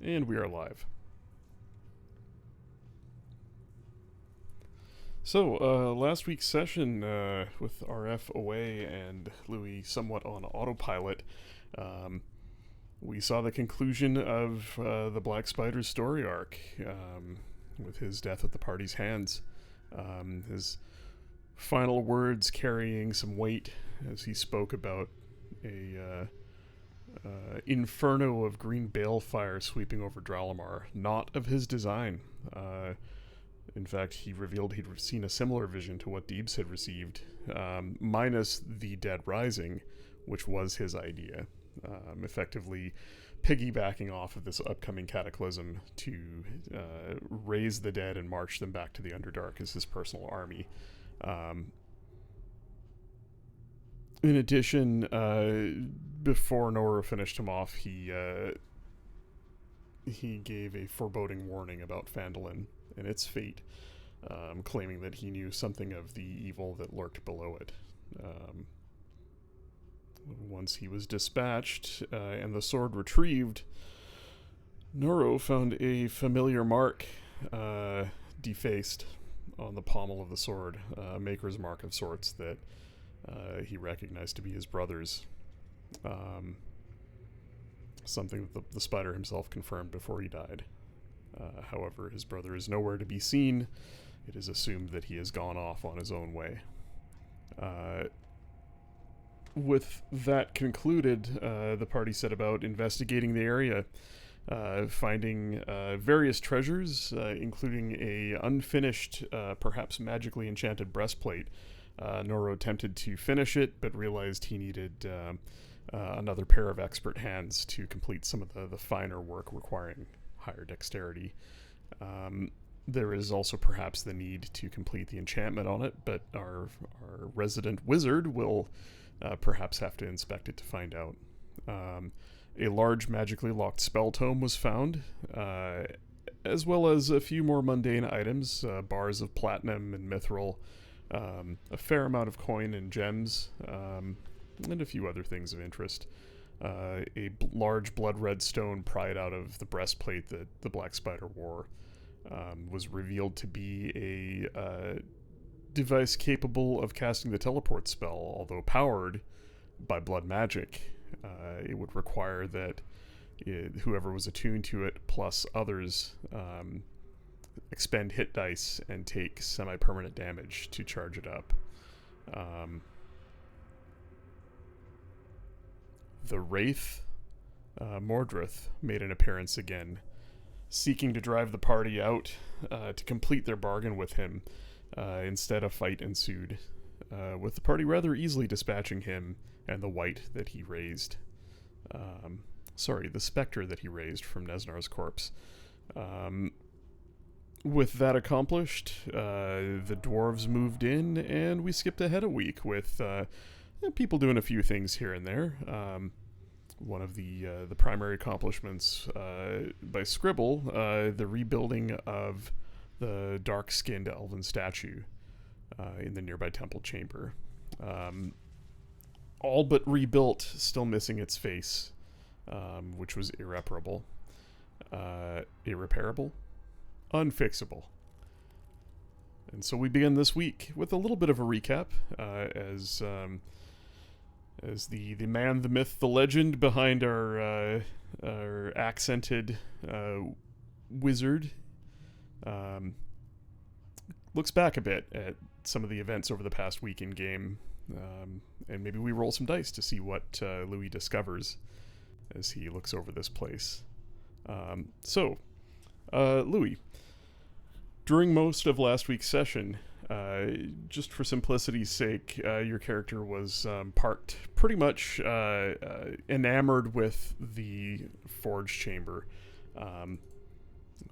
And we are live. So, last week's session with RF away and Louis somewhat on autopilot, um, we saw the conclusion of the Black Spider's story arc with his death at the party's hands. His final words carrying some weight as he spoke about a inferno of green balefire sweeping over Dralamar, not of his design. In fact, he revealed he'd seen a similar vision to what Deebs had received, minus the Dead Rising, which was his idea, effectively piggybacking off of this upcoming cataclysm to raise the dead and march them back to the Underdark as his personal army. In addition, before Nora finished him off, he gave a foreboding warning about Phandalin and its fate, claiming that he knew something of the evil that lurked below it. Once he was dispatched and the sword retrieved, Noro found a familiar mark defaced on the pommel of the sword, a maker's mark of sorts that he recognized to be his brother's. Something that the spider himself confirmed before he died. However, his brother is nowhere to be seen. It is assumed that he has gone off on his own way. With that concluded, the party set about investigating the area, finding various treasures, including a unfinished, perhaps magically enchanted breastplate. Noro attempted to finish it, but realized he needed another pair of expert hands to complete some of the finer work requiring higher dexterity. There is also perhaps the need to complete the enchantment on it, but our resident wizard will perhaps have to inspect it to find out. A large magically locked spell tome was found, as well as a few more mundane items, bars of platinum and mithril, a fair amount of coin and gems, and a few other things of interest. A large blood-red stone pried out of the breastplate that the Black Spider wore was revealed to be a device capable of casting the teleport spell, although powered by blood magic. It would require that whoever was attuned to it, plus others, expend hit dice and take semi-permanent damage to charge it up. The Wraith, Mordrith, made an appearance again, seeking to drive the party out to complete their bargain with him. Instead, a fight ensued, with the party rather easily dispatching him and the wight that he raised. The spectre that he raised from Nesnar's corpse. With that accomplished, the dwarves moved in, and we skipped ahead a week with people doing a few things here and there. One of the primary accomplishments by Scribble, the rebuilding of the dark-skinned elven statue in the nearby temple chamber. All but rebuilt, still missing its face, which was irreparable. Irreparable? Unfixable. And so we begin this week with a little bit of a recap, as the man, the myth, the legend behind our accented wizard looks back a bit at some of the events over the past week in game, and maybe we roll some dice to see what Louis discovers as he looks over this place. Louis, during most of last week's session, just for simplicity's sake, your character was parked pretty much enamored with the Forge Chamber,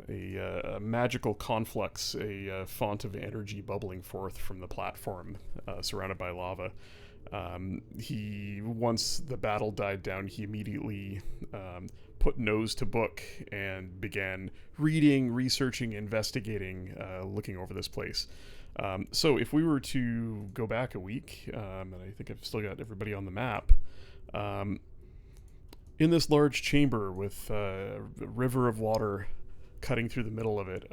a magical conflux, a font of energy bubbling forth from the platform, surrounded by lava. Once the battle died down, he immediately put nose to book and began reading, researching, investigating, looking over this place. So if we were to go back a week, and I think I've still got everybody on the map, In this large chamber with a river of water cutting through the middle of it,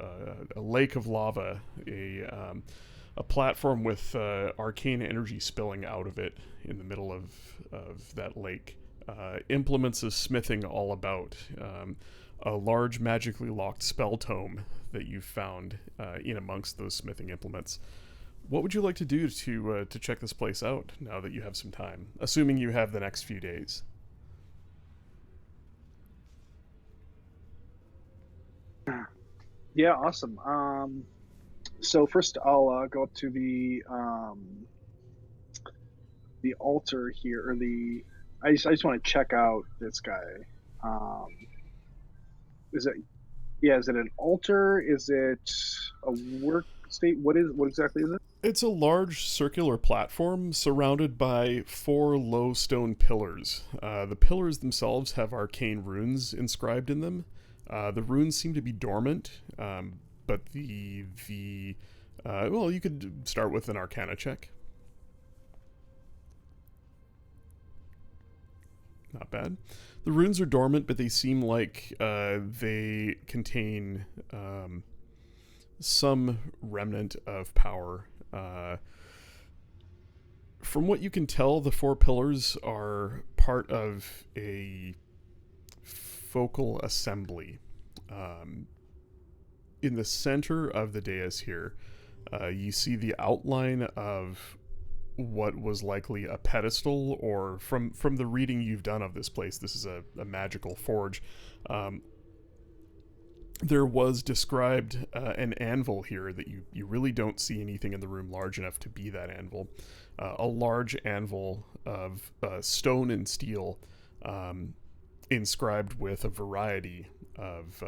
a lake of lava, a platform with arcane energy spilling out of it in the middle of that lake. Implements of smithing all about. A large magically locked spell tome that you've found in amongst those smithing implements. What would you like to do to check this place out now that you have some time? Assuming you have the next few days. Yeah, awesome. So first I'll go up to the altar here, or the. I just want to check out this guy. Um, is it Yeah? Is it an altar? Is it a work state? What exactly is it? It's a large circular platform surrounded by four low stone pillars. The pillars themselves have arcane runes inscribed in them. The runes seem to be dormant, but the well, you could start with an Arcana check. Not bad. The runes are dormant, but they seem like they contain some remnant of power. From what you can tell, the four pillars are part of a focal assembly. Um, in the center of the dais here, you see the outline of what was likely a pedestal, or from the reading you've done of this place, this is a magical forge. Um, there was described an anvil here that you really don't see anything in the room large enough to be that anvil. A large anvil of stone and steel, um, inscribed with a variety of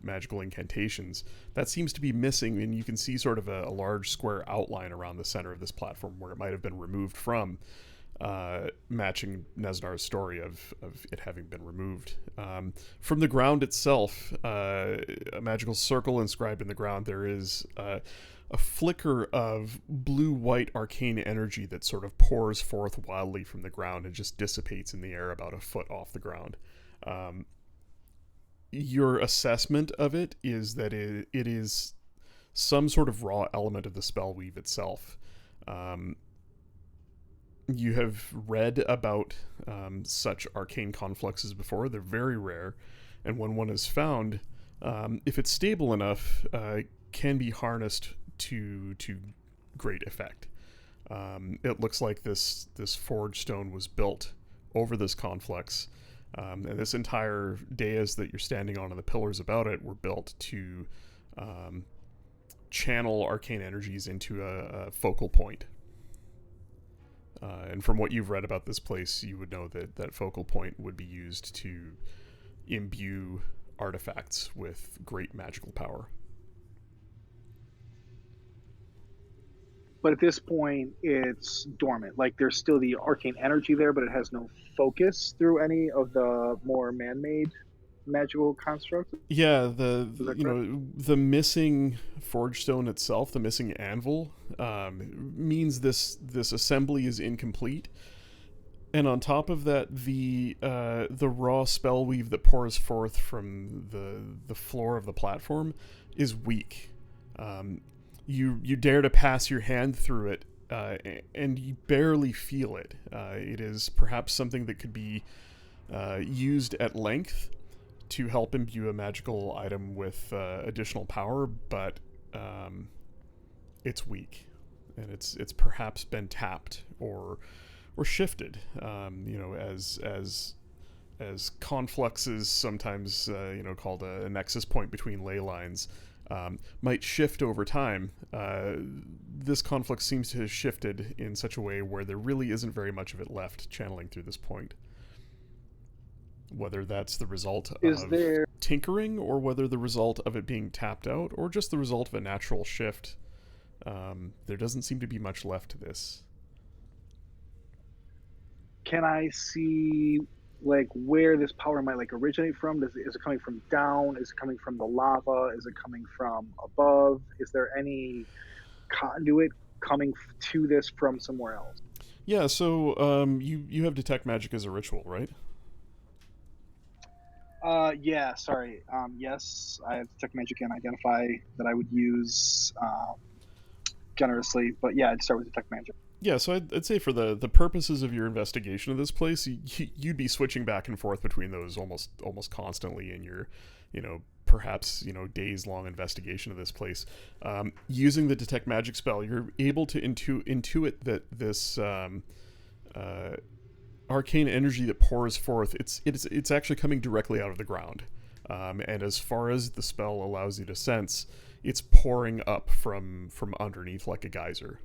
magical incantations. That seems to be missing, and you can see sort of a large square outline around the center of this platform where it might have been removed from, matching Nesnar's story of it having been removed. From the ground itself, a magical circle inscribed in the ground, there is a flicker of blue-white arcane energy that sort of pours forth wildly from the ground and just dissipates in the air about a foot off the ground. Um, your assessment of it is that it is some sort of raw element of the spell weave itself. Um, you have read about such arcane confluxes before. They're very rare, and when one is found, if it's stable enough, can be harnessed to great effect. It looks like this forge stone was built over this conflux, and this entire dais that you're standing on and the pillars about it were built to um, channel arcane energies into a focal point. And from what you've read about this place, you would know that that focal point would be used to imbue artifacts with great magical power. But at this point, it's dormant. Like there's still the arcane energy there, but it has no focus through any of the more man-made magical constructs. Yeah, Is that you correct? know, the missing forge stone itself, the missing anvil, means this assembly is incomplete. And on top of that, the raw spell weave that pours forth from the floor of the platform is weak. Um, you dare to pass your hand through it, and you barely feel it. It is perhaps something that could be used at length to help imbue a magical item with additional power, but um, it's weak, and it's perhaps been tapped or shifted. You know, as confluxes, sometimes called a nexus point between ley lines, might shift over time. This conflict seems to have shifted in such a way where there really isn't very much of it left channeling through this point. Whether that's the result Is of there tinkering, or whether the result of it being tapped out, or just the result of a natural shift, there doesn't seem to be much left to this. Can I see like where this power might like originate from? Is it coming from down? Is it coming from the lava? Is it coming from above? Is there any conduit coming to this from somewhere else? Yeah, so you have detect magic as a ritual, right? Yeah, sorry. Yes, I have detect magic and identify that I would use generously, but yeah, I'd start with detect magic. Yeah, so I'd say for the purposes of your investigation of this place, you'd be switching back and forth between those almost constantly in your, perhaps days long investigation of this place. Using the detect magic spell, you're able to intuit that this uh, arcane energy that pours forth, it's actually coming directly out of the ground. And as far as the spell allows you to sense, it's pouring up from underneath like a geyser.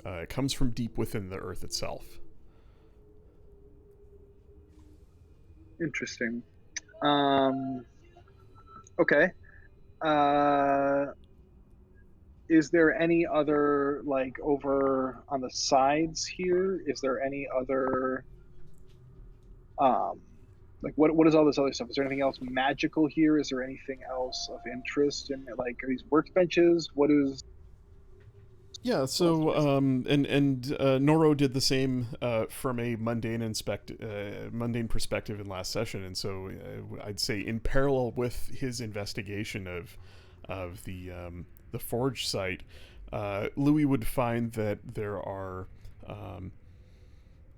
It comes from deep within the earth itself. Interesting. Um, okay. Uh, is there any other like over on the sides here? Is there any other um like what is all this other stuff? Is there anything else magical here? Is there anything else of interest in it? Like are these workbenches? Yeah. What else do So I see? Noro did the same from a mundane perspective in last session, and so I'd say in parallel with his investigation of the forge site, Louis would find that there are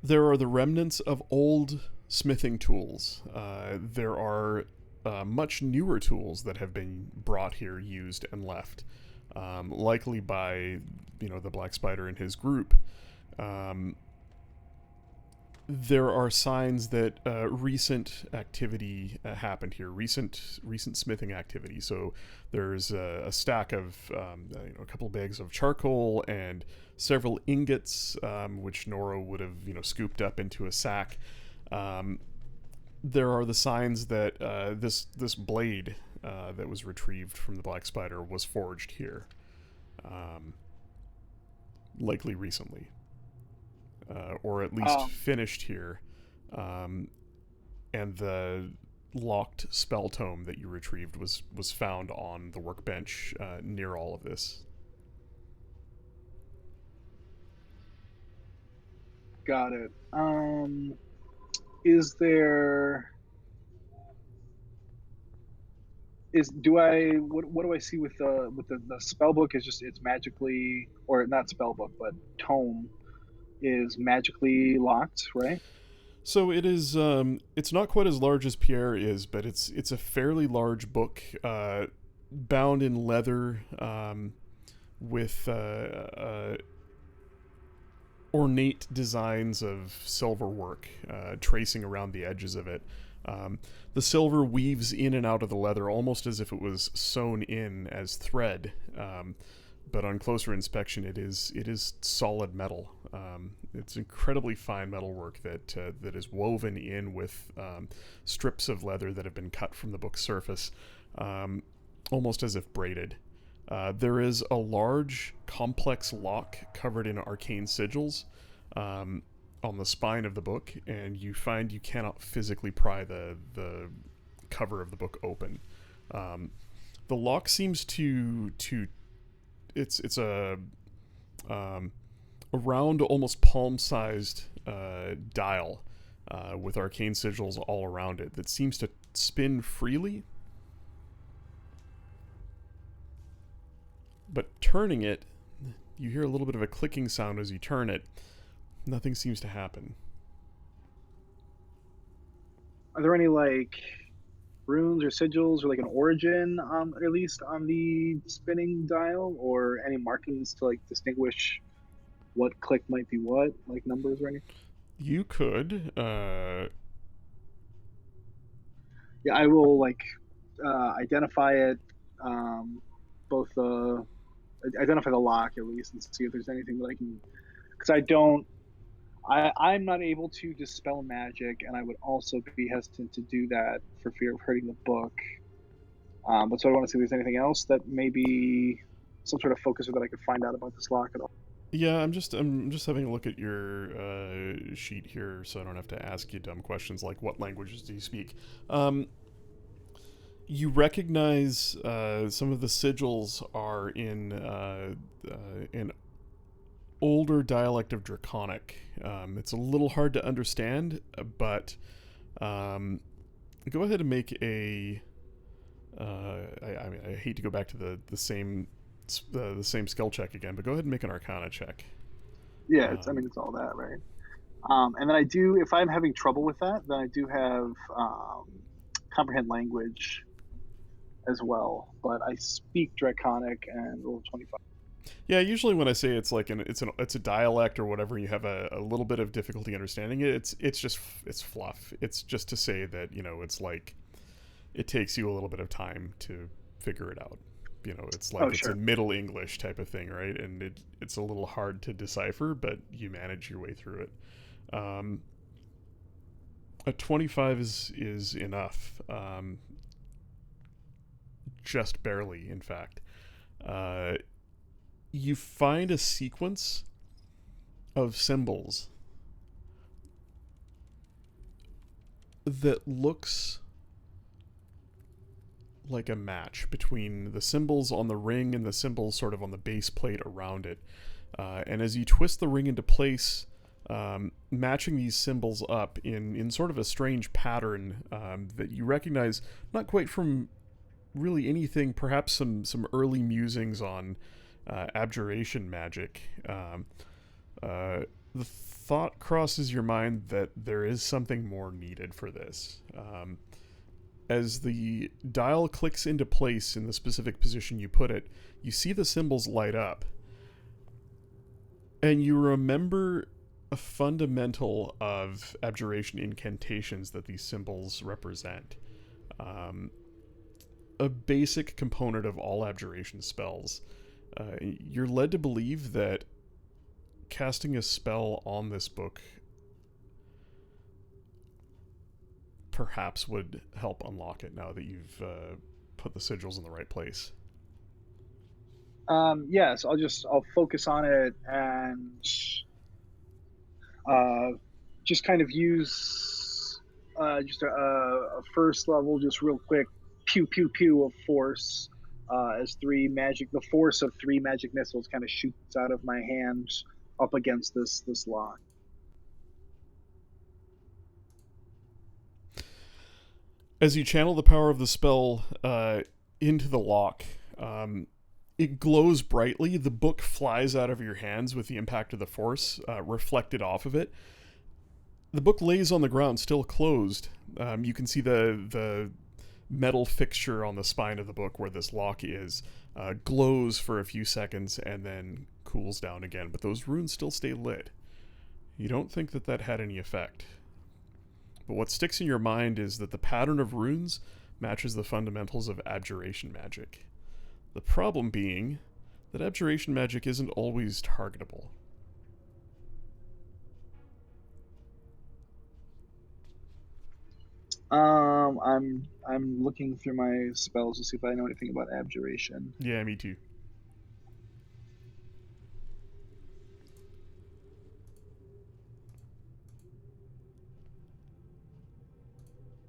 the remnants of old smithing tools. There are much newer tools that have been brought here, used, and left, likely by the Black Spider and his group. Um, there are signs that recent activity happened here, recent smithing activity. So there's a stack of a couple of bags of charcoal and several ingots, which Nora would have scooped up into a sack. Um, there are the signs that this blade that was retrieved from the Black Spider was forged here, um, likely recently, or at least Um, finished here. Um, and the locked spell tome that you retrieved was found on the workbench near all of this. got it. Is there is do I what do I see with the spell book is just it's magically or not spell book but tome is magically locked, right? So it is. It's not quite as large as Pierre is, but it's a fairly large book, bound in leather, with ornate designs of silver work tracing around the edges of it. The silver weaves in and out of the leather almost as if it was sewn in as thread. But on closer inspection, it is solid metal. It's incredibly fine metalwork that is woven in with strips of leather that have been cut from the book's surface, almost as if braided. There is a large, complex lock covered in arcane sigils um, on the spine of the book, and you find you cannot physically pry the cover of the book open. Um, the lock seems to it's a round, almost palm-sized dial with arcane sigils all around it that seems to spin freely, but turning it, you hear a little bit of a clicking sound as you turn it. Nothing seems to happen. Are there any like runes or sigils or like an origin at least on the spinning dial or any markings to like distinguish what click might be what, like numbers or anything? You could, Yeah, I will like identify it, both identify the lock at least and see if there's anything that I can because I'm not able to dispel magic, and I would also be hesitant to do that for fear of hurting the book. But so I want to see if there's anything else that maybe some sort of focuser that I could find out about this lock at all. yeah. I'm just having a look at your sheet here, so I don't have to ask you dumb questions like what languages do you speak. Um, you recognize some of the sigils are in older dialect of Draconic. It's a little hard to understand, but um, Go ahead and make a. I mean, I hate to go back to the same skill check again, but go ahead and make an Arcana check. Yeah, I mean, it's all that, right? And then I do, if I'm having trouble with that, then I do have comprehend language as well. But I speak Draconic and roll 25. Yeah, usually when I say it's like it's a dialect or whatever, you have a little bit of difficulty understanding it. It's fluff. It's just to say that it's like it takes you a little bit of time to figure it out. It's like Oh, it's sure. a Middle English type of thing, right? And it's a little hard to decipher, but you manage your way through it. A 25 is enough, just barely, in fact. You find a sequence of symbols that looks like a match between the symbols on the ring and the symbols sort of on the base plate around it. And as you twist the ring into place, matching these symbols up in sort of a strange pattern that you recognize not quite from really anything, perhaps some early musings on abjuration magic. The thought crosses your mind that there is something more needed for this. As the dial clicks into place in the specific position you put it, you see the symbols light up. And you remember a fundamental of abjuration incantations that these symbols represent. A basic component of all abjuration spells. You're led to believe that casting a spell on this book perhaps would help unlock it now that you've put the sigils in the right place. Yes, I'll focus on it and just kind of use just a first level, just real quick, pew pew pew of force as the force of three magic missiles kind of shoots out of my hand up against this lock. As you channel the power of the spell into the lock, it glows brightly. The book flies out of your hands with the impact of the force reflected off of it. The book lays on the ground, still closed. You can see the metal fixture on the spine of the book where this lock is glows for a few seconds and then cools down again. But those runes still stay lit. You don't think that had any effect. But what sticks in your mind is that the pattern of runes matches the fundamentals of abjuration magic. The problem being that abjuration magic isn't always targetable. I'm looking through my spells to see if I know anything about abjuration. Yeah, me too.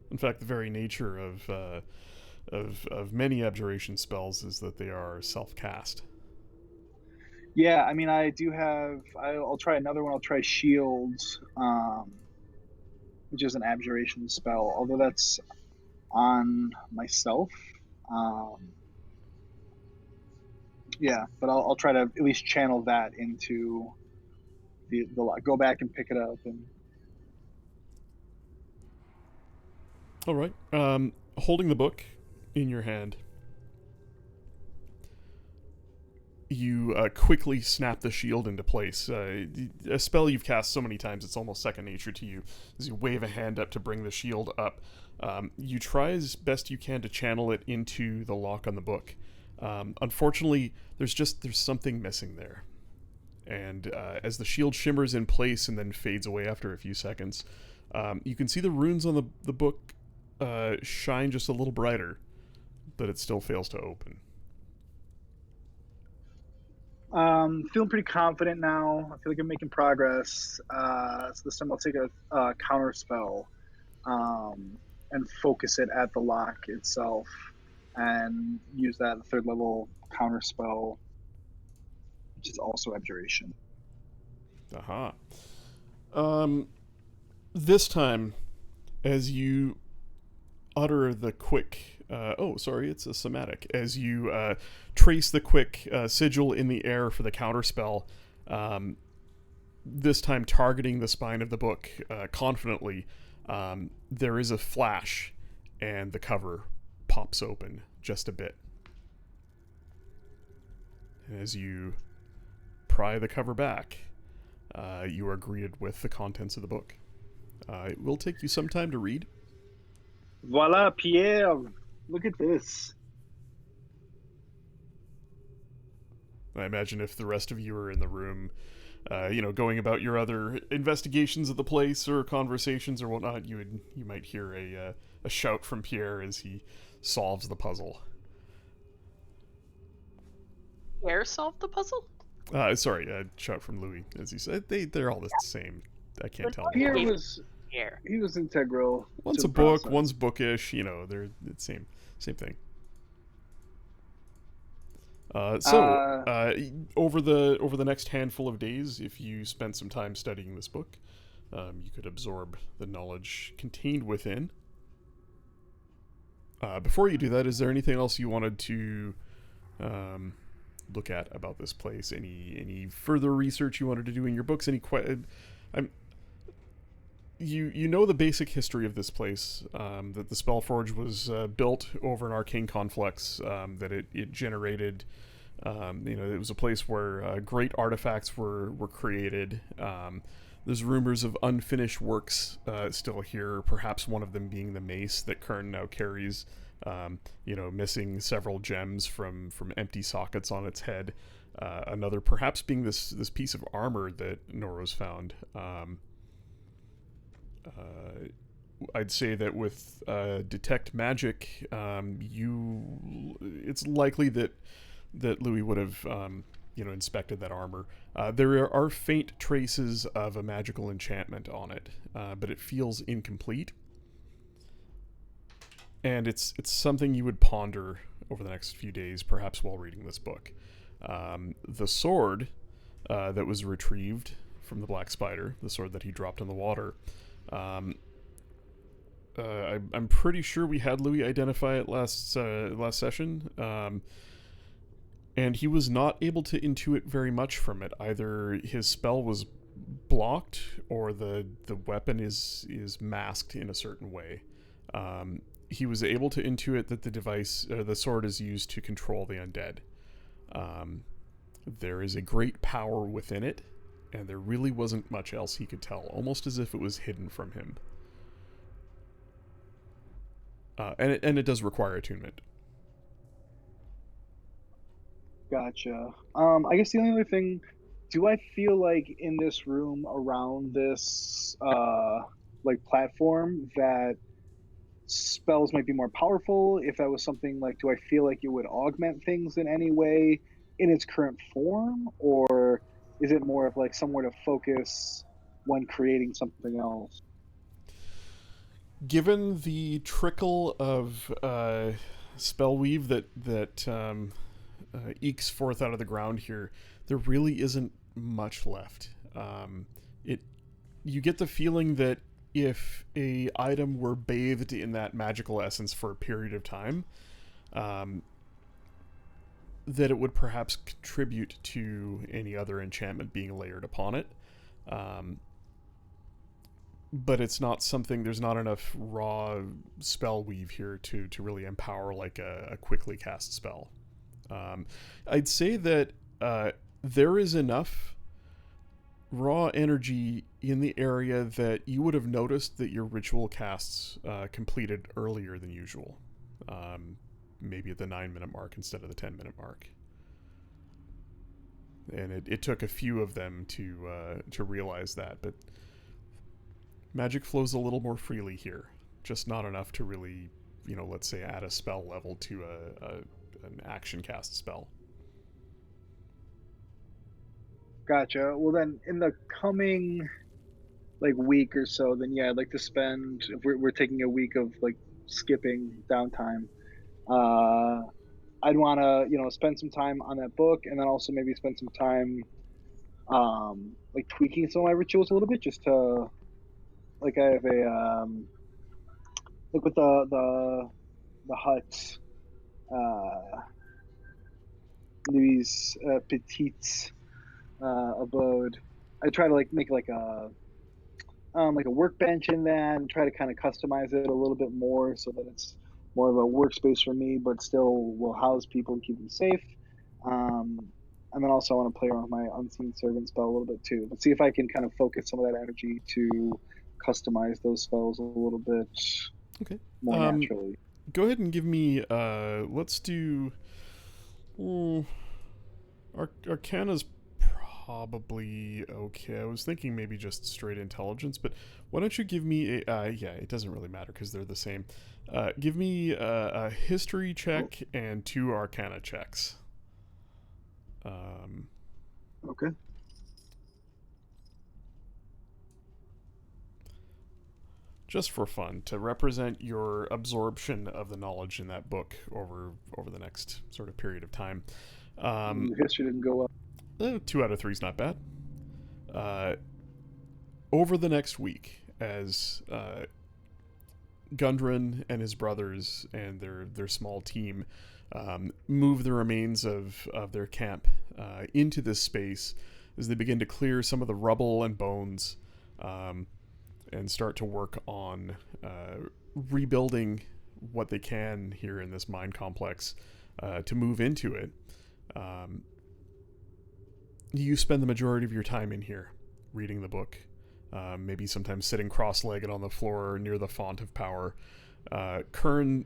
In fact, the very nature of many abjuration spells is that they are self-cast. Yeah, I mean, I do have. I'll try another one. I'll try shields, which is an abjuration spell. Although that's on myself. Um, yeah, but I'll try to at least channel that into the go back and pick it up and. All right. Holding the book in your hand, you quickly snap the shield into place. A spell you've cast so many times, it's almost second nature to you. As you wave a hand up to bring the shield up, you try as best you can to channel it into the lock on the book. Unfortunately, there's something missing there. And as the shield shimmers in place and then fades away after a few seconds, you can see the runes on the book shine just a little brighter, but it still fails to open. Feeling pretty confident now. I feel like I'm making progress. So this time I'll take a counter spell and focus it at the lock itself and use that third level counter spell, which is also abjuration. Aha. This time, as you utter the quick, it's a somatic, as you trace the quick sigil in the air for the counterspell, this time targeting the spine of the book confidently, there is a flash and the cover pops open just a bit. And as you pry the cover back, you are greeted with the contents of the book. It will take you some time to read. Voila, Pierre! Look at this. I imagine if the rest of you are in the room, going about your other investigations of the place or conversations or whatnot, you might hear a shout from Pierre as he solves the puzzle. Pierre solved the puzzle? A shout from Louis, as he said. They're all the same. I can't tell. Pierre was integral. One's a book, one's bookish. They're the same thing. Over the next handful of days, if you spent some time studying this book, you could absorb the knowledge contained within. Before you do that, is there anything else you wanted to look at about this place? Any further research you wanted to do in your books? You know the basic history of this place, that the Spellforge was built over an arcane conflux, that it generated, it was a place where great artifacts were created. There's rumors of unfinished works still here, perhaps one of them being the mace that Kern now carries, missing several gems from empty sockets on its head. Another perhaps being this piece of armor that Noros found. I'd say that with detect magic, it's likely that Louis would have inspected that armor. There are faint traces of a magical enchantment on it, but it feels incomplete, and it's something you would ponder over the next few days, perhaps while reading this book. The sword that was retrieved from the Black Spider, the sword that he dropped in the water. I'm pretty sure we had Louis identify it last session, and he was not able to intuit very much from it. Either his spell was blocked, or the weapon is masked in a certain way. He was able to intuit that the sword is used to control the undead. There is a great power within it, and there really wasn't much else he could tell, almost as if it was hidden from him. And it does require attunement. Gotcha. I guess the only other thing, do I feel like in this room around this platform that spells might be more powerful? If that was something like, do I feel like it would augment things in any way in its current form, or is it more of like somewhere to focus when creating something else? Given the trickle of spellweave that ekes forth out of the ground here, there really isn't much left. You get the feeling that if a item were bathed in that magical essence for a period of time, that it would perhaps contribute to any other enchantment being layered upon it. But it's not something, there's not enough raw spell weave here to really empower like a quickly cast spell. I'd say that there is enough raw energy in the area that you would have noticed that your ritual casts completed earlier than usual. Maybe at the 9-minute mark instead of the 10-minute mark. And it took a few of them to realize that, but magic flows a little more freely here. Just not enough to really, let's say add a spell level to an action cast spell. Gotcha. Well then, in the coming week or so, then yeah, I'd like to spend, if we're taking a week of skipping downtime, I'd want to spend some time on that book, and then also maybe spend some time tweaking some of my rituals a little bit, just to I have a like with the hut, uh, Louis Petit's abode. I try to like make like a workbench in that, and try to kind of customize it a little bit more so that it's more of a workspace for me, but still will house people and keep them safe. Um, and then also I want to play around with my unseen servant spell a little bit too, but see if I can kind of focus some of that energy to customize those spells a little bit Okay. more naturally. Go ahead and give me. Let's do. Arcana's probably okay. I was thinking maybe just straight intelligence, but why don't you give me a? Yeah, it doesn't really matter because they're the same. Give me a history check and 2 Arcana checks. Okay. Just for fun, to represent your absorption of the knowledge in that book over the next sort of period of time. History didn't go well. 2 out of 3 is not bad. Over the next week, as Gundren and his brothers and their small team move the remains of their camp into this space, as they begin to clear some of the rubble and bones, and start to work on rebuilding what they can here in this mine complex to move into it. You spend the majority of your time in here reading the book, maybe sometimes sitting cross-legged on the floor near the font of power. Kern,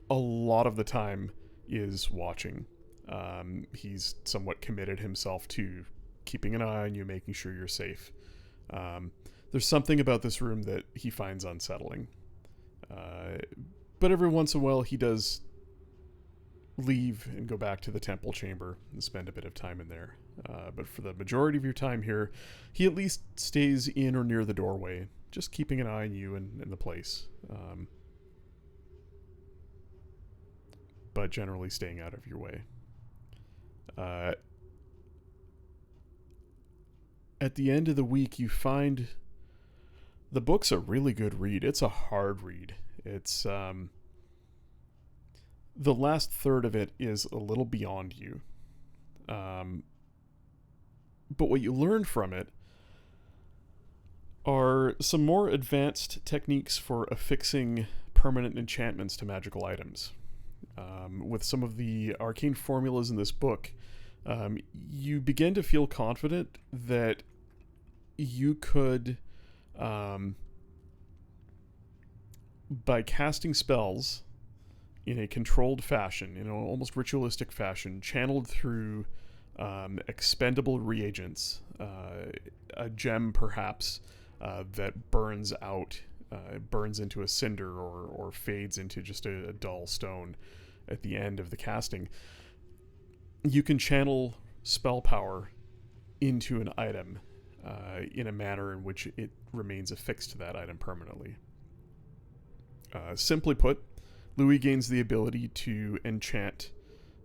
a lot of the time, is watching. He's somewhat committed himself to keeping an eye on you, making sure you're safe. There's something about this room that he finds unsettling. But every once in a while he does leave and go back to the temple chamber and spend a bit of time in there. But for the majority of your time here, he at least stays in or near the doorway, just keeping an eye on you and the place. But generally staying out of your way. At the end of the week, you find the book's a really good read. It's a hard read. It's the last third of it is a little beyond you. But what you learn from it are some more advanced techniques for affixing permanent enchantments to magical items. With some of the arcane formulas in this book, you begin to feel confident that you could, by casting spells in a controlled fashion, in an almost ritualistic fashion, channeled through expendable reagents, a gem perhaps that burns out, burns into a cinder or fades into just a dull stone at the end of the casting, you can channel spell power into an item in a manner in which it remains affixed to that item permanently. Simply put, Louis gains the ability to enchant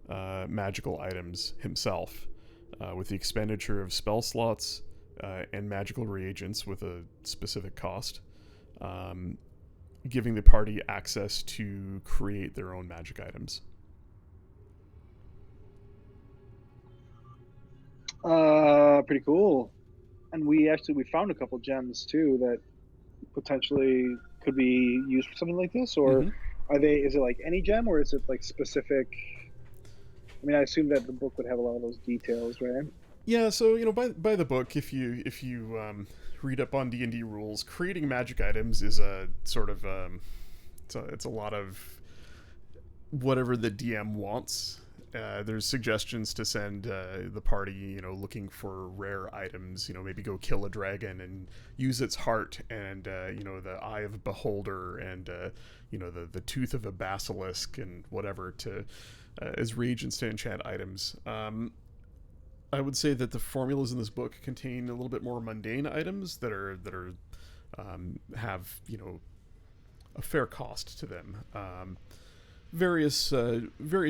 magical items himself with the expenditure of spell slots and magical reagents with a specific cost, giving the party access to create their own magic items. Pretty cool. And we found a couple gems too that potentially could be used for something like this, or is it like any gem, or is it like specific? I mean, I assume that the book would have a lot of those details, right? Yeah, so by the book, if you read up on D&D rules, creating magic items is a sort of it's a lot of whatever the DM wants. There's suggestions to send the party, looking for rare items. Maybe go kill a dragon and use its heart, and the eye of a beholder, and the tooth of a basilisk, and whatever to as reagents to enchant items. I would say that the formulas in this book contain a little bit more mundane items that have a fair cost to them. Various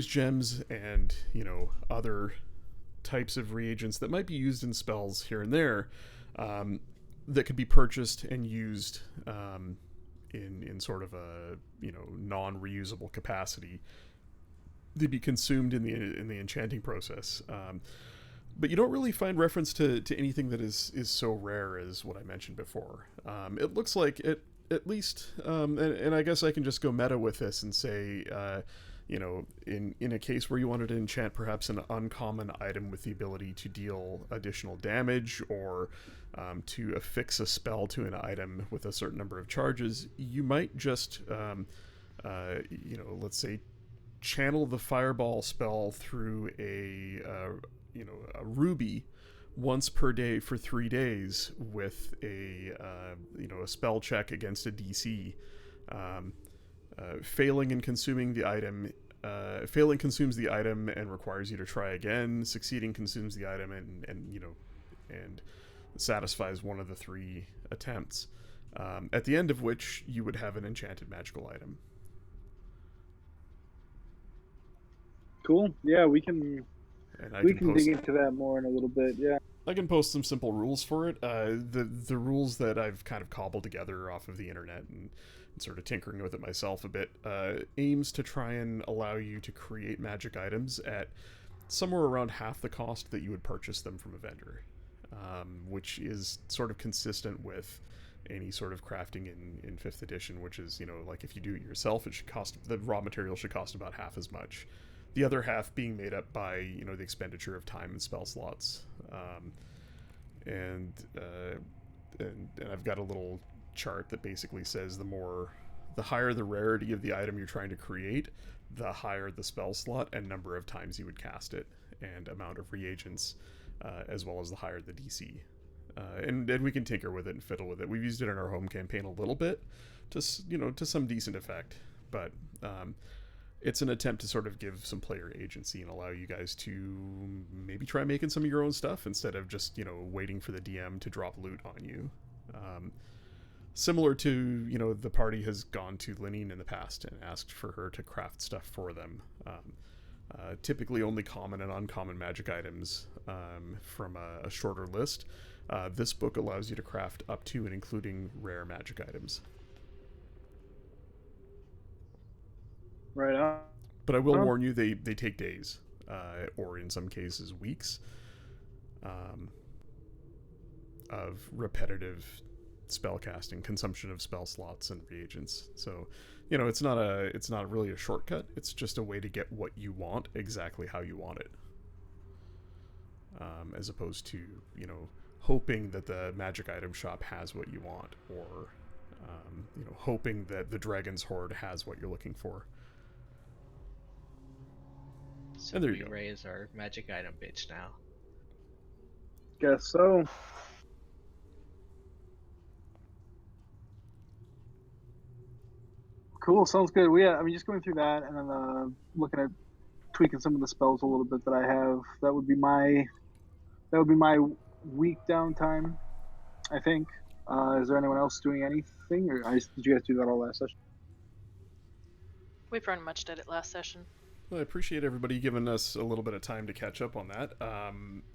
gems and other types of reagents that might be used in spells here and there, that could be purchased and used in sort of a non-reusable capacity. They'd be consumed in the enchanting process. But you don't really find reference to anything that is so rare as what I mentioned before. It looks like it, at least, and I guess I can just go meta with this and say, in a case where you wanted to enchant perhaps an uncommon item with the ability to deal additional damage, or to affix a spell to an item with a certain number of charges, you might just, let's say, channel the fireball spell through a ruby once per day for 3 days with a spell check against a DC. Failing in consuming the item, failing consumes the item and requires you to try again. Succeeding consumes the item and satisfies one of the 3 attempts. At the end of which you would have an enchanted magical item. Cool. Yeah, we can dig into that more in a little bit. Yeah. I can post some simple rules for it. The rules that I've kind of cobbled together off of the internet and sort of tinkering with it myself a bit, aims to try and allow you to create magic items at somewhere around half the cost that you would purchase them from a vendor, which is sort of consistent with any sort of crafting in 5th edition, which is, like if you do it yourself, the raw material should cost about half as much. The other half being made up by, the expenditure of time and spell slots. And I've got a little chart that basically says the higher the rarity of the item you're trying to create, the higher the spell slot and number of times you would cast it, and amount of reagents, as well as the higher the DC. And we can tinker with it and fiddle with it. We've used it in our home campaign a little bit to some decent effect, but it's an attempt to sort of give some player agency and allow you guys to maybe try making some of your own stuff instead of just, waiting for the DM to drop loot on you. Similar to, the party has gone to Linene in the past and asked for her to craft stuff for them. Typically only common and uncommon magic items from a shorter list. This book allows you to craft up to and including rare magic items. Right on. But I will warn you, they take days, or in some cases weeks, of repetitive spell casting, consumption of spell slots and reagents. So, it's not really a shortcut. It's just a way to get what you want exactly how you want it, as opposed to hoping that the magic item shop has what you want, or hoping that the Dragon's Hoard has what you're looking for. So and there you we go. raise our magic item bitch now. Guess so. Cool, sounds good. Just going through that and then looking at tweaking some of the spells a little bit that I have. That would be my week downtime, I think. Is there anyone else doing anything, or did you guys do that all last session? We pretty much did it last session. Well, I appreciate everybody giving us a little bit of time to catch up on that.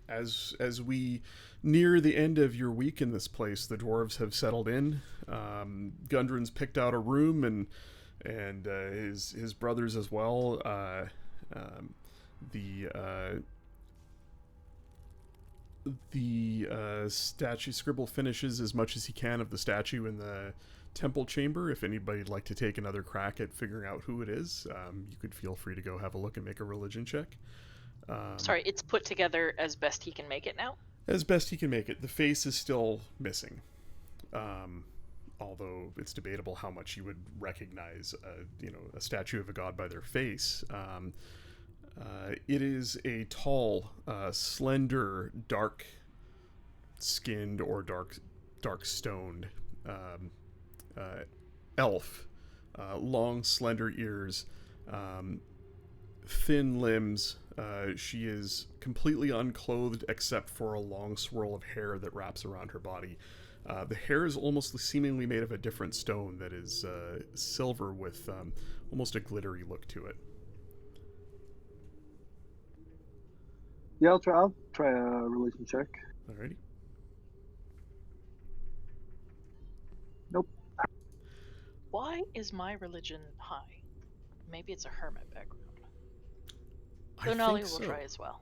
As we near the end of your week in this place, the dwarves have settled in. Gundren's picked out a room, and his brothers as well. The statue scribble finishes as much as he can of the statue in the temple chamber. If anybody'd like to take another crack at figuring out who it is, you could feel free to go have a look and make a religion check. Sorry, it's put together as best he can make it now? As best he can make it. The face is still missing. Although it's debatable how much you would recognize a statue of a god by their face. It is a tall, slender, dark-skinned or dark-stoned elf. Long, slender ears, thin limbs. She is completely unclothed except for a long swirl of hair that wraps around her body. The hair is almost seemingly made of a different stone that is silver with almost a glittery look to it. Yeah, I'll try a religion check. Alrighty. Nope. Why is my religion high? Maybe it's a hermit background. I Lunali think will so. try as well.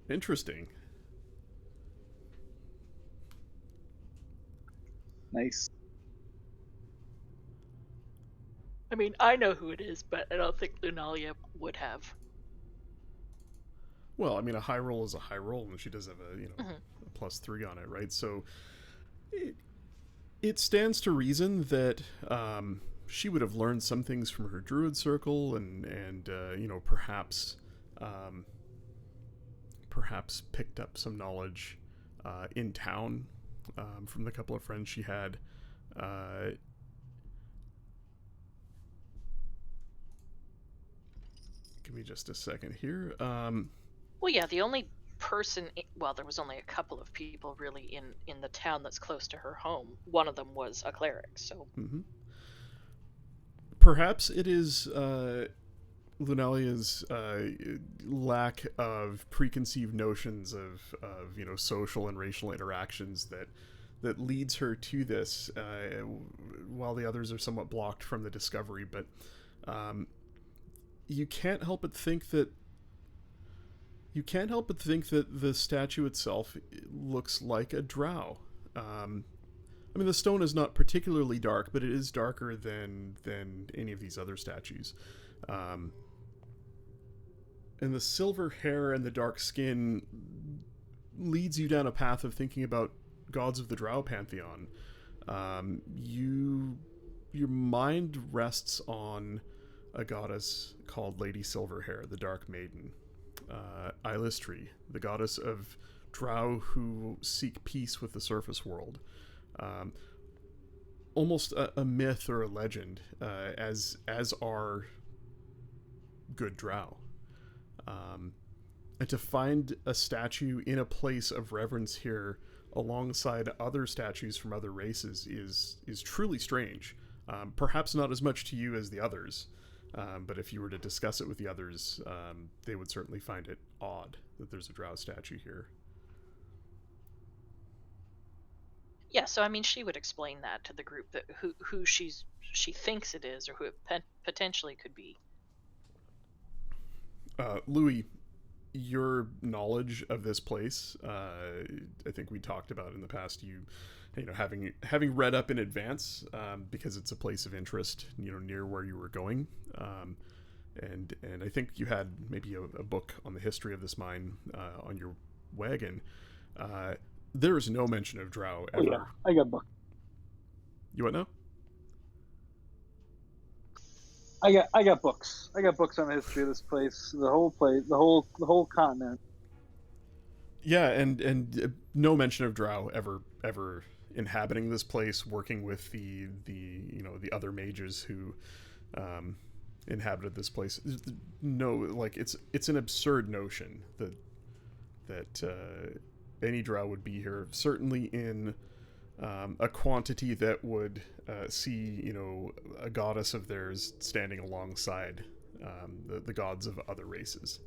Interesting. Nice. I mean, I know who it is, but I don't think Lunalia would have. Well, I mean, a high roll is a high roll, and she does have a Mhm. a +3 on it, right? So it stands to reason that she would have learned some things from her druid circle, and perhaps perhaps picked up some knowledge in town from the couple of friends she had. Give me just a second here. Well, yeah, the only person, well, there was only a couple of people really in the town that's close to her home. One of them was a cleric, so. Perhaps it is Lunalia's lack of preconceived notions of social and racial interactions that leads her to this, while the others are somewhat blocked from the discovery. But you can't help but think that the statue itself looks like a drow. I mean, the stone is not particularly dark, but it is darker than any of these other statues. And the silver hair and the dark skin leads you down a path of thinking about gods of the Drow pantheon. Your mind rests on a goddess called Lady Silverhair, the Dark Maiden. Eilistri, the goddess of Drow who seek peace with the surface world. Almost a myth or a legend, as are good Drow. And to find a statue in a place of reverence here alongside other statues from other races is truly strange. Perhaps not as much to you as the others, but if you were to discuss it with the others, they would certainly find it odd that there's a Drow statue here. Yeah, so I mean, she would explain that to the group, that who she thinks it is, or who it potentially could be. Louis, your knowledge of this place, I think we talked about in the past. You know, having read up in advance, because it's a place of interest, near where you were going, and I think you had maybe a book on the history of this mine on your wagon. There is no mention of Drow ever. Oh, yeah, I got book. You what now? I got books. I got books on the history of this place, the whole continent. Yeah, and no mention of Drow ever inhabiting this place, working with the other mages who inhabited this place. No, like it's an absurd notion that any Drow would be here, certainly in a quantity that would see a goddess of theirs standing alongside the gods of other races.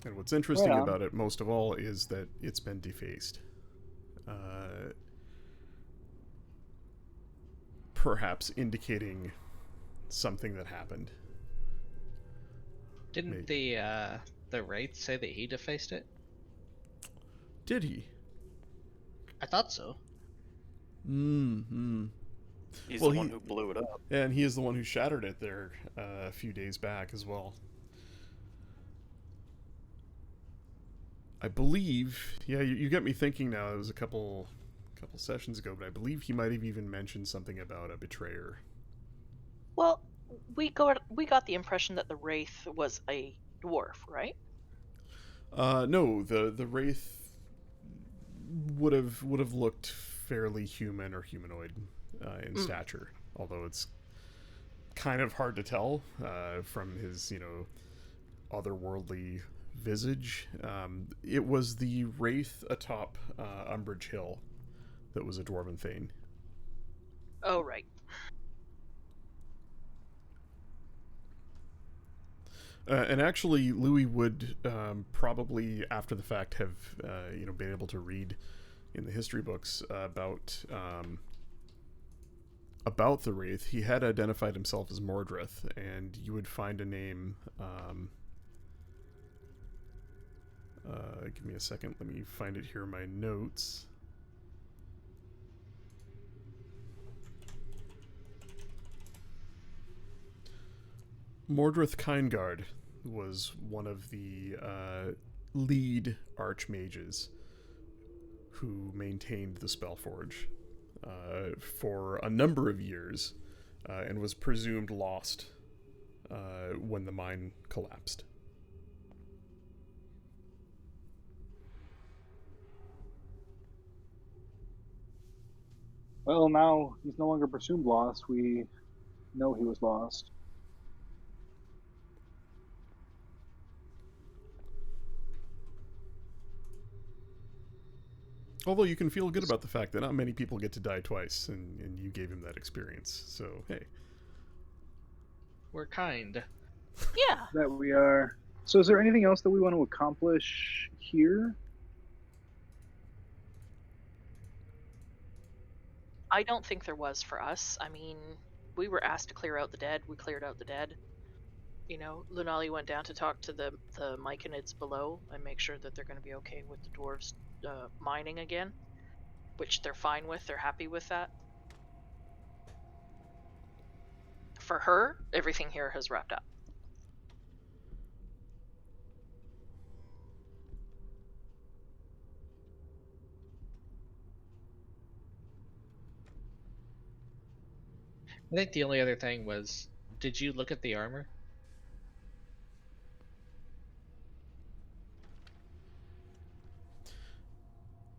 And what's interesting about it, most of all, is that it's been defaced. Perhaps indicating something that happened. Didn't the Wraith say that he defaced it? Did he? I thought so. Mm-hmm. He's the one who blew it up. And he is the one who shattered it there a few days back as well. I believe, yeah, you get me thinking now. It was a couple sessions ago, but I believe he might have even mentioned something about a betrayer. Well, we got the impression that the Wraith was a dwarf, right? No, the Wraith would have looked fairly human or humanoid in stature, although it's kind of hard to tell from his otherworldly visage. It was the Wraith atop Umbridge Hill that was a Dwarven Thane. Oh, right. And actually, Louis would probably, after the fact, have been able to read in the history books about the Wraith. He had identified himself as Mordrith, and you would find a name. Give me a second. Let me find it here in my notes. Mordrith Kindguard was one of the lead archmages who maintained the Spellforge for a number of years and was presumed lost when the mine collapsed. Well, now he's no longer presumed lost. We know he was lost. Although you can feel good about the fact that not many people get to die twice, and you gave him that experience. So, hey. We're kind. Yeah. That we are. So is there anything else that we want to accomplish here? I don't think there was for us. I mean, we were asked to clear out the dead. We cleared out the dead. You know, Lunali went down to talk to the Myconids below and make sure that they're going to be okay with the dwarves mining again, which they're fine with. They're happy with that. For her, everything here has wrapped up. I think the only other thing was, did you look at the armor?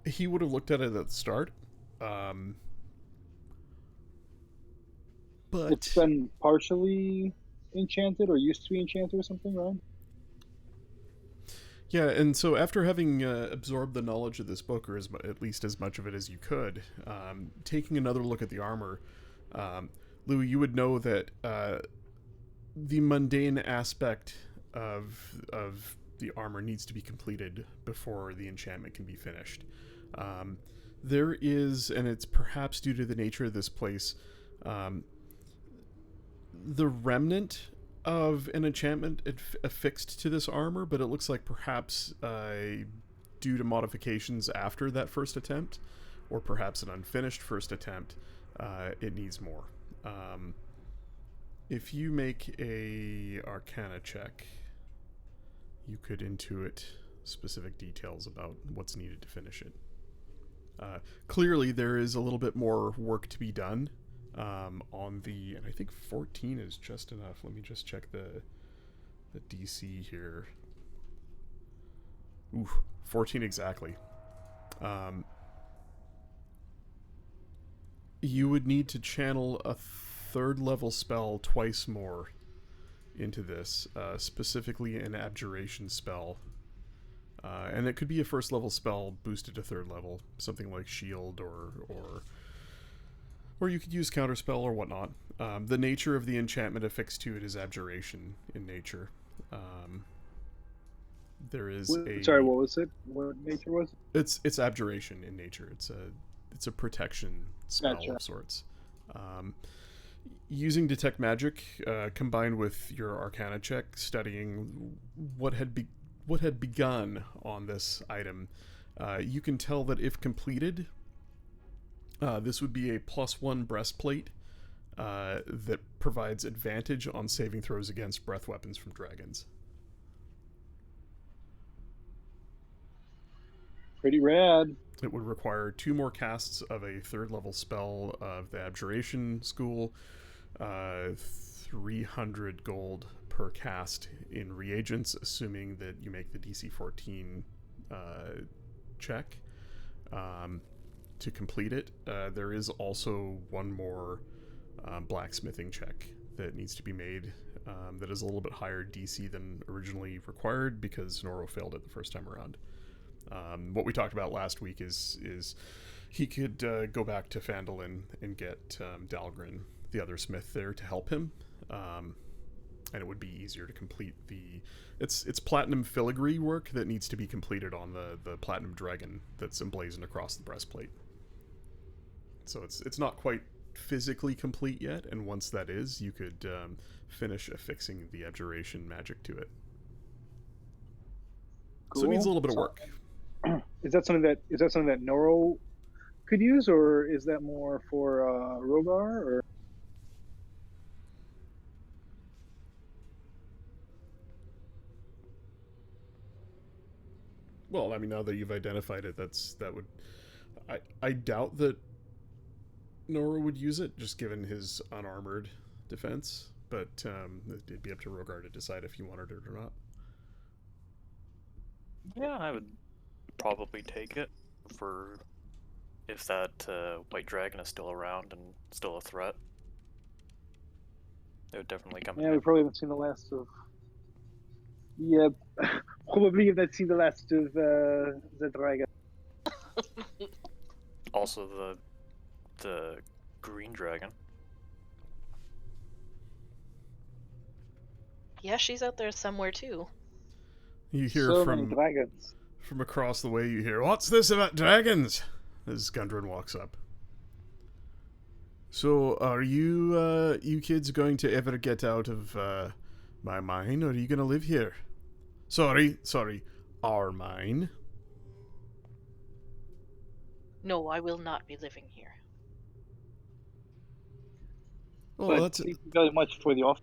He would have looked at it at the start. But it's been partially enchanted or used to be enchanted or something, right? Yeah, and so after having absorbed the knowledge of this book, or at least as much of it as you could, taking another look at the armor, Louis, you would know that the mundane aspect of the armor needs to be completed before the enchantment can be finished. There is, and it's perhaps due to the nature of this place, the remnant of an enchantment affixed to this armor, but it looks like perhaps due to modifications after that first attempt, or perhaps an unfinished first attempt, it needs more. If you make a Arcana check, you could intuit specific details about what's needed to finish it. Clearly, there is a little bit more work to be done on the, and I think 14 is just enough. Let me just check the DC here. Ooh, 14 exactly. You would need to channel a third level spell twice more into this, specifically an abjuration spell. And it could be a first level spell boosted to third level, something like shield or you could use counterspell or whatnot. The nature of the enchantment affixed to it is abjuration in nature. There is Sorry, what was it? What nature was it? It's abjuration in nature. It's a protection spell of sorts. Using detect magic combined with your Arcana check, studying what had begun on this item, you can tell that if completed, this would be a +1 breastplate that provides advantage on saving throws against breath weapons from dragons. Pretty rad. It would require 2 more casts of a third level spell of the Abjuration School, 300 gold per cast in reagents, assuming that you make the DC 14 check to complete it. There is also one more blacksmithing check that needs to be made that is a little bit higher DC than originally required because Noro failed it the first time around. What we talked about last week is He could go back to Phandalin and get Dalgrin, the other smith, there to help him, and it would be easier to complete the. It's platinum filigree work that needs to be completed on the platinum dragon that's emblazoned across the breastplate. So it's not quite physically complete yet, and once that is, you could finish affixing the abjuration magic to it. Cool. So it needs a little bit of work. Is that something that Noro could use, or is that more for Rogar? Or Well, I mean, now that you've identified it, that would. I doubt that Nora would use it, just given his unarmored defense. But it'd be up to Rogar to decide if he wanted it or not. Yeah, I would probably take it for if that white dragon is still around and still a threat. It would definitely come in. yeah, we probably haven't seen the last of. Yeah, probably haven't seen the last of the dragon. Also the green dragon. Yeah, she's out there somewhere too. You hear So from many dragons. from across the way. You hear, "What's this about dragons?" As Gundren walks up. So, are you kids going to ever get out of my mine, or are you going to live here? Sorry, our mine. No, I will not be living here. Well, But that's thank you very much for the offer.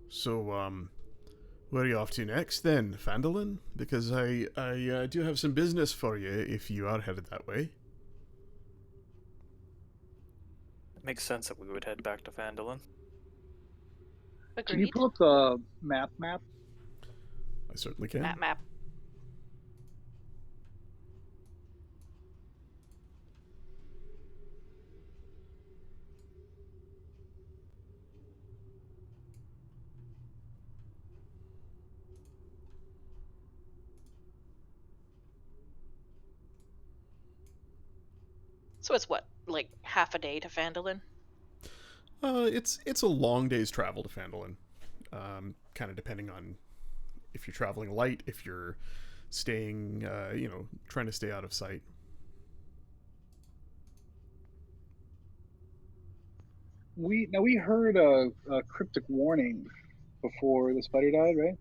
so. Where are you off to next, then, Phandalin? Because I do have some business for you if you are headed that way. It makes sense that we would head back to Phandalin. Can you Agreed. pull up the map? I certainly can. Map. So it's what, like half a day to Phandalin? It's a long day's travel to Phandalin. Kind of depending on if you're traveling light, if you're staying, trying to stay out of sight. We heard a cryptic warning before the spider died, right?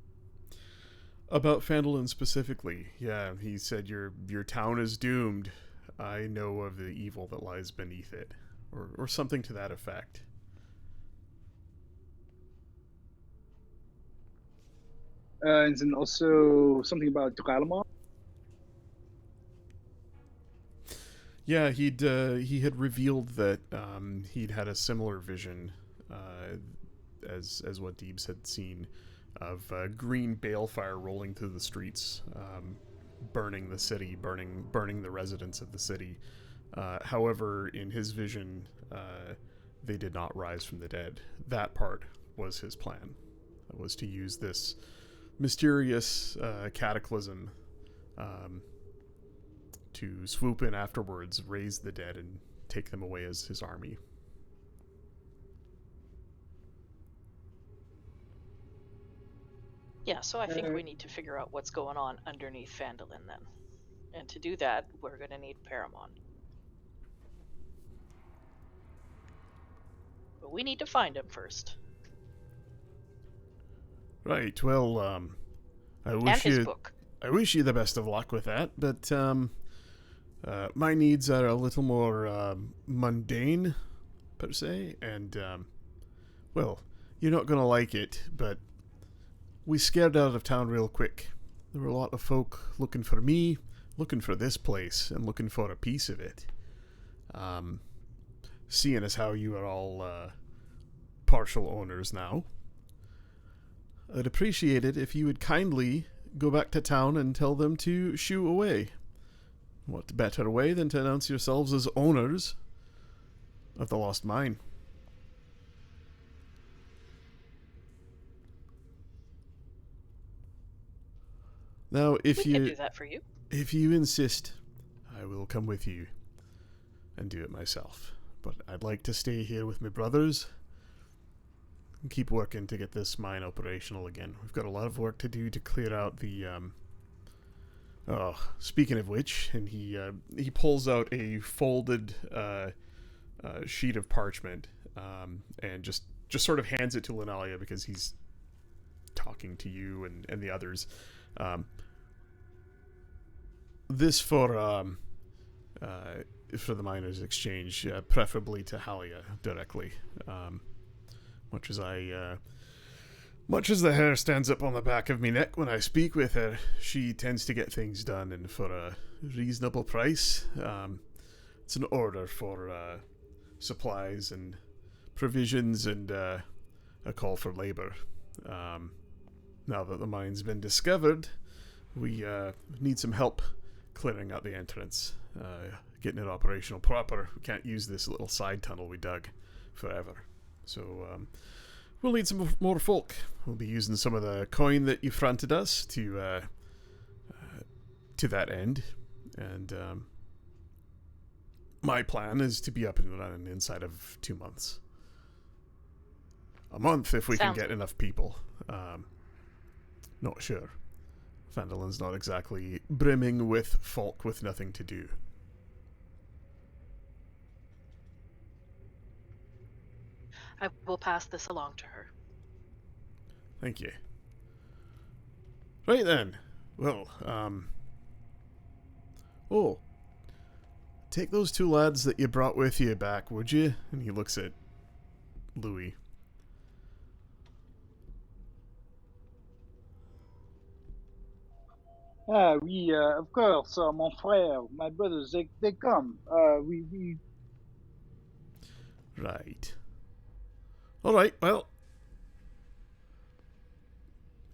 About Phandalin specifically, yeah, he said your town is doomed. I know of the evil that lies beneath it, or something to that effect. And then also something about Dralamar. Yeah, he had revealed that he'd had a similar vision as what Deebs had seen of green balefire rolling through the streets, burning the city, burning the residents of the city. However, in his vision, they did not rise from the dead. That part was his plan, was to use this mysterious cataclysm to swoop in afterwards, raise the dead, and take them away as his army. Yeah, so I think we need to figure out what's going on underneath Phandalin then. And to do that, we're going to need Paramon. But we need to find him first. Right. Well, I And wish his you book. I wish you the best of luck with that, but my needs are a little more mundane, per se, and well, you're not gonna like it, but we scared out of town real quick. There were a lot of folk looking for me, looking for this place, and looking for a piece of it. Seeing as how you are all partial owners now, I'd appreciate it if you would kindly go back to town and tell them to shoo away. What better way than to announce yourselves as owners of the Lost Mine? Now, We can do that for you. if you insist, I will come with you and do it myself. But I'd like to stay here with my brothers and keep working to get this mine operational again. We've got a lot of work to do to clear out the Oh, speaking of which, and he pulls out a folded sheet of parchment and just sort of hands it to Linalia because he's talking to you and the others. This for the miners' exchange, preferably to Halia directly. Much as the hair stands up on the back of me neck when I speak with her, she tends to get things done, and for a reasonable price. It's an order for supplies and provisions and a call for labor. Now that the mine's been discovered, we need some help clearing out the entrance, getting it operational proper. We can't use this little side tunnel we dug forever. So we'll need some more folk. We'll be using some of the coin that you fronted us to that end. And my plan is to be up and running inside of 2 months. A month if we can get enough people. Not sure. Phandalon's not exactly brimming with folk with nothing to do. I will pass this along to her. Thank you. Right then. Well, oh. Take those 2 lads that you brought with you back, would you? And he looks at Louis. Ah, oui, of course, mon frère, my brothers, they come. We. Right. Alright, well.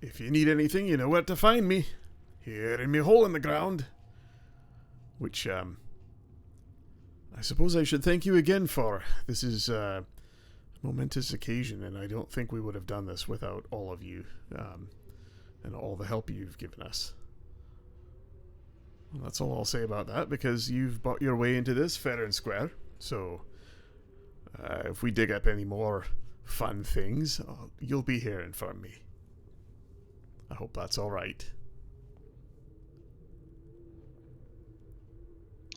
If you need anything, you know where to find me. Here in me hole in the ground. Which, I suppose I should thank you again for. This is a momentous occasion, and I don't think we would have done this without all of you, and all the help you've given us. Well, that's all I'll say about that, because you've bought your way into this fair and square. So, if we dig up any more fun things, you'll be hearing from me. I hope that's alright.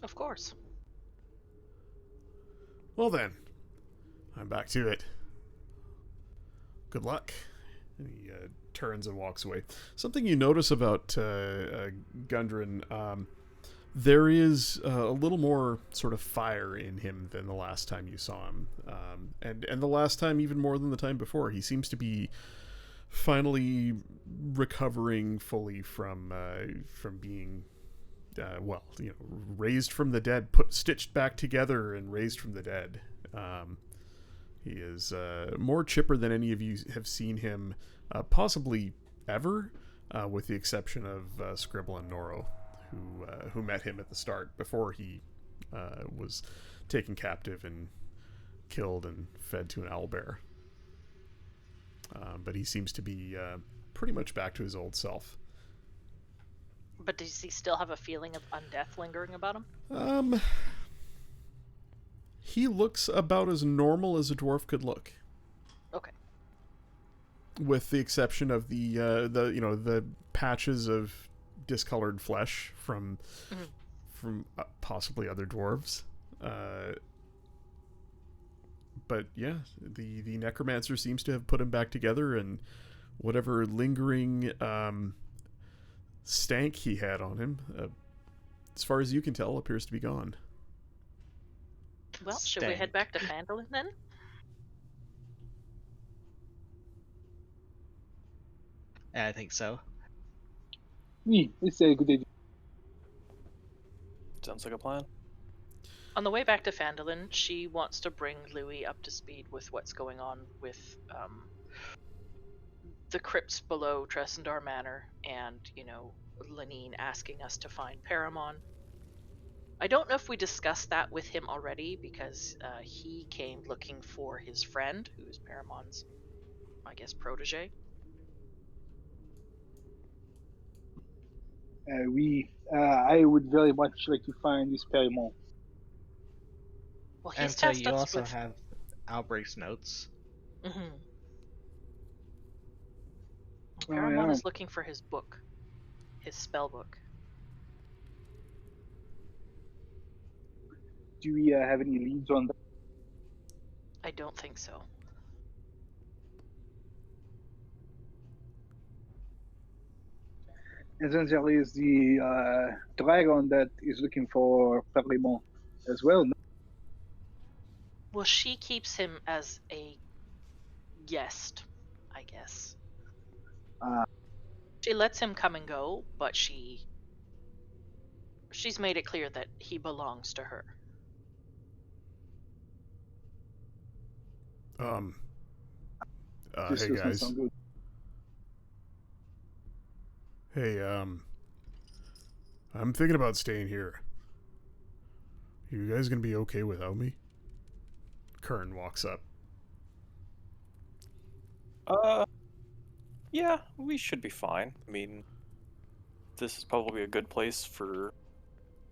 Of course. Well then, I'm back to it. Good luck. And he turns and walks away. Something you notice about Gundren, there is a little more sort of fire in him than the last time you saw him. And the last time even more than the time before. He seems to be finally recovering fully from being raised from the dead, stitched back together and raised from the dead. He is more chipper than any of you have seen him, possibly ever, with the exception of Scribble and Noro, who met him at the start before he was taken captive and killed and fed to an owlbear. But he seems to be pretty much back to his old self. But does he still have a feeling of undeath lingering about him? He looks about as normal as a dwarf could look. Okay. With the exception of the patches of discolored flesh from possibly other dwarves. But yeah, the necromancer seems to have put him back together, and whatever lingering stank he had on him, as far as you can tell, appears to be gone. Well, should we head back to Phandalin then? I think so. Oui, it's a good idea. Sounds like a plan. On the way back to Phandalin, she wants to bring Louis up to speed with what's going on with the crypts below Tressendar Manor, and, Lenine asking us to find Paramon. I don't know if we discussed that with him already, because he came looking for his friend, who's Paramon's, I guess, protege. I would very much like to find this Perimon. Well, And he's so tasked you us also with. have Albrecht's notes. Mhm. Oh, Paramon yeah. is looking for his book, his spell book. Do we have any leads on that? I don't think so. And then there is the dragon that is looking for Perimon as well. Well, she keeps him as a guest, I guess. Uh, She lets him come and go, but she's made it clear that he belongs to her. this Hey does not guys. sound good. Hey, I'm thinking about staying here. You guys gonna be okay without me? Kern walks up. Yeah, we should be fine. I mean, this is probably a good place for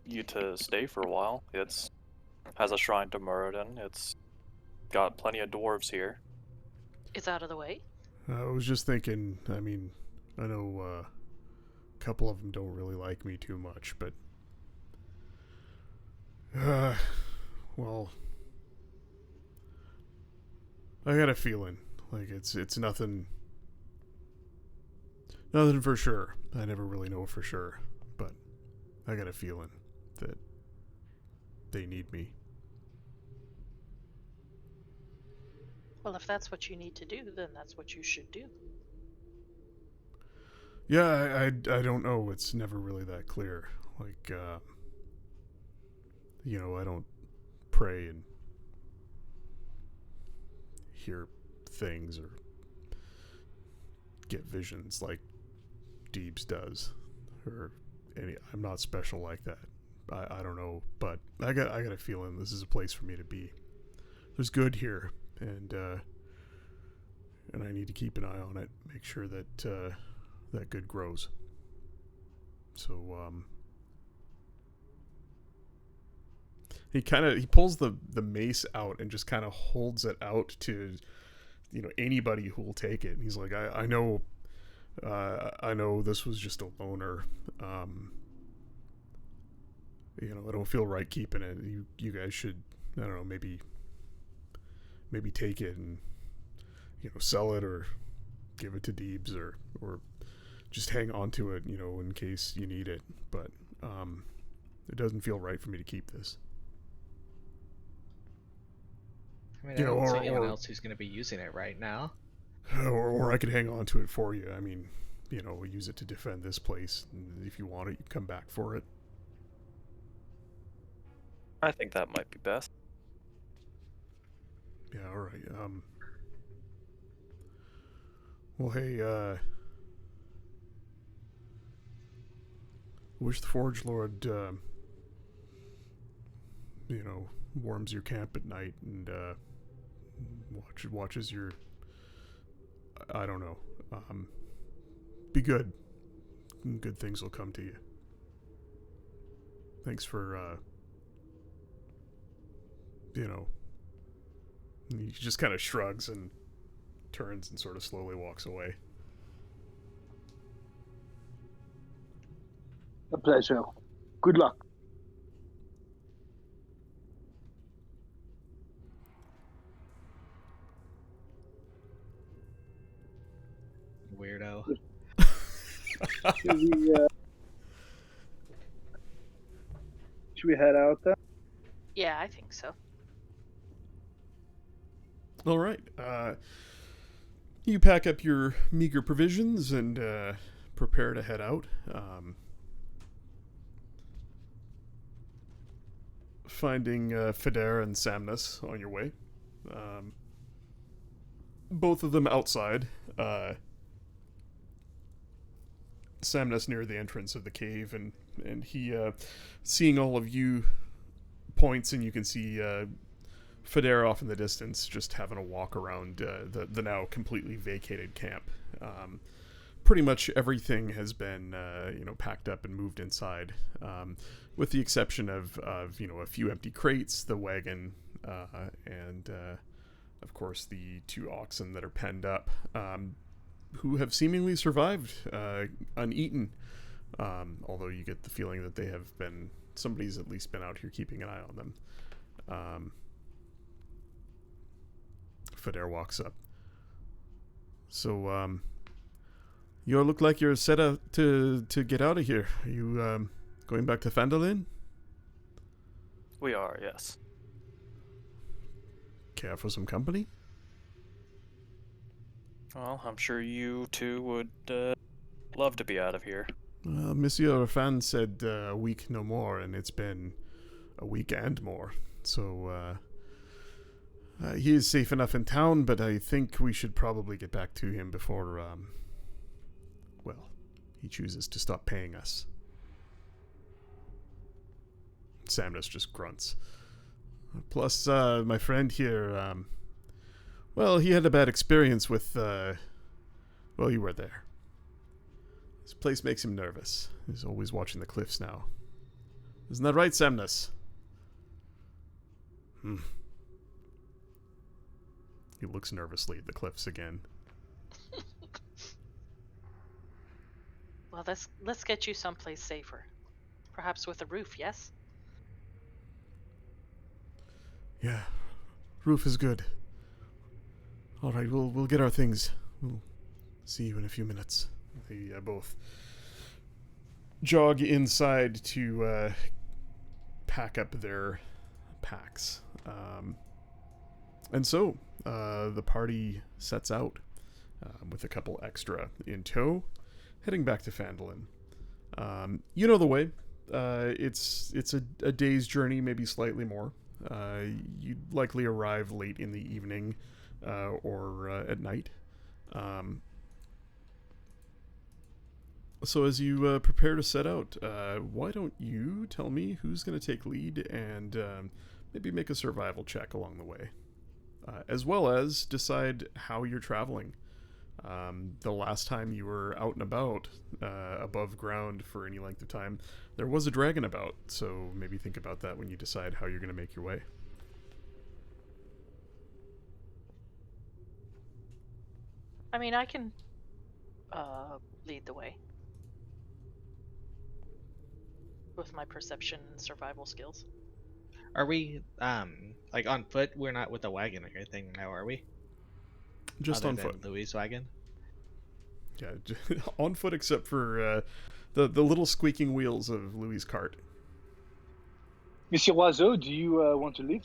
you to stay for a while. It's has a shrine to Muradin. It's got plenty of dwarves here. It's out of the way. I was just thinking, I mean, I know a couple of them don't really like me too much, but well, I got a feeling like it's nothing for sure. I never really know for sure, but I got a feeling that they need me. Well, if that's what you need to do, then that's what you should do. Yeah, I don't know. It's never really that clear. Like, I don't pray and hear things or get visions like Deebs does, or I'm not special like that. I don't know, but I got a feeling this is a place for me to be. There's good here, and I need to keep an eye on it, make sure that that good grows. So he pulls the mace out and just kind of holds it out to anybody who will take it. And he's like, I know this was just a loner. I don't feel right keeping it. You guys should, I don't know, maybe take it and sell it or give it to Deebs or just hang on to it, in case you need it. But it doesn't feel right for me to keep this. I mean, I don't see anyone else who's going to be using it right now. Or I could hang on to it for you. I mean, we use it to defend this place. And if you want it, you come back for it. I think that might be best. Yeah, all right. Well, hey, wish the Forge Lord, warms your camp at night and watches your. I don't know. Be good. Good things will come to you. Thanks for. He just kind of shrugs and turns and sort of slowly walks away. A pleasure. Good luck. Weirdo. Should we head out then? Yeah, I think so. All right. You pack up your meager provisions and prepare to head out. Finding Federa and Samnus on your way. Both of them outside. Samnus near the entrance of the cave, and he, seeing all of you, points, and you can see Federa off in the distance, just having a walk around the now completely vacated camp. pretty much everything has been, packed up and moved inside, with the exception of a few empty crates, the wagon, and of course the 2 oxen that are penned up, who have seemingly survived uneaten. Although you get the feeling that somebody's at least been out here keeping an eye on them. Fedare walks up. So, you look like you're set up to get out of here. Are you going back to Phandalin? We are, yes. Care for some company? Well, I'm sure you two would love to be out of here. Monsieur Fan said a week no more, and it's been a week and more. So, he is safe enough in town, but I think we should probably get back to him before, he chooses to stop paying us. Samnus just grunts. Plus, my friend here, he had a bad experience with, you were there. This place makes him nervous. He's always watching the cliffs now. Isn't that right, Samnus? He looks nervously at the cliffs again. Well, let's get you someplace safer. Perhaps with a roof, yes? Yeah. Roof is good. Alright, we'll get our things. We'll see you in a few minutes. They both jog inside to pack up their packs. And so, the party sets out with a couple extra in tow, heading back to Phandalin. You know the way. It's a day's journey, maybe slightly more. You'd likely arrive late in the evening or at night. So as you prepare to set out, why don't you tell me who's going to take lead and maybe make a survival check along the way, as well as decide how you're traveling. The last time you were out and about above ground for any length of time, there was a dragon about, so maybe think about that when you decide how you're going to make your way. I mean, I can lead the way with my perception and survival skills. Are we like on foot? We're not with a wagon or anything now, are we? Just Other on than foot. Louis' wagon. Yeah, on foot except for the little squeaking wheels of Louis' cart. Monsieur Oiseau, do you want to leave?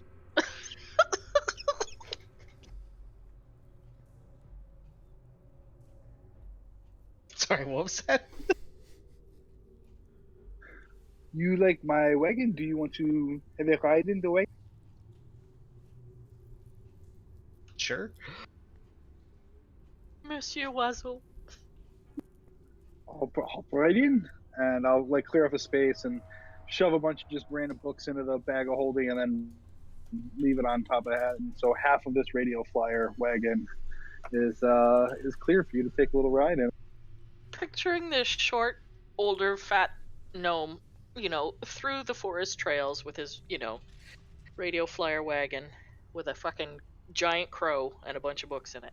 Sorry, what was that? You like my wagon? Do you want to have a ride in the way? Sure. Monsieur Oiseau. I'll hop right in, and I'll clear up a space and shove a bunch of just random books into the bag of holding, and then leave it on top of that. And so half of this radio flyer wagon is clear for you to take a little ride in. Picturing this short, older, fat gnome, through the forest trails with his, radio flyer wagon with a fucking giant crow and a bunch of books in it.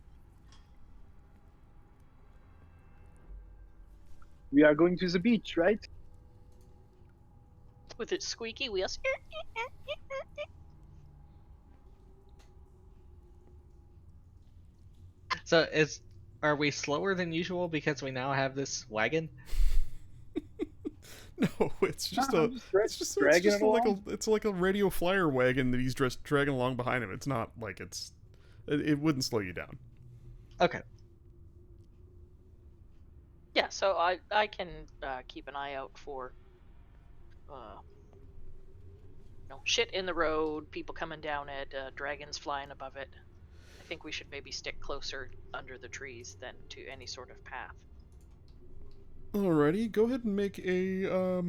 We are going to the beach, right? With its squeaky wheels. So are we slower than usual because we now have this wagon? No, it's just dragging it along. it's like a radio flyer wagon that he's just dragging along behind him. It's not like it wouldn't slow you down. Okay. Yeah, so I can keep an eye out for shit in the road, people coming down it, dragons flying above it. I think we should maybe stick closer under the trees than to any sort of path. Alrighty, go ahead and make a oh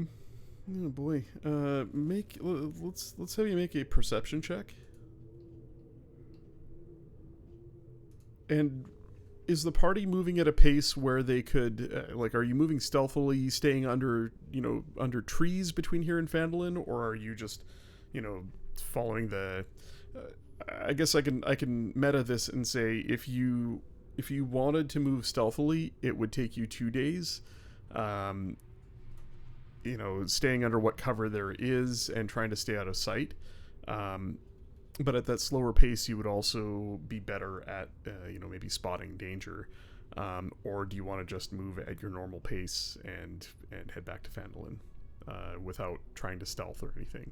boy, let's have you make a perception check. And is the party moving at a pace where they could, like, are you moving stealthily, staying under, under trees between here and Phandalin, or are you just, following the? I guess I can meta this and say if you wanted to move stealthily, it would take you 2 days. Staying under what cover there is and trying to stay out of sight. But at that slower pace, you would also be better at, maybe spotting danger. Or do you want to just move at your normal pace and head back to Phandalin without trying to stealth or anything?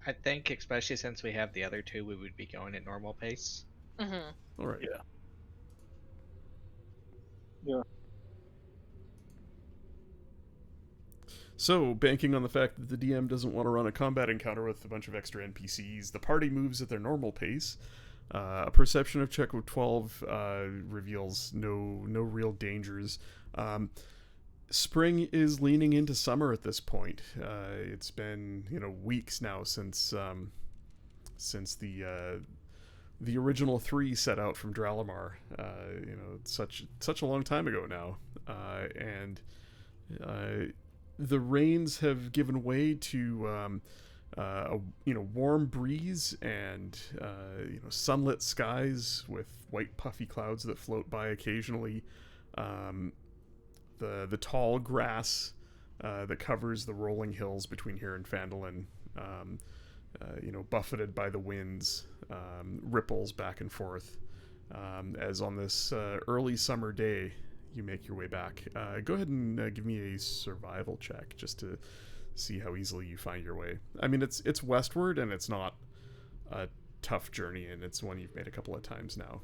I think, especially since we have the other two, we would be going at normal pace. Mm-hmm. All right. Yeah. Yeah. So, banking on the fact that the DM doesn't want to run a combat encounter with a bunch of extra NPCs, the party moves at their normal pace. A perception of check of 12 reveals no real dangers. Spring is leaning into summer at this point. It's been weeks now since the original 3 set out from Dralamar. Such a long time ago now, and the rains have given way to a warm breeze and sunlit skies with white puffy clouds that float by occasionally. The tall grass that covers the rolling hills between here and Phandalin, buffeted by the winds, ripples back and forth. As on this early summer day, you make your way back. Go ahead and give me a survival check just to see how easily you find your way. I mean, it's westward and it's not a tough journey, and it's one you've made a couple of times now.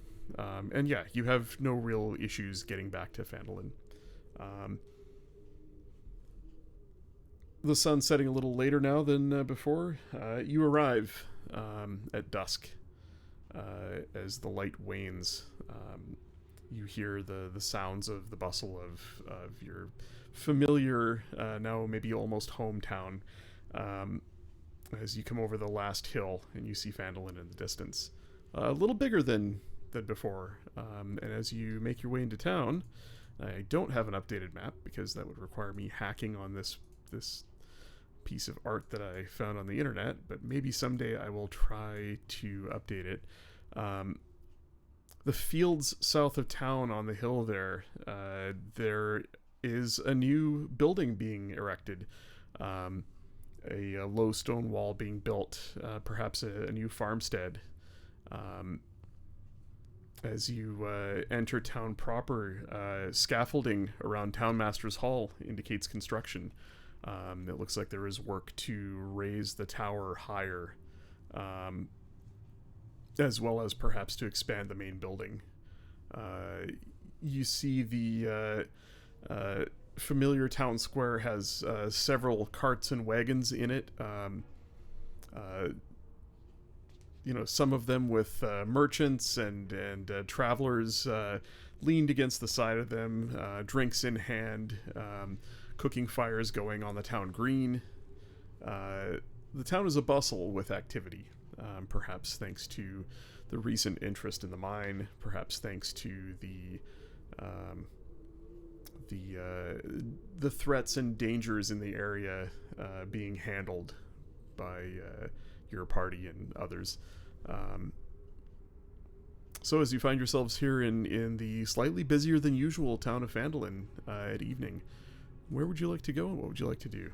And yeah, you have no real issues getting back to Phandalin. The sun's setting a little later now than before. You arrive at dusk as the light wanes. You hear the sounds of the bustle of your familiar, now maybe almost hometown, as you come over the last hill and you see Phandalin in the distance. A little bigger than before. And as you make your way into town, I don't have an updated map because that would require me hacking on this piece of art that I found on the internet, but maybe someday I will try to update it. The fields south of town on the hill there is a new building being erected. A low stone wall being built, perhaps a new farmstead. As you enter town proper, scaffolding around Townmaster's Hall indicates construction. It looks like there is work to raise the tower higher, as well as perhaps to expand the main building. You see the familiar town square has several carts and wagons in it. Some of them with merchants and travelers leaned against the side of them, drinks in hand, cooking fires going on the town green. The town is a bustle with activity, perhaps thanks to the recent interest in the mine, perhaps thanks to the threats and dangers in the area being handled by your party and others. So as you find yourselves here in the slightly busier than usual town of Phandalin at evening, where would you like to go and what would you like to do?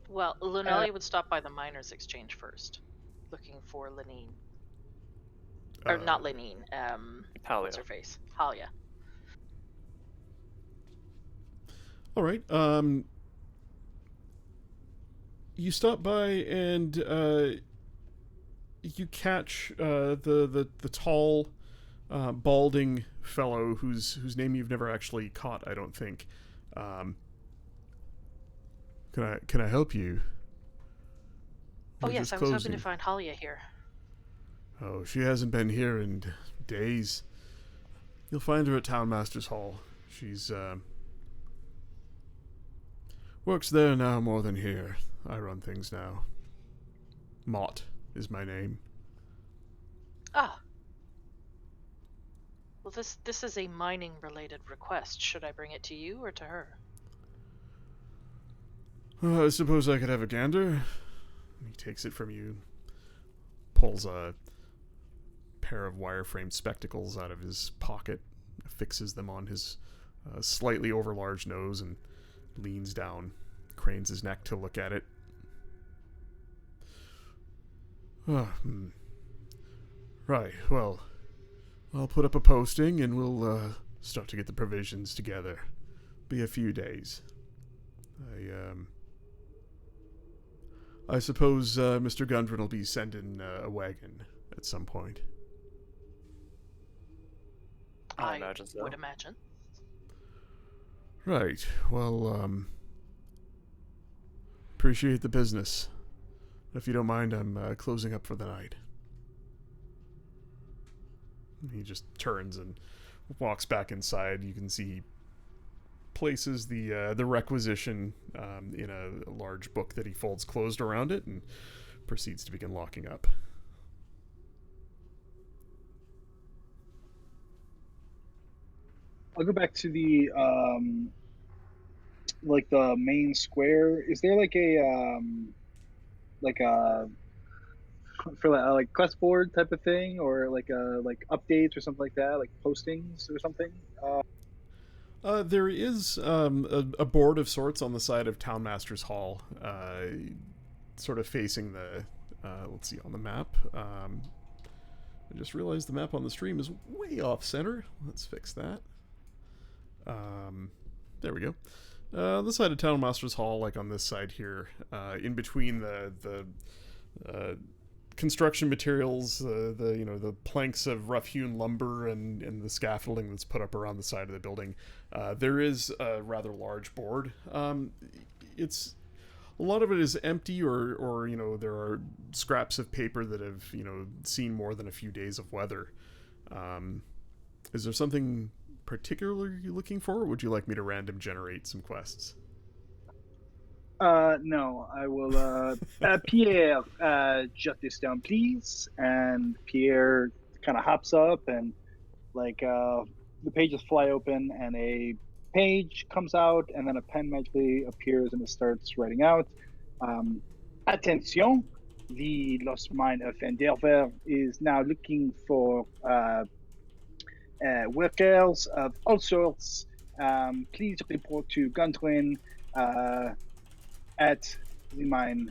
Well, Lunelli would stop by the Miners' Exchange first, looking for Lenine. Or not Lenine, Halia. what's her face? Halia. Alright, you stop by and you catch the tall, balding fellow whose name you've never actually caught, I don't think. Can I help you? Oh We're yes, just I was hoping closing. to find Halia here. Oh, she hasn't been here in days. You'll find her at Townmaster's Hall. She's, works there now more than here. I run things now. Mott is my name. Ah. Well, this is a mining-related request. Should I bring it to you or to her? I suppose I could have a gander. He takes it from you, pulls a pair of wireframe spectacles out of his pocket, fixes them on his slightly overlarge nose, and leans down, cranes his neck to look at it. Right, well, I'll put up a posting and we'll start to get the provisions together. Be a few days. I suppose Mr. Gundren will be sending a wagon at some point. I imagine so. Would imagine. Right. Well, appreciate the business. If you don't mind, I'm closing up for the night. He just turns and walks back inside. You can see he places the requisition in a large book that he folds closed around it and proceeds to begin locking up. I'll go back to the like the main square. Is there like a for like quest board type of thing, or like updates or something like that, like postings or something? There is a board of sorts on the side of Townmaster's Hall, sort of facing the, let's see, on the map. I just realized the map on the stream is way off center. Let's fix that. There we go. The side of Townmaster's Hall, like on this side here, in between the construction materials, the planks of rough-hewn lumber and the scaffolding that's put up around the side of the building, there is a rather large board. It's a lot of it is empty, or there are scraps of paper that have seen more than a few days of weather. Is there something particular you're looking for, or would you like me to random generate some quests? No, I will, Pierre, jot this down, please. And Pierre kind of hops up and, the pages fly open and a page comes out and then a pen magically appears and it starts writing out. Attention, the Lost Mine of Endeavor is now looking for, workers of all sorts. Please report to Gundren, at the mine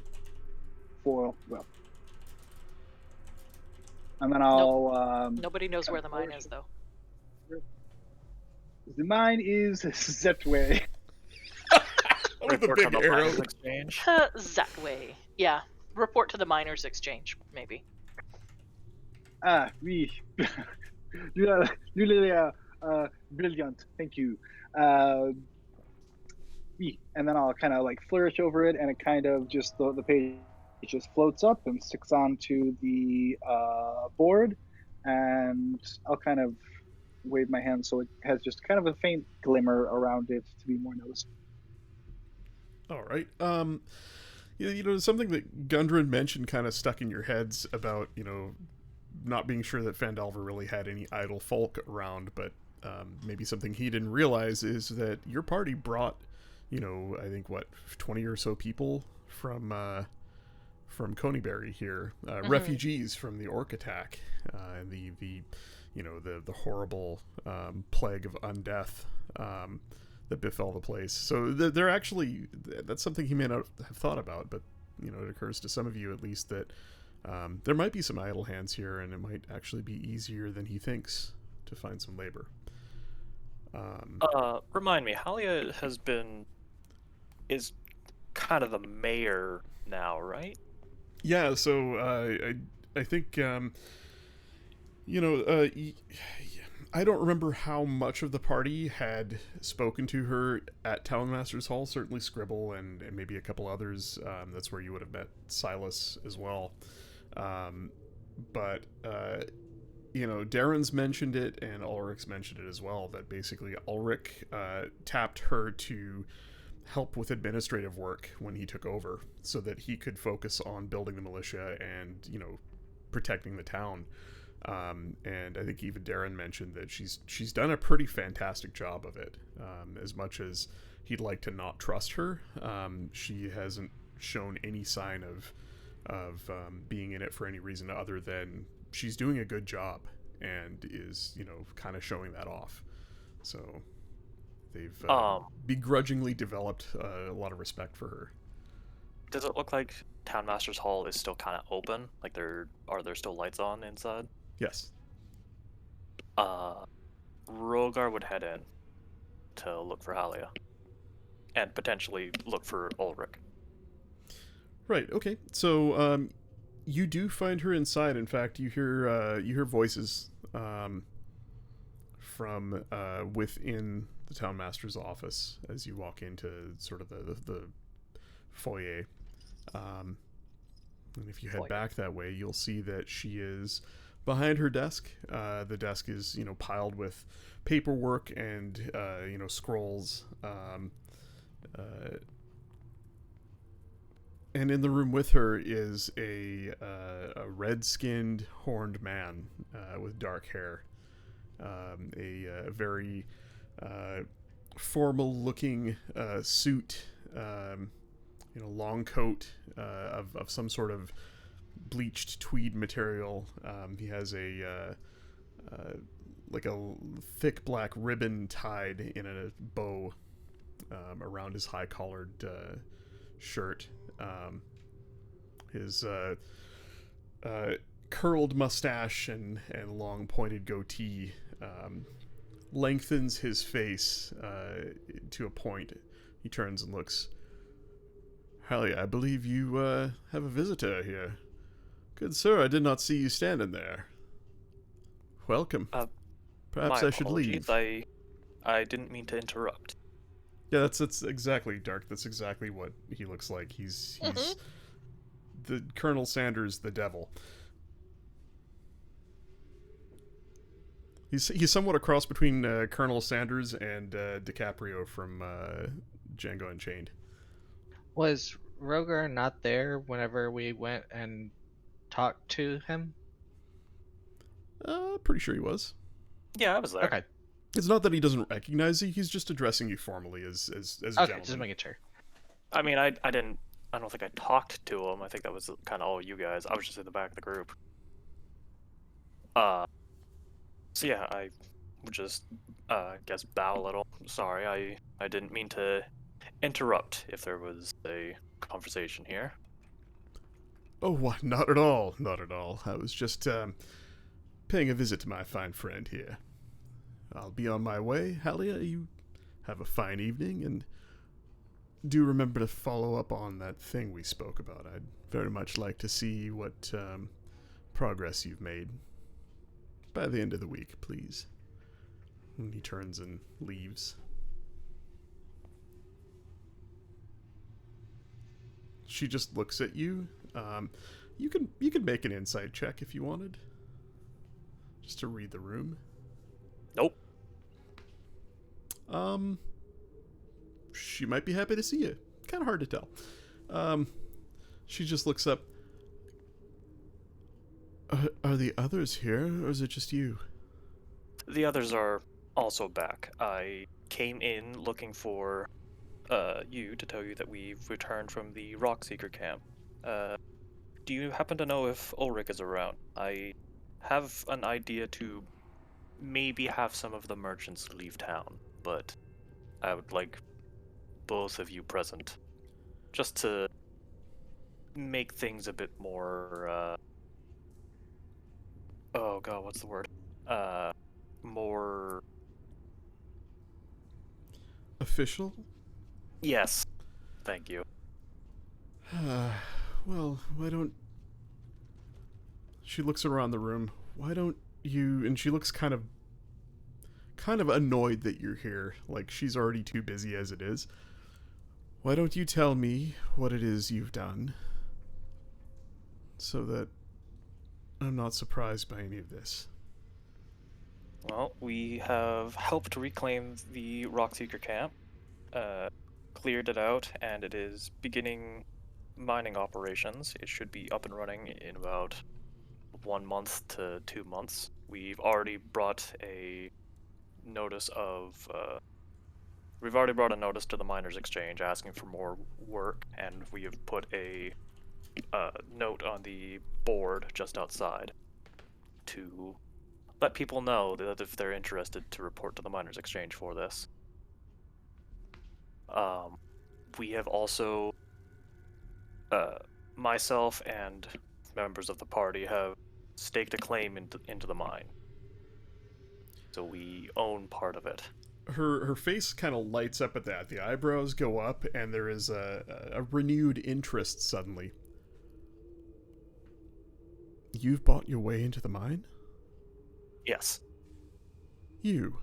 for, and then I'll Nobody knows where the mine is, though. the mine is that way. With a Report to big the arrow. miners exchange. That way. Yeah. Report to the miners' exchange, maybe. Oui. Brilliant, thank you. And then I'll kind of flourish over it, and it kind of just the page just floats up and sticks onto the board, and I'll kind of wave my hand so it has just kind of a faint glimmer around it to be more noticeable. All right. Something that Gundren mentioned kind of stuck in your heads about not being sure that Phandelver really had any idle folk around, but maybe something he didn't realize is that your party brought I think 20 or so people from Coneybury here, refugees from the orc attack, and the horrible plague of undeath that befell the place. So they're actually, that's something he may not have thought about, but it occurs to some of you at least that there might be some idle hands here, and it might actually be easier than he thinks to find some labor. Remind me, Halia is kind of the mayor now, right? Yeah, so I think I don't remember how much of the party had spoken to her at Townmaster's Hall. Certainly Scribble and maybe a couple others. That's where you would have met Silas as well. But Darren's mentioned it and Ulrich's mentioned it as well, that basically Ulrich tapped her to help with administrative work when he took over so that he could focus on building the militia and, protecting the town. And I think even Darren mentioned that she's done a pretty fantastic job of it. As much as he'd like to not trust her, she hasn't shown any sign of being in it for any reason other than she's doing a good job and is, kind of showing that off. So they've begrudgingly developed a lot of respect for her. Does it look like Townmaster's Hall is still kind of open? Like, are there still lights on inside? Yes. Rogar would head in to look for Halia. And potentially look for Ulrich. Right, okay. So, you do find her inside. In fact, you hear voices from within the Townmaster's office as you walk into sort of the foyer. And if you head back that way, you'll see that she is behind her desk. The desk is, piled with paperwork and, scrolls. And in the room with her is a red-skinned, horned man with dark hair. A very formal-looking suit, long coat of some sort of bleached tweed material. He has a thick black ribbon tied in a bow around his high-collared shirt. His curled mustache and long pointed goatee lengthens his face to a point. He turns and looks. Halia, I believe you have a visitor here. Good sir, I did not see you standing there. Welcome. Perhaps I should leave. I didn't mean to interrupt. Yeah, that's exactly, Dark. That's exactly what he looks like. He's the Colonel Sanders, the devil. He's somewhat a cross between Colonel Sanders and DiCaprio from Django Unchained. Was Rogar not there whenever we went and talked to him? Pretty sure he was. Yeah, I was there. Okay. It's not that he doesn't recognize you, he's just addressing you formally as a Okay, gentleman. just making sure. I mean, I don't think I talked to him. I think that was kind of all you guys. I was just in the back of the group. So yeah, I would just, guess bow a little. Sorry, I didn't mean to interrupt if there was a conversation here. Oh, what? Not at all. Not at all. I was just paying a visit to my fine friend here. I'll be on my way. Halia, you have a fine evening, and do remember to follow up on that thing we spoke about. I'd very much like to see what progress you've made by the end of the week, please. And he turns and leaves. She just looks at you. You can make an insight check if you wanted, just to read the room. Nope. She might be happy to see you. Kind of hard to tell. She just looks up. Are the others here, or is it just you? The others are also back. I came in looking for you to tell you that we've returned from the Rockseeker camp. Do you happen to know if Ulrich is around? I have an idea to maybe have some of the merchants leave town, but I would like both of you present, just to make things a bit more, oh god, what's the word? More... official? Yes. Thank you. Well, why don't... She looks around the room. Why don't you... And she looks kind of annoyed that you're here. Like, she's already too busy as it is. Why don't you tell me what it is you've done, so that I'm not surprised by any of this? Well, we have helped reclaim the Rockseeker camp, cleared it out, and it is beginning mining operations. It should be up and running in about 1 month to 2 months. We've already brought a notice of. We've already brought a notice to the Miners Exchange asking for more work, and we have put a note on the board just outside to let people know that if they're interested to report to the Miners Exchange for this. We have also, myself and members of the party have staked a claim into the mine. So we own part of it. Her face kind of lights up at that. The eyebrows go up, and there is a renewed interest suddenly. You've bought your way into the mine? Yes. You.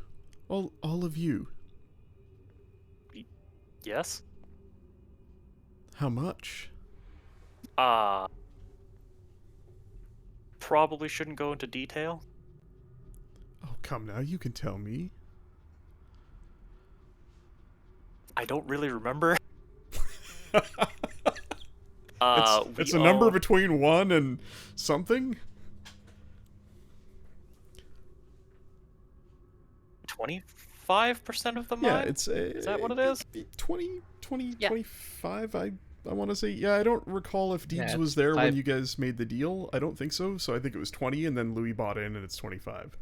All of you. Yes? How much? Probably shouldn't go into detail. Oh, come now, you can tell me. I don't really remember. It's a number between 1 and something? 25% of the mine? Yeah, it's Is that what it is? 20, Yeah. 25, I want to say. Yeah, I don't recall if Deebs Yeah, was it's there when 5. you guys made the deal. I don't think so, so I think it was 20, and then Louis bought in, and it's 25.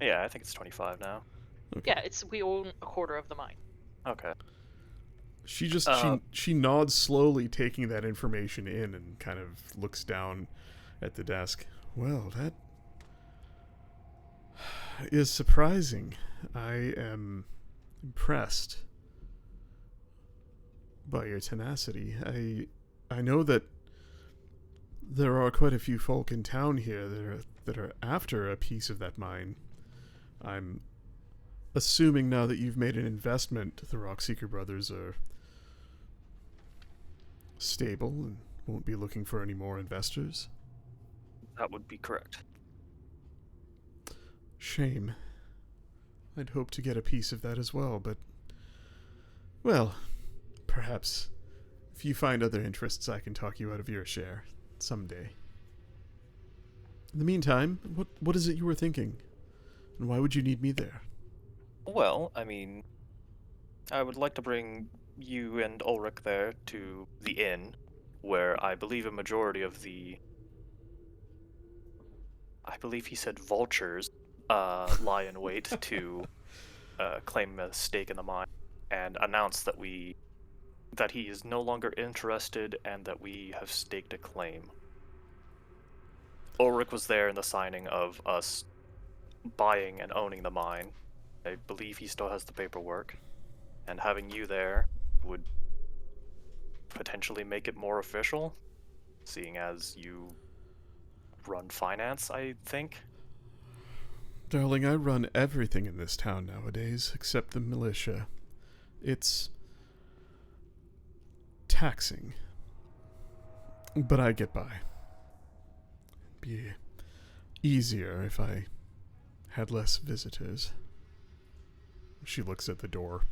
Yeah, I think it's 25 now. Yeah, we own a quarter of the mine. Okay. She just Uh, she nods slowly, taking that information in, and kind of looks down at the desk. Well, that is surprising. I am impressed by your tenacity. I know that there are quite a few folk in town here that are after a piece of that mine. I'm assuming now that you've made an investment, the Rockseeker brothers are stable and won't be looking for any more investors. That would be correct. Shame. I'd hope to get a piece of that as well, but... Well, perhaps if you find other interests, I can talk you out of your share someday. In the meantime, what is it you were thinking? And why would you need me there? Well, I mean, I would like to bring you and Ulrich there to the inn, where I believe a majority of the... I believe he said vultures lie in wait to claim a stake in the mine, and announce that he is no longer interested and that we have staked a claim. Ulrich was there in the signing of us buying and owning the mine. I believe he still has the paperwork, and having you there would potentially make it more official, seeing as you run finance, I think. Darling, I run everything in this town nowadays, except the militia. It's taxing, but I get by. It'd be easier if I had less visitors. She looks at the door.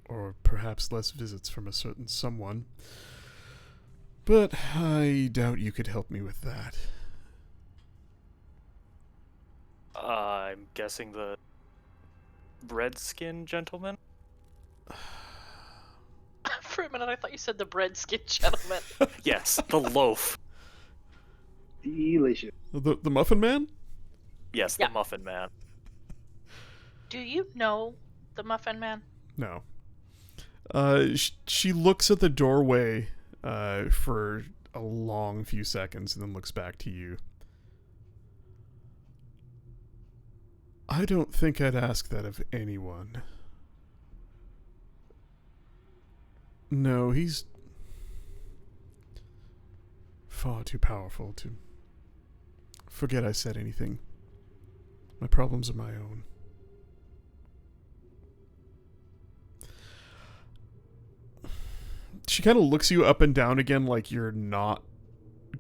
Or perhaps less visits from a certain someone. But I doubt you could help me with that. I'm guessing the Redskin gentleman? For a minute, I thought you said the bread skin gentleman. Yes, the loaf. Delicious. The Muffin Man? Yes, Yeah. the Muffin Man. Do you know the Muffin Man? No. She looks at the doorway for a long few seconds and then looks back to you. I don't think I'd ask that of anyone. No, he's far too powerful to forget I said anything. My problems are my own. She kind of looks you up and down again like you're not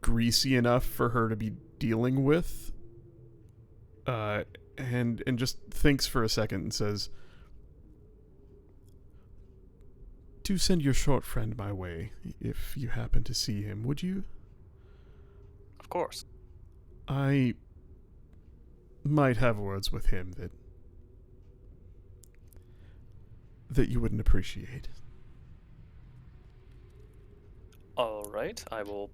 greasy enough for her to be dealing with, and just thinks for a second and says, "Do send your short friend my way if you happen to see him, would you? Of course. I might have words with him that you wouldn't appreciate." All right, I will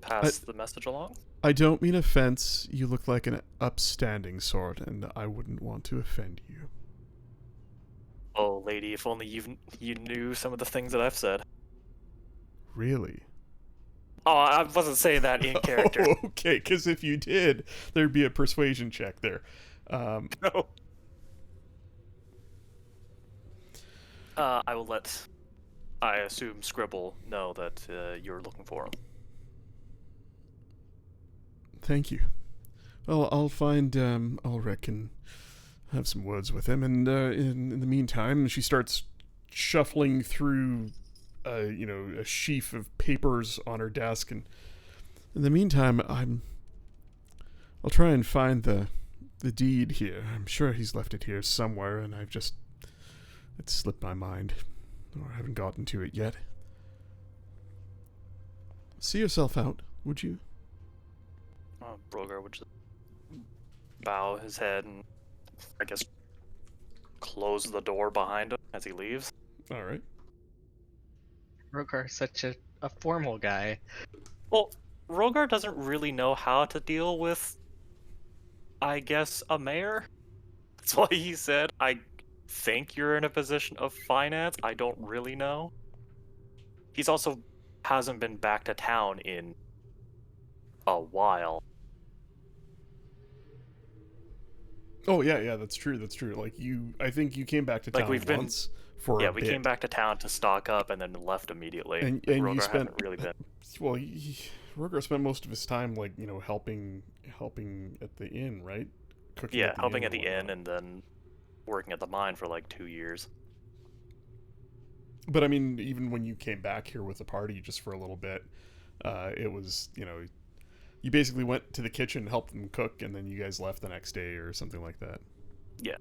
pass the message along. I don't mean offense. You look like an upstanding sort, and I wouldn't want to offend you. Oh, lady, if only you knew some of the things that I've said. Really? Oh, I wasn't saying that in character. Oh, okay, because if you did, there'd be a persuasion check there. No. I will let, I assume, Scribble know that you're looking for him. Thank you. Well, I'll find Ulrich and have some words with him, and in the meantime, she starts shuffling through, a sheaf of papers on her desk, and in the meantime, I'll try and find the deed here. I'm sure he's left it here somewhere, and it's slipped my mind, or I haven't gotten to it yet. See yourself out, would you? Brogar would just bow his head and, I guess, close the door behind him as he leaves. All right. Rogar's such a formal guy. Well, Rogar doesn't really know how to deal with, I guess, a mayor. That's why he said, I think you're in a position of finance. I don't really know. He's also hasn't been back to town in a while. Oh yeah, that's true. Like I think you came back to town once for a we bit. came back to town to stock up and then left immediately. And Rogar you spent hasn't really been. Well, Rogar spent most of his time helping at the inn, right? Cooking. Yeah, at the helping inn at the or inn and then working at the mine for like 2 years. But I mean, even when you came back here with the party just for a little bit, it was you basically went to the kitchen, helped them cook, and then you guys left the next day or something like that. Yeah.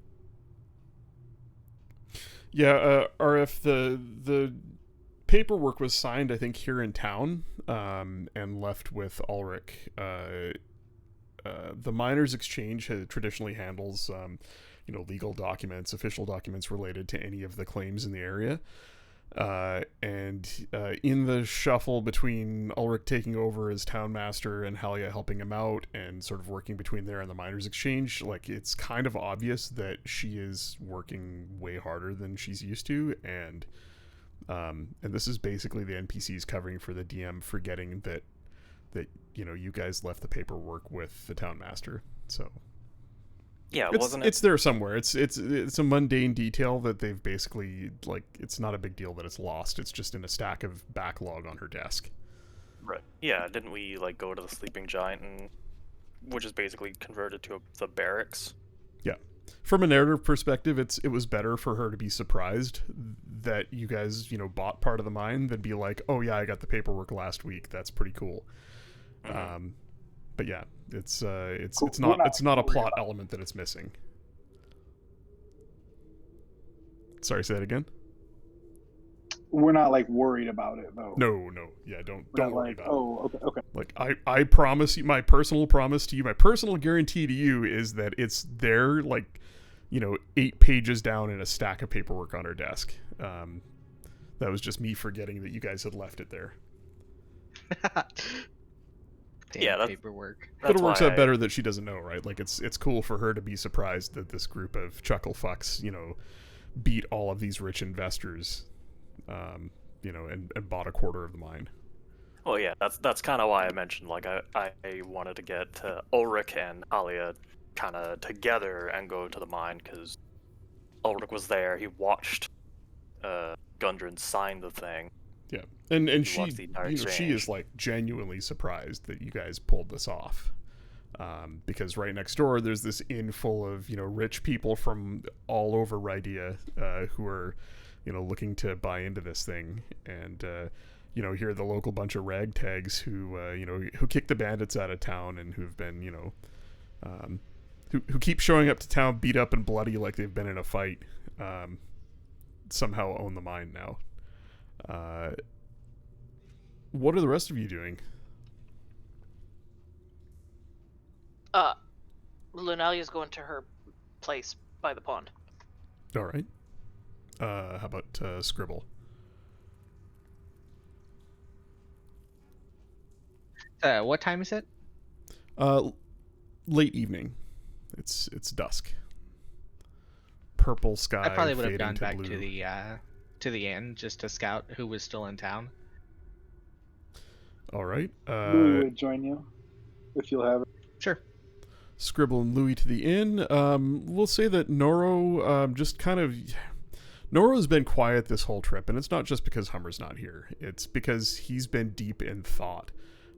Yeah, RF, the paperwork was signed, I think, here in town, and left with Ulrich. The Miners Exchange traditionally handles, legal documents, official documents related to any of the claims in the area. And in the shuffle between Ulrich taking over as town master and Halia helping him out and sort of working between there and the Miners Exchange, it's kind of obvious that she is working way harder than she's used to, and this is basically the NPCs covering for the DM forgetting that you guys left the paperwork with the town master. So yeah, it's there somewhere. It's a mundane detail that they've basically, it's not a big deal that it's lost. It's just in a stack of backlog on her desk. Right. Yeah, didn't we go to the Sleeping Giant, which is basically converted to the barracks? Yeah. From a narrative perspective, it was better for her to be surprised that you guys, bought part of the mine than be like, "Oh yeah, I got the paperwork last week. That's pretty cool." Mm-hmm. But yeah, it's Cool. it's not a plot element that it's missing. Sorry, say that again. We're not worried about it though. No, yeah, don't worry about it. Oh, okay. I promise you, my personal promise to you, my personal guarantee to you is that it's there, 8 pages down in a stack of paperwork on her desk. That was just me forgetting that you guys had left it there. Yeah, that's paperwork. But it works out better that she doesn't know, right? It's cool for her to be surprised that this group of chuckle fucks, beat all of these rich investors, and bought a quarter of the mine. Well, yeah, that's kind of why I mentioned I wanted to get Ulrich and Alia kind of together and go to the mine because Ulrich was there. He watched Gundren sign the thing. Yeah, and she she is genuinely surprised that you guys pulled this off, because right next door there's this inn full of rich people from all over Rydia who are looking to buy into this thing, and you know, here are the local bunch of ragtags who, you know, who kick the bandits out of town and who've been, you know, who keep showing up to town beat up and bloody like they've been in a fight, somehow own the mine now. What are the rest of you doing? Lunalia's going to her place by the pond. All right. How about Scribble? What time is it? Late evening. It's dusk. Purple sky. I probably would have fading gone to back blue. to the inn just to scout who was still in town. All right. Louis would join you if you'll have it. Sure. Scribble and Louis to the inn. We'll say that Noro just kind of... Noro's been quiet this whole trip, and it's not just because Hummer's not here. It's because he's been deep in thought.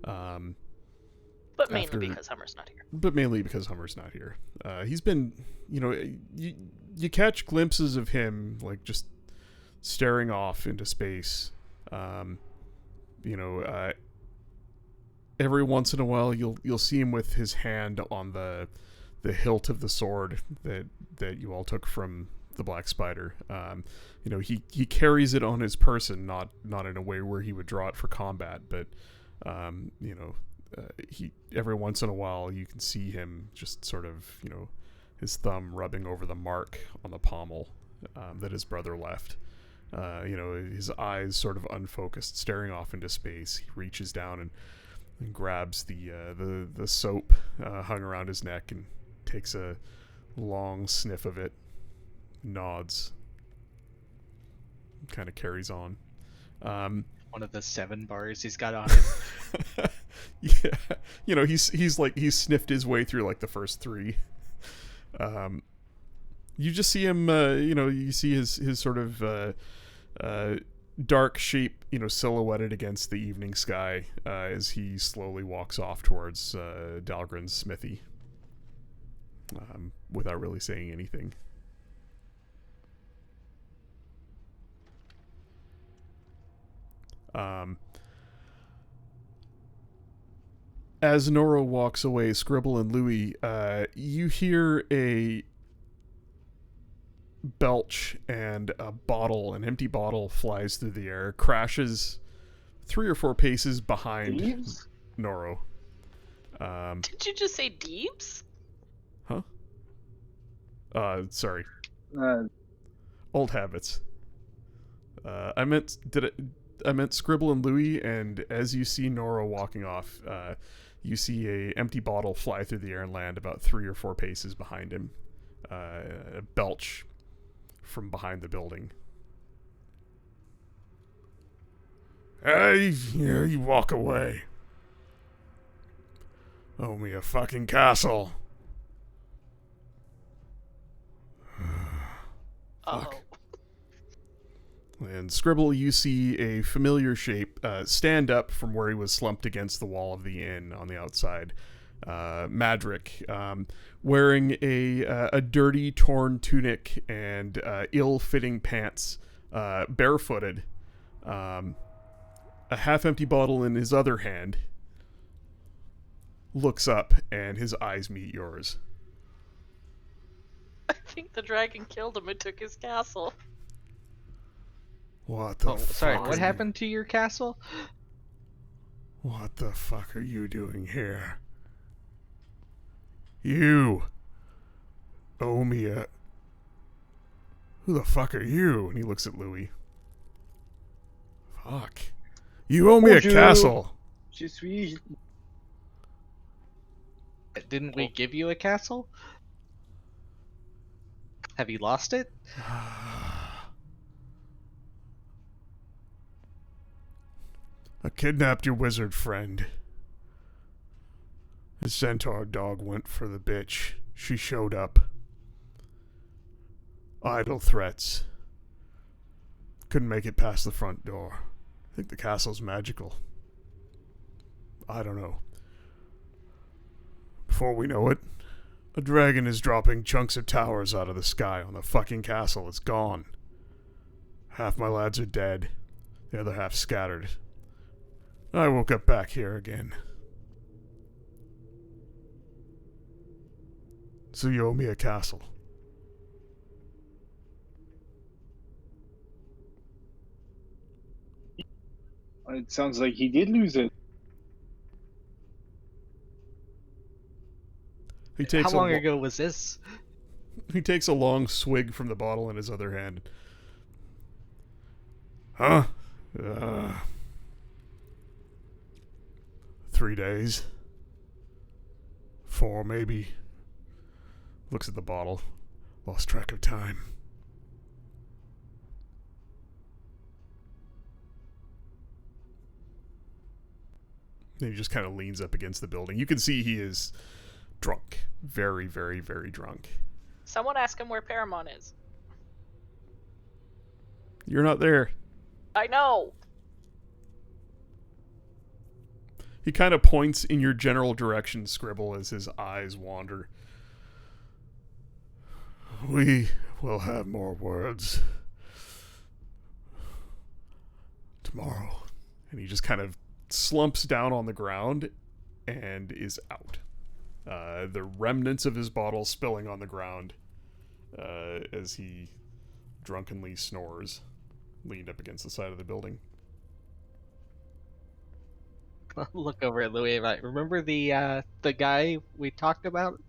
But mainly because Hummer's not here. But mainly because Hummer's not here. He's been, you know, you catch glimpses of him, like, just staring off into space. You know, every once in a while you'll see him with his hand on the hilt of the sword that you all took from the Black Spider. You know, he carries it on his person, not in a way where he would draw it for combat, but you know, he every once in a while you can see him just sort of, you know, his thumb rubbing over the mark on the pommel that his brother left. You know, his eyes sort of unfocused, staring off into space. He reaches down and grabs the soap hung around his neck and takes a long sniff of it, nods, kind of carries on. One of the 7 bars he's got on it. Yeah, you know, he's sniffed his way through like the first 3. You just see him, you know, you see his sort of dark shape, you know, silhouetted against the evening sky as he slowly walks off towards Dahlgren's smithy, without really saying anything. As Noro walks away, Scribble and Louis, you hear a belch, and an empty bottle flies through the air, crashes 3 or 4 paces behind Thieves? Noro. Did you just say Deebs? Huh? Sorry. Uh, Old habits. I meant Scribble and Louis, and as you see Noro walking off, you see a empty bottle fly through the air and land about 3 or 4 paces behind him. A belch from behind the building. Hey, you walk away. Owe me a fucking castle. Oh. And Scribble, you see a familiar shape stand up from where he was slumped against the wall of the inn on the outside. Madrick, wearing a dirty, torn tunic and ill-fitting pants, barefooted, a half-empty bottle in his other hand, looks up and his eyes meet yours. I think the dragon killed him and took his castle. What the fuck? Sorry, are what you- happened to your castle? What the fuck are you doing here? You owe me a... Who the fuck are you? And he looks at Louis. Fuck. You owe me a Bonjour. castle. Je suis. Didn't we give you a castle? Have you lost it? I kidnapped your wizard friend. His centaur dog went for the bitch. She showed up. Idle threats. Couldn't make it past the front door. I think the castle's magical. I don't know. Before we know it, a dragon is dropping chunks of towers out of the sky on the fucking castle. It's gone. Half my lads are dead. The other half scattered. I woke up back here again. So you owe me a castle. It sounds like he did lose it. He takes How long a ago was this? He takes a long swig from the bottle in his other hand. Huh? 3 days. 4 maybe. Looks at the bottle. Lost track of time. Then he just kind of leans up against the building. You can see he is drunk. Very, very, very drunk. Someone ask him where Paramount is. You're not there. I know. He kind of points in your general direction, Scribble, as his eyes wander. We will have more words tomorrow. And he just kind of slumps down on the ground and is out. The remnants of his bottle spilling on the ground as he drunkenly snores, leaned up against the side of the building. Look over at Louis. Like, remember the guy we talked about?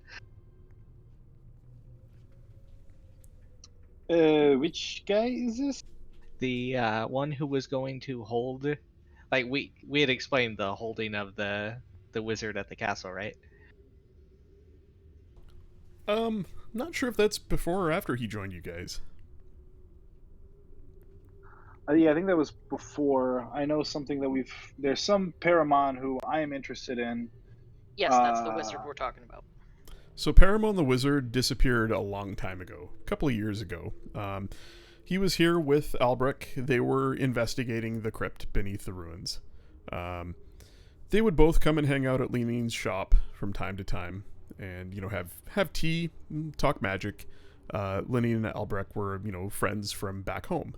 Which guy is this? The one who was going to hold, like we had explained the holding of the wizard at the castle, right? Not sure if that's before or after he joined you guys. Yeah, I think that was before. I know something that there's some Paramon who I am interested in. Yes, that's the wizard we're talking about. So Paramon the Wizard disappeared a long time ago, a couple of years ago. He was here with Albrecht. They were investigating the crypt beneath the ruins. They would both come and hang out at Lenin's shop from time to time, and have tea, talk magic. Lenin and Albrecht were friends from back home,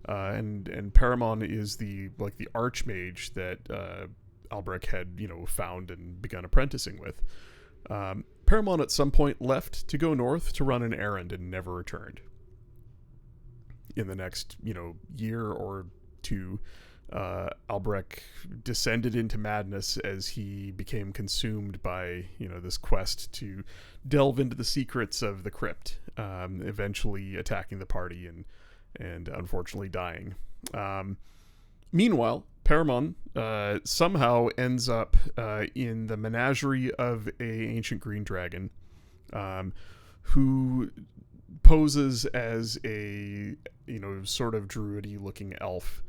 and Paramon is the archmage that Albrecht had found and begun apprenticing with. Paramon at some point left to go north to run an errand and never returned. In the next, year or two, Albrecht descended into madness as he became consumed by, this quest to delve into the secrets of the crypt, eventually attacking the party and unfortunately dying. Meanwhile, Paramon somehow ends up in the menagerie of a ancient green dragon, who poses as a sort of druidy looking elf,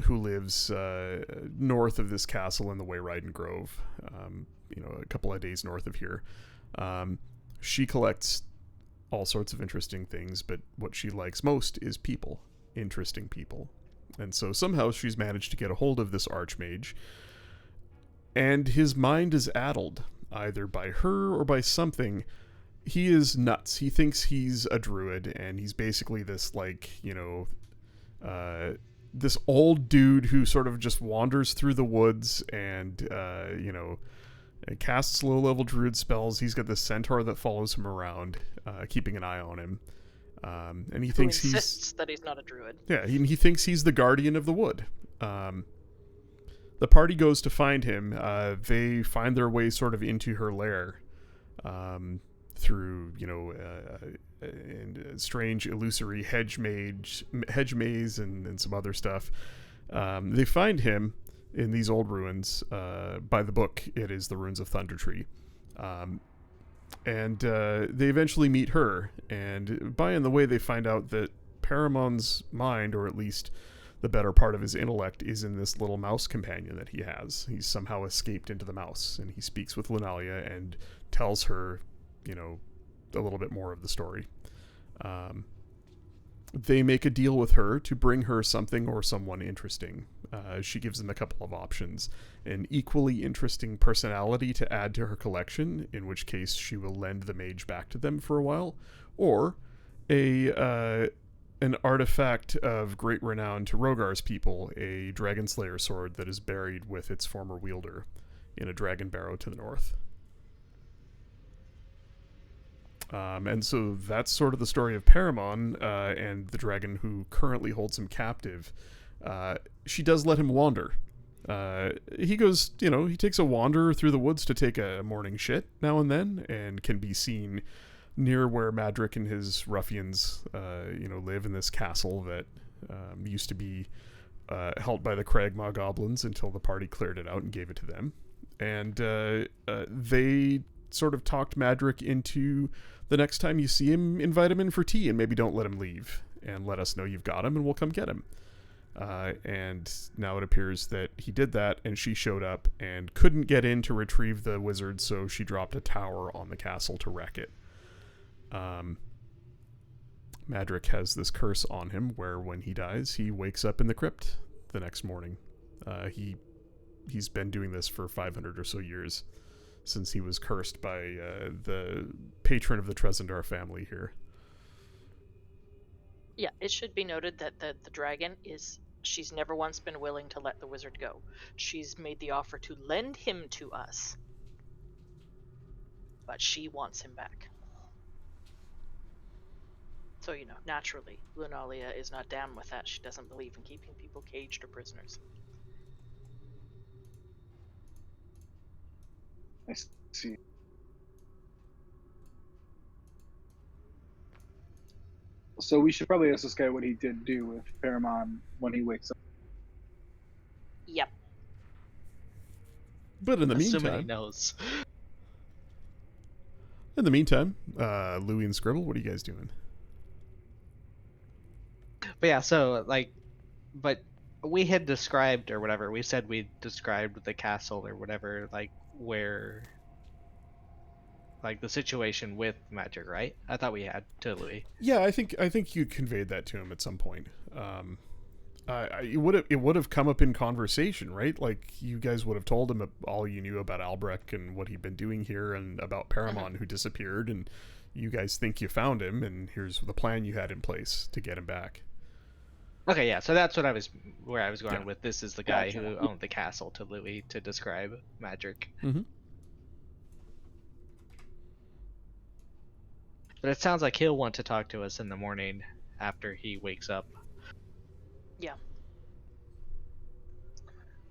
who lives north of this castle in the Wayryden Grove, a couple of days north of here. She collects all sorts of interesting things, but what she likes most is people, interesting people. And so somehow she's managed to get a hold of this archmage, and his mind is addled, either by her or by something. He is nuts. He thinks he's a druid, and he's basically this, this old dude who sort of just wanders through the woods and, casts low-level druid spells. He's got this centaur that follows him around, keeping an eye on him. And he thinks insists that he's not a druid. Yeah, he thinks he's the guardian of the wood. The party goes to find him. They find their way sort of into her lair, through and strange illusory hedge maze and some other stuff. They find him in these old ruins. By the book, it is the ruins of Thunder Tree. And they eventually meet her, and by and the way, they find out that Paramon's mind, or at least the better part of his intellect, is in this little mouse companion that he has. He's somehow escaped into the mouse, and he speaks with Lunalia and tells her, a little bit more of the story. They make a deal with her to bring her something or someone interesting. She gives them a couple of options: an equally interesting personality to add to her collection, in which case she will lend the mage back to them for a while, or a an artifact of great renown to Rogar's people, a Dragon Slayer sword that is buried with its former wielder in a dragon barrow to the north. And so that's sort of the story of Paramon and the dragon who currently holds him captive. She does let him wander. He goes, he takes a wander through the woods to take a morning shit now and then, and can be seen near where Madrick and his ruffians, live in this castle that used to be held by the Cragmaw goblins until the party cleared it out and gave it to them. And they sort of talked Madrick into, the next time you see him, invite him in for tea and maybe don't let him leave, and let us know you've got him and we'll come get him. And now it appears that he did that, and she showed up and couldn't get in to retrieve the wizard, so she dropped a tower on the castle to wreck it. Madrick has this curse on him where when he dies, he wakes up in the crypt the next morning. He's been doing this for 500 or so years, since he was cursed by the patron of the Trezendar family here. Yeah, it should be noted that the dragon she's never once been willing to let the wizard go. She's made the offer to lend him to us, but she wants him back. So, naturally, Lunalia is not down with that. She doesn't believe in keeping people caged or prisoners. I see. So we should probably ask this guy what he did do with Paramon when he wakes up. Yep. But in the Assuming he meantime, knows. Louis and Scribble, what are you guys doing? But yeah, so but we had described or whatever. We said we described the castle or whatever, where, the situation with Magic, right? I thought we had to Louis. Yeah, I think you conveyed that to him at some point. It would have come up in conversation, right? Like, you guys would have told him all you knew about Albrecht and what he'd been doing here, and about Paramon who disappeared, and you guys think you found him, and here's the plan you had in place to get him back. Okay, yeah, so that's where I was going Yeah. with. This is the guy Gotcha. who owned the castle to Louis to describe Magic. Mm-hmm. But it sounds like he'll want to talk to us in the morning after he wakes up. Yeah.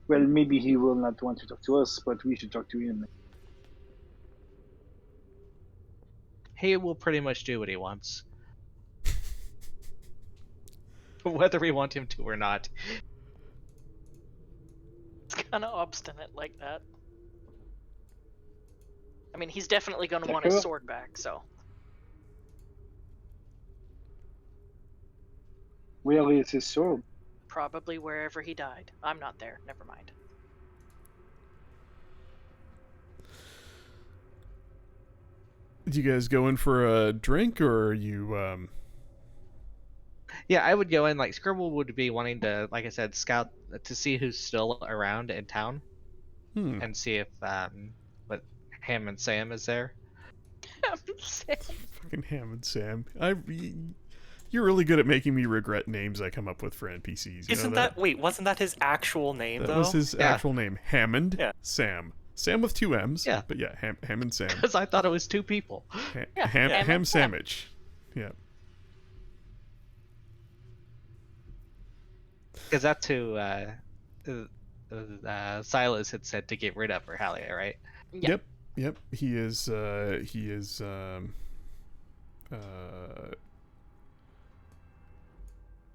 Well, maybe he will not want to talk to us, but we should talk to him. He will pretty much do what he wants. Whether we want him to or not. It's kind of obstinate like that. I mean, he's definitely going to want his sword back, so. Where is his sword? Probably wherever he died. I'm not there. Never mind. Do you guys go in for a drink, or are you Yeah, I would go in. Scribble would be wanting to, like I said, scout to see who's still around in town, and see if what Ham and Sam is there. fucking Ham and Sam? You're really good at making me regret names I come up with for NPCs. Wasn't that his actual name, That though? was his actual name. Hammond Yeah. Sam. Sam with 2 M's. Yeah. But yeah, Ham and Sam. Because I thought it was 2 people. Ham Sandwich. Yeah. Because that's who Silas had said to get rid of for Halia, right? Yeah. Yep. He is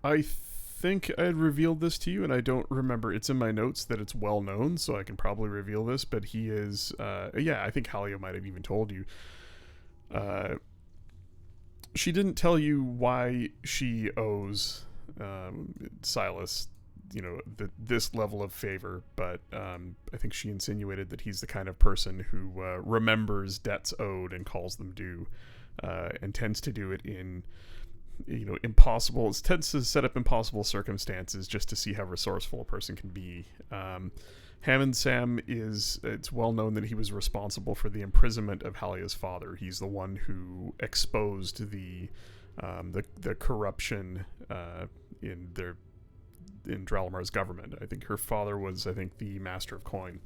I think I had revealed this to you, and I don't remember. It's in my notes that it's well known, so I can probably reveal this, but he is I think Halia might have even told you. She didn't tell you why she owes Silas, this level of favor, but I think she insinuated that he's the kind of person who remembers debts owed and calls them due, and tends to do it in impossible. It tends to set up impossible circumstances just to see how resourceful a person can be. Hammond Sam it's well known that he was responsible for the imprisonment of Halia's father. He's the one who exposed the the corruption in Dralamar's government. I think her father was, the Master of Coin,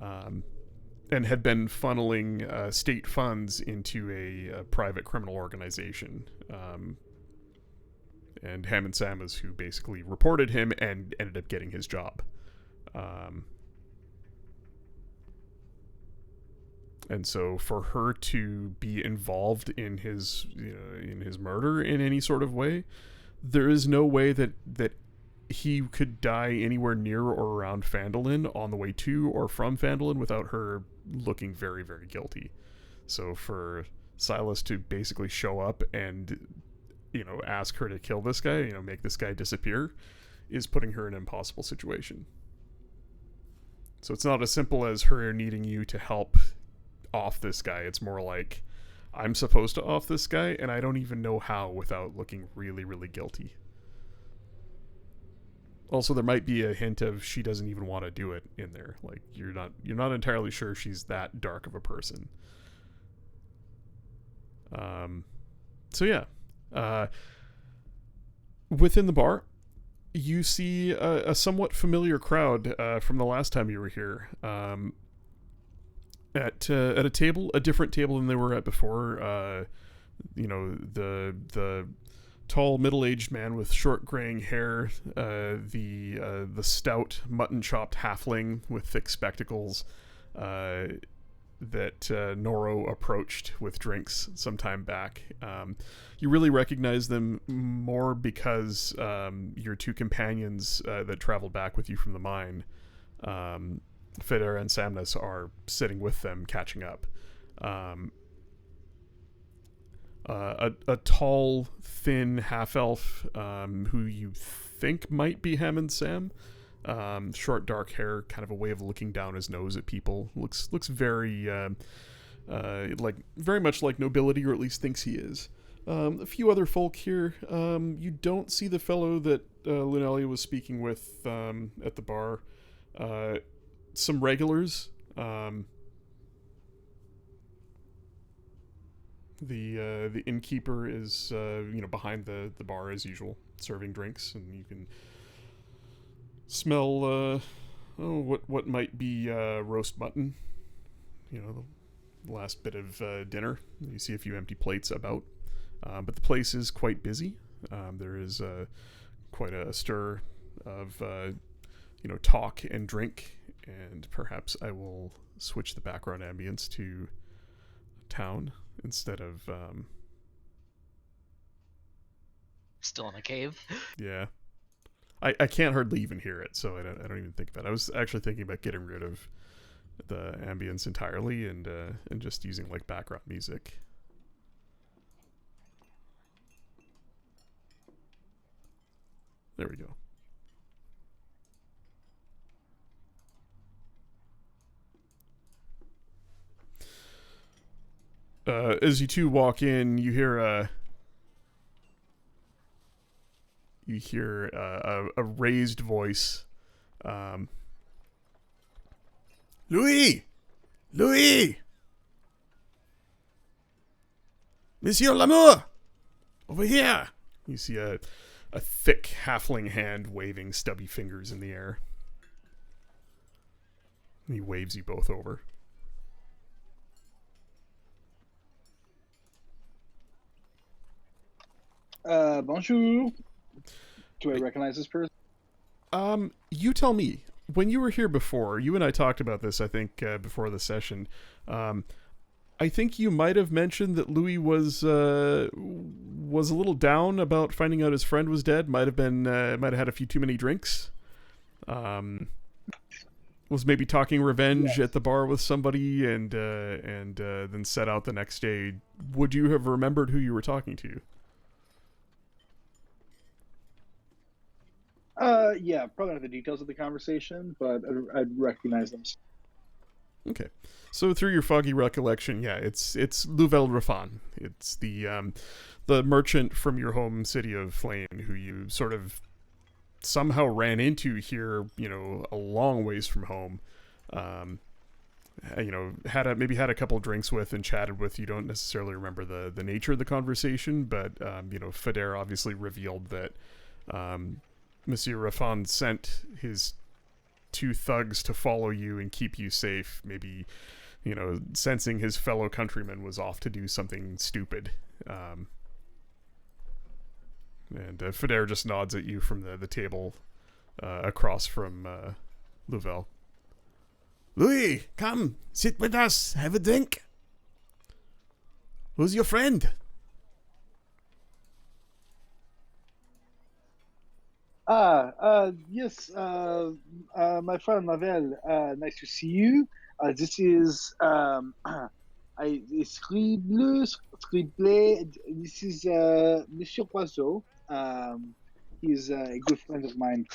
and had been funneling state funds into a private criminal organization. And Hammond Sam is who basically reported him and ended up getting his job. And so for her to be involved in his murder in any sort of way, there is no way that he could die anywhere near or around Phandalin on the way to or from Phandalin without her looking very, very guilty. So for Silas to basically show up and, ask her to kill this guy, make this guy disappear, is putting her in an impossible situation. So it's not as simple as her needing you to help off this guy. It's more like, I'm supposed to off this guy, and I don't even know how without looking really, really guilty. Also, there might be a hint of she doesn't even want to do it in there. Like, you're not entirely sure she's that dark of a person. So yeah. Within the bar, you see a somewhat familiar crowd from the last time you were here. At a table, a different table than they were at before. The tall, middle-aged man with short graying hair, the stout, mutton-chopped halfling with thick spectacles that Noro approached with drinks some time back. You really recognize them more because your two companions that traveled back with you from the mine, Federa and Samnus, are sitting with them, catching up. A tall, thin half-elf who you think might be Hammond Sam. Short, dark hair, kind of a way of looking down his nose at people. Looks very, very much like nobility, or at least thinks he is. A few other folk here. You don't see the fellow that Lunalia was speaking with at the bar. Some regulars. The innkeeper is behind the bar as usual, serving drinks, and you can smell what might be roast mutton. The last bit of dinner. You see a few empty plates about, but the place is quite busy. There is quite a stir of talk and drink, and perhaps I will switch the background ambience to town instead of still in a cave. Yeah, I can't hardly even hear it, so I don't even think about it. I was actually thinking about getting rid of the ambience entirely and just using like background music. There we go. As you two walk in, you hear a raised voice. Louis! Monsieur Lamour! Over here! You see a thick halfling hand waving stubby fingers in the air. He waves you both over. Bonjour. Do I recognize this person? You tell me. When you were here before, you and I talked about this, I think, before the session. I think you might have mentioned that Louis was a little down about finding out his friend was dead. Might have had a few too many drinks. Was maybe talking revenge at the bar with somebody, and then set out the next day. Would you have remembered who you were talking to? Yeah, probably not the details of the conversation, but I'd recognize them. Okay, so through your foggy recollection, yeah, it's Louvel Rafan. It's the merchant from your home city of Flame who you sort of somehow ran into here, a long ways from home. maybe had a couple drinks with and chatted with. You don't necessarily remember the nature of the conversation, but Feder obviously revealed that Monsieur Raffan sent his 2 thugs to follow you and keep you safe. Maybe, sensing his fellow countryman was off to do something stupid. And Feder just nods at you from the table across from Louvel. Louis, come, sit with us, have a drink. Who's your friend? Yes, my friend Lavelle, nice to see you. This is, Scrible, this is, Monsieur Poiseau. He's a good friend of mine.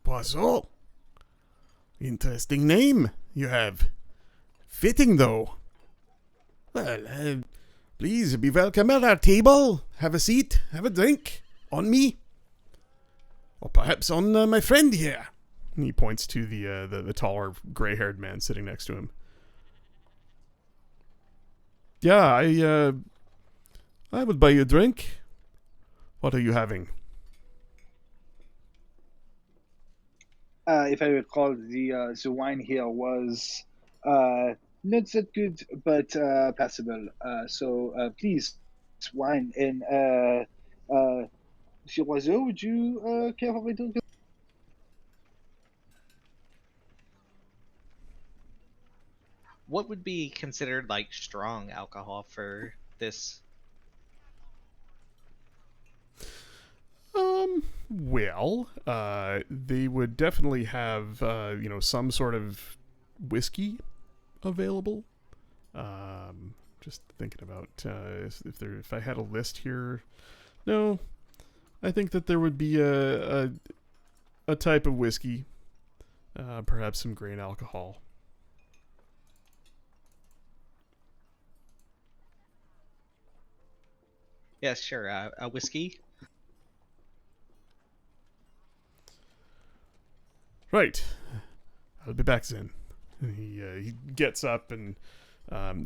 Poisson. Interesting name you have. Fitting, though. Well, please be welcome at our table. Have a seat, have a drink. On me. Or perhaps on my friend here. And he points to the taller, gray-haired man sitting next to him. Yeah, I would buy you a drink. What are you having? If I recall, the wine here was not that good, but passable. So please, wine and Monsieur Oiseau, would you care for a drink? What would be considered like strong alcohol for this? Well, they would definitely have, some sort of whiskey available. Just thinking about if I had a list here. No, I think that there would be a type of whiskey, perhaps some grain alcohol. Yeah, sure. A whiskey. Right. I'll be back then. He gets up and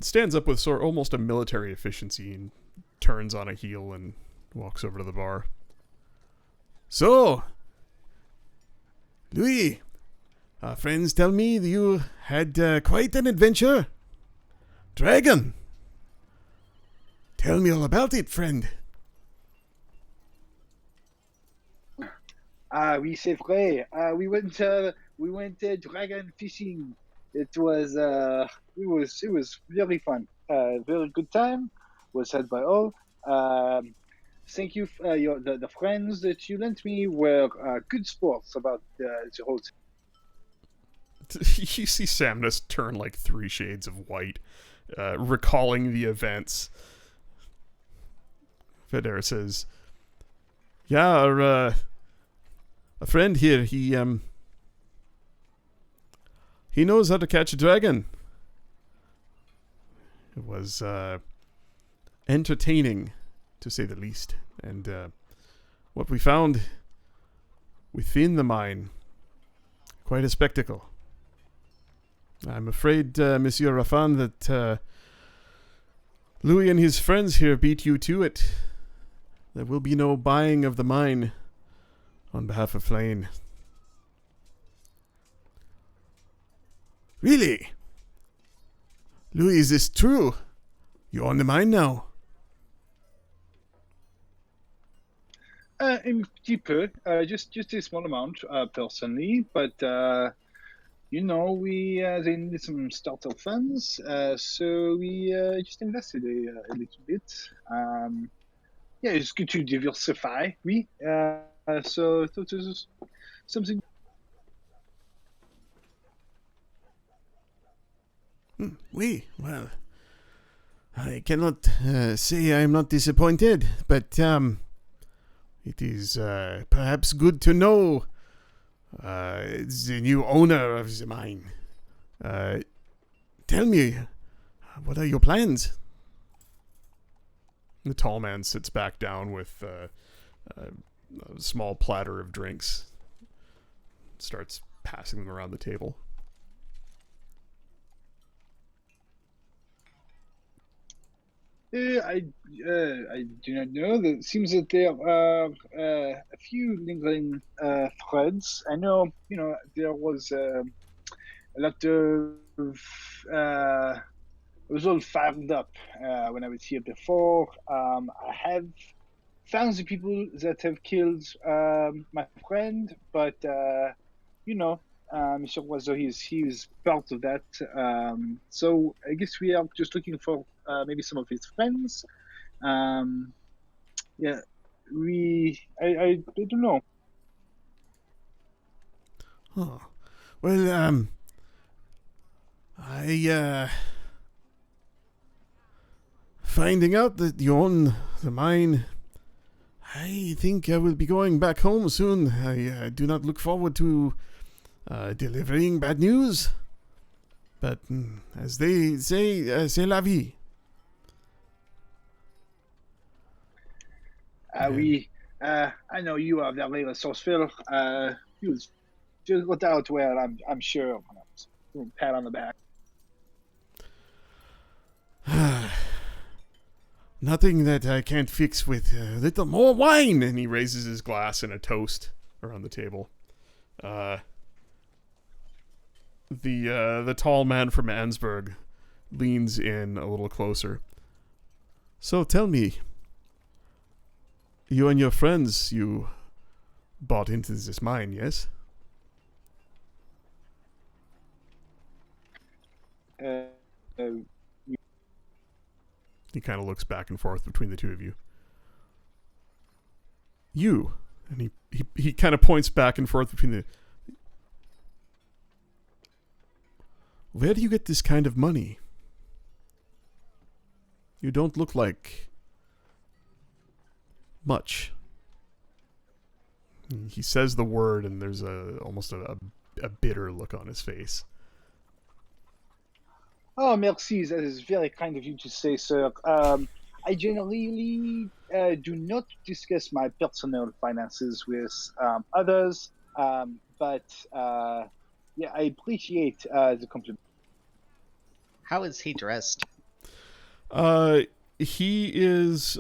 stands up with almost a military efficiency and turns on a heel and walks over to the bar. So, Louis, our friends tell me that you had quite an adventure. Dragon. Tell me all about it, friend. Oui, c'est vrai. We went dragon fishing. It was very fun. Very good time. Was had by all. Thank you. The friends that you lent me were good sports about the whole thing. You see Samnus turn like 3 shades of white, recalling the events. Feder says, yeah, a friend here, he knows how to catch a dragon. It was entertaining, to say the least. And what we found within the mine, quite a spectacle. I'm afraid, Monsieur Raffan, that Louis and his friends here beat you to it. There will be no buying of the mine on behalf of Flane. Really? Louis, is this true? You're on the mine now? Un petit peu, just a small amount, personally, but we they needed some starter funds, so we just invested a little bit. It's good to diversify, oui. So this is something. Oui, well, I cannot say I'm not disappointed, but it is perhaps good to know the new owner of the mine. Tell me, what are your plans? The tall man sits back down with a small platter of drinks. Starts passing them around the table. I do not know. It seems that there are a few lingering threads. I know, there was a lot of. I was all fired up when I was here before. I have found the people that have killed my friend, but Mr. Wazo, he's part of that. So I guess we are just looking for maybe some of his friends. Yeah, I don't know. Huh. Well, I finding out that you own the mine. I think I will be going back home soon. I do not look forward to delivering bad news. But as they say, c'est la vie. We, I know you are very resourceful. You just got out well, I'm sure. Pat on the back. Nothing that I can't fix with a little more wine. And he raises his glass in a toast around the table. The tall man from Ansburg leans in a little closer. So tell me, you and your friends, you bought into this mine, yes? He kind of looks back and forth between the two of you. You, and he kind of points back and forth between the. Where do you get this kind of money? You don't look like much. He says the word, and there's almost a bitter look on his face. Oh, merci. That is very kind of you to say, sir. I generally do not discuss my personal finances with others, but yeah, I appreciate the compliment. How is he dressed? He is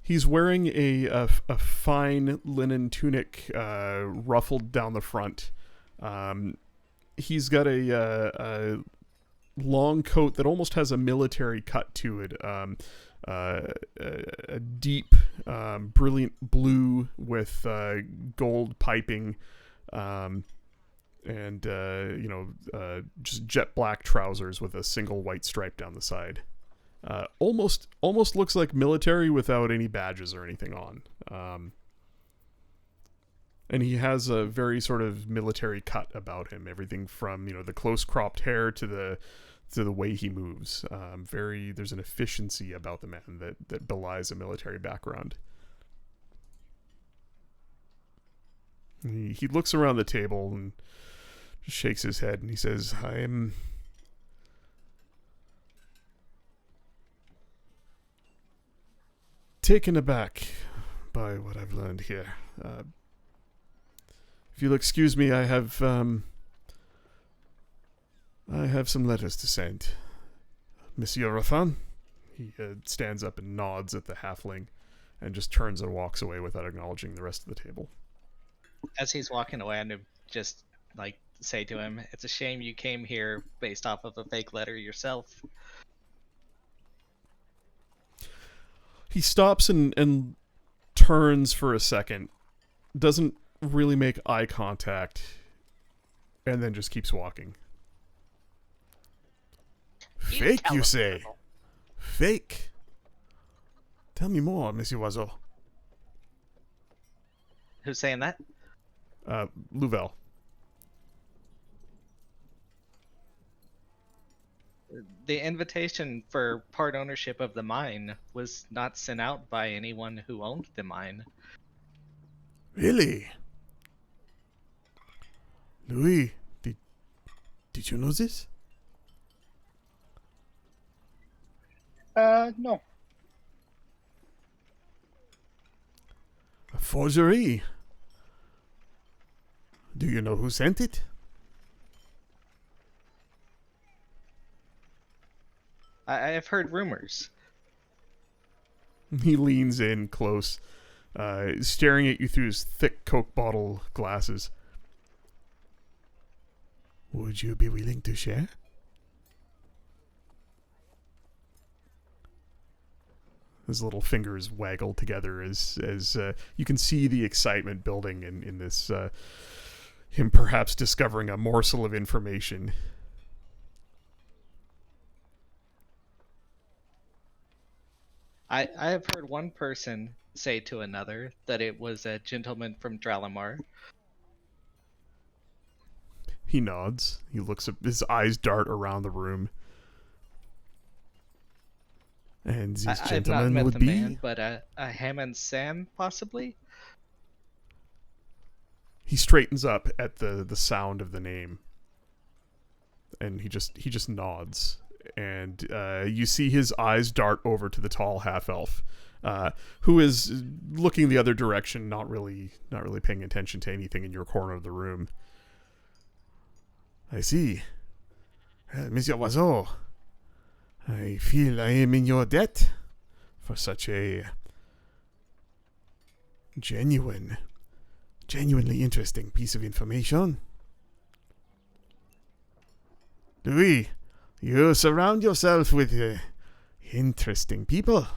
he's wearing a fine linen tunic, ruffled down the front. He's got a long coat that almost has a military cut to it. A deep, brilliant blue with gold piping, and just jet black trousers with a single white stripe down the side. Almost looks like military without any badges or anything on. And he has a very sort of military cut about him. Everything from the close cropped hair to the way he moves. There's an efficiency about the man that belies a military background. He looks around the table and just shakes his head and he says, "I am taken aback by what I've learned here. If you'll excuse me, I have some letters to send. Monsieur Rothan." He stands up and nods at the halfling and just turns and walks away without acknowledging the rest of the table. As he's walking away, I'm gonna just say to him, "It's a shame you came here based off of a fake letter yourself." He stops and turns for a second, doesn't really make eye contact, and then just keeps walking. Fake, you say? Fake? Tell me more, Monsieur Oiseau. Who's saying that? Louvel. The invitation for part ownership of the mine was not sent out by anyone who owned the mine. Really? Louis, did you know this? No. A forgery? Do you know who sent it? I've heard rumors. He leans in close, staring at you through his thick Coke bottle glasses. Would you be willing to share? His little fingers waggle together as you can see the excitement building in this, him perhaps discovering a morsel of information. I've heard one person say to another that it was a gentleman from Dralamar. He nods. He looks up, his eyes dart around the room. And this I've not gentleman met would the be? man, but a Hammond Sam, possibly? He straightens up at the sound of the name. And he just nods. And you see his eyes dart over to the tall half-elf, who is looking the other direction, not really paying attention to anything in your corner of the room. I see. Monsieur Oiseau, I feel I am in your debt for such a genuinely interesting piece of information. Louis, you surround yourself with interesting people.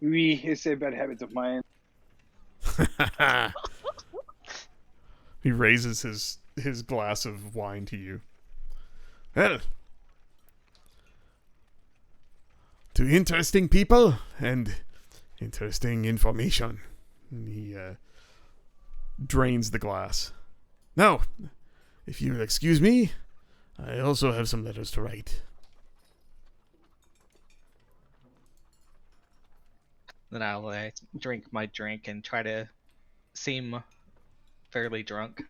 Oui, it's a bad habit of mine. He raises his glass of wine to you. Well, to interesting people and interesting information. And he drains the glass. Now, if you'll excuse me, I also have some letters to write. Then I'll drink my drink and try to seem fairly drunk.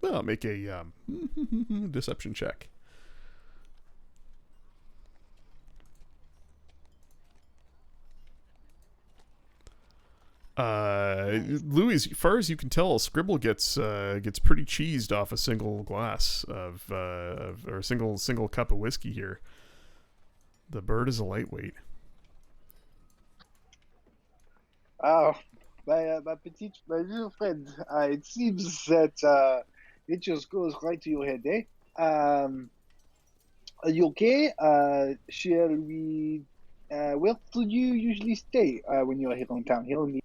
Well, make a deception check. Louis, as far as you can tell, Scribble gets pretty cheesed off a single glass or a single cup of whiskey here. The bird is a lightweight. Oh, my little friend. It seems that it just goes right to your head, eh? Are you okay? Shall we? Where do you usually stay when you're here in town? Here in the...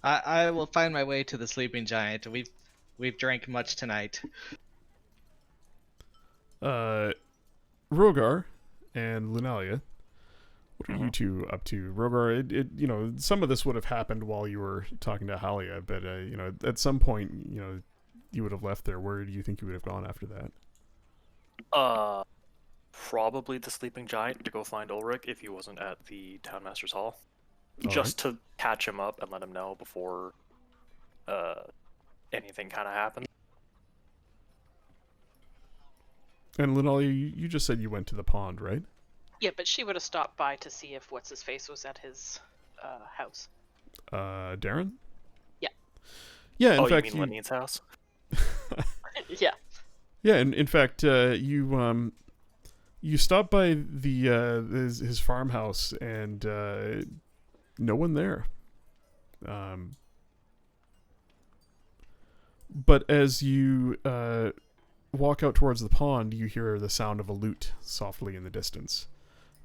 I will find my way to the Sleeping Giant. We've drank much tonight. Rogar and Lunalia, what are you two up to? Rogar, it some of this would have happened while you were talking to Halia, but at some point, you would have left there. Where do you think you would have gone after that? Probably the Sleeping Giant to go find Ulrich if he wasn't at the Townmaster's Hall. All Just to catch him up and let him know before anything kind of happened. And Lunalia, you just said you went to the pond, right? Yeah, but she would have stopped by to see if what's-his-face was at his house. Darren? Yeah. Yeah, in Oh, fact, you mean Lenine's house? Yeah. Yeah, and in fact, you stopped by his farmhouse and no one there. But as you walk out towards the pond, you hear the sound of a lute softly in the distance,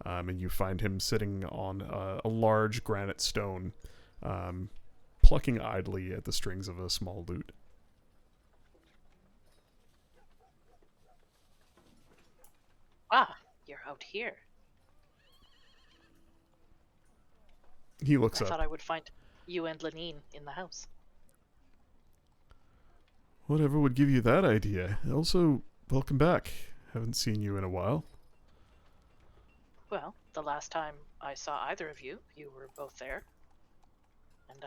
and you find him sitting on a large granite stone, plucking idly at the strings of a small lute. Ah, you're out here. He looks I up. thought I would find you and Lenine in the house. Whatever would give you that idea? Also, welcome back. Haven't seen you in a while. Well, the last time I saw either of you, you were both there. And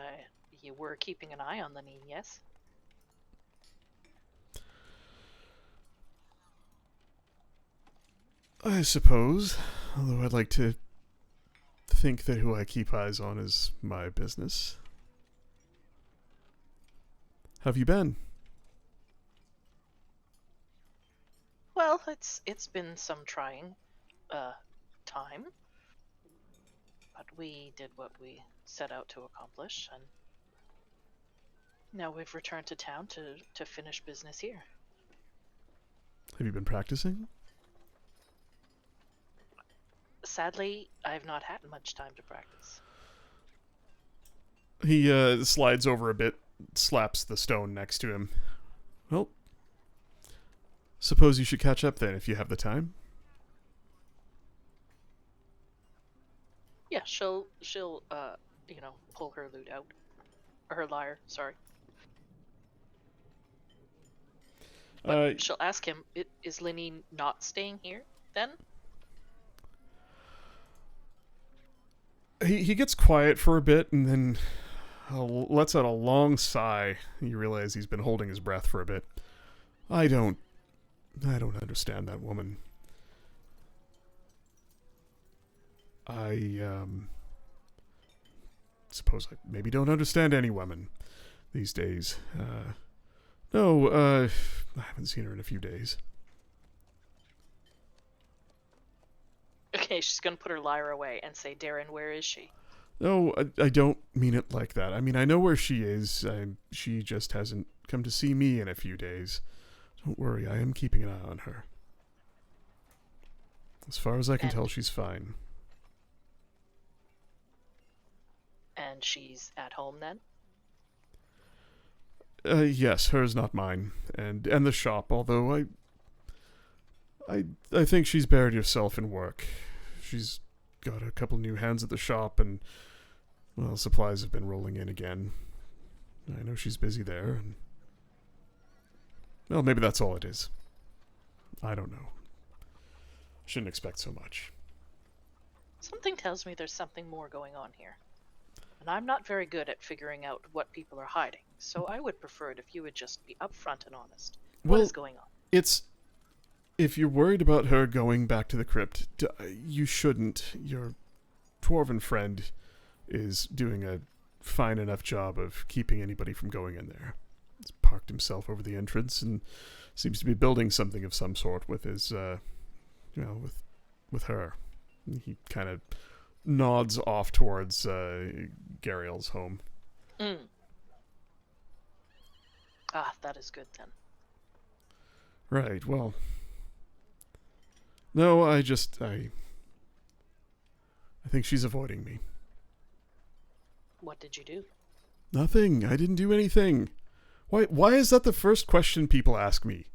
you were keeping an eye on Lenine, yes? I suppose. Although I'd like to think that who I keep eyes on is my business. Have you been? Well, it's been some trying time, but we did what we set out to accomplish, and now we've returned to town to finish business here. Have you been practicing? Sadly, I've not had much time to practice. He slides over a bit, slaps the stone next to him. Well, suppose you should catch up then if you have the time. Yeah, she'll pull her lute out, or her lyre. Sorry. But she'll ask him, "Is Linny not staying here then?" He gets quiet for a bit and then lets out a long sigh. You realize he's been holding his breath for a bit. I don't understand that woman. I suppose I maybe don't understand any women these days. No, I haven't seen her in a few days. Okay, she's gonna put her lyre away and say, "Darren, where is she?" No, I don't mean it like that. I mean, I know where she is. She just hasn't come to see me in a few days. Don't worry, I am keeping an eye on her. As far as I can tell, she's fine. And she's at home then? Yes, hers, not mine. And the shop, although I think she's buried herself in work. She's got a couple new hands at the shop, and, well, supplies have been rolling in again. I know she's busy there, and, well, maybe that's all it is. I don't know. Shouldn't expect so much. Something tells me there's something more going on here. And I'm not very good at figuring out what people are hiding, so I would prefer it if you would just be upfront and honest. What is going on? If you're worried about her going back to the crypt, you shouldn't. Your dwarven friend is doing a fine enough job of keeping anybody from going in there. He's parked himself over the entrance and seems to be building something of some sort with his, with her. He kind of nods off towards Gariel's home. Ah, that is good then. Right, well... No, I think she's avoiding me. What did you do? Nothing. I didn't do anything. Why is that the first question people ask me?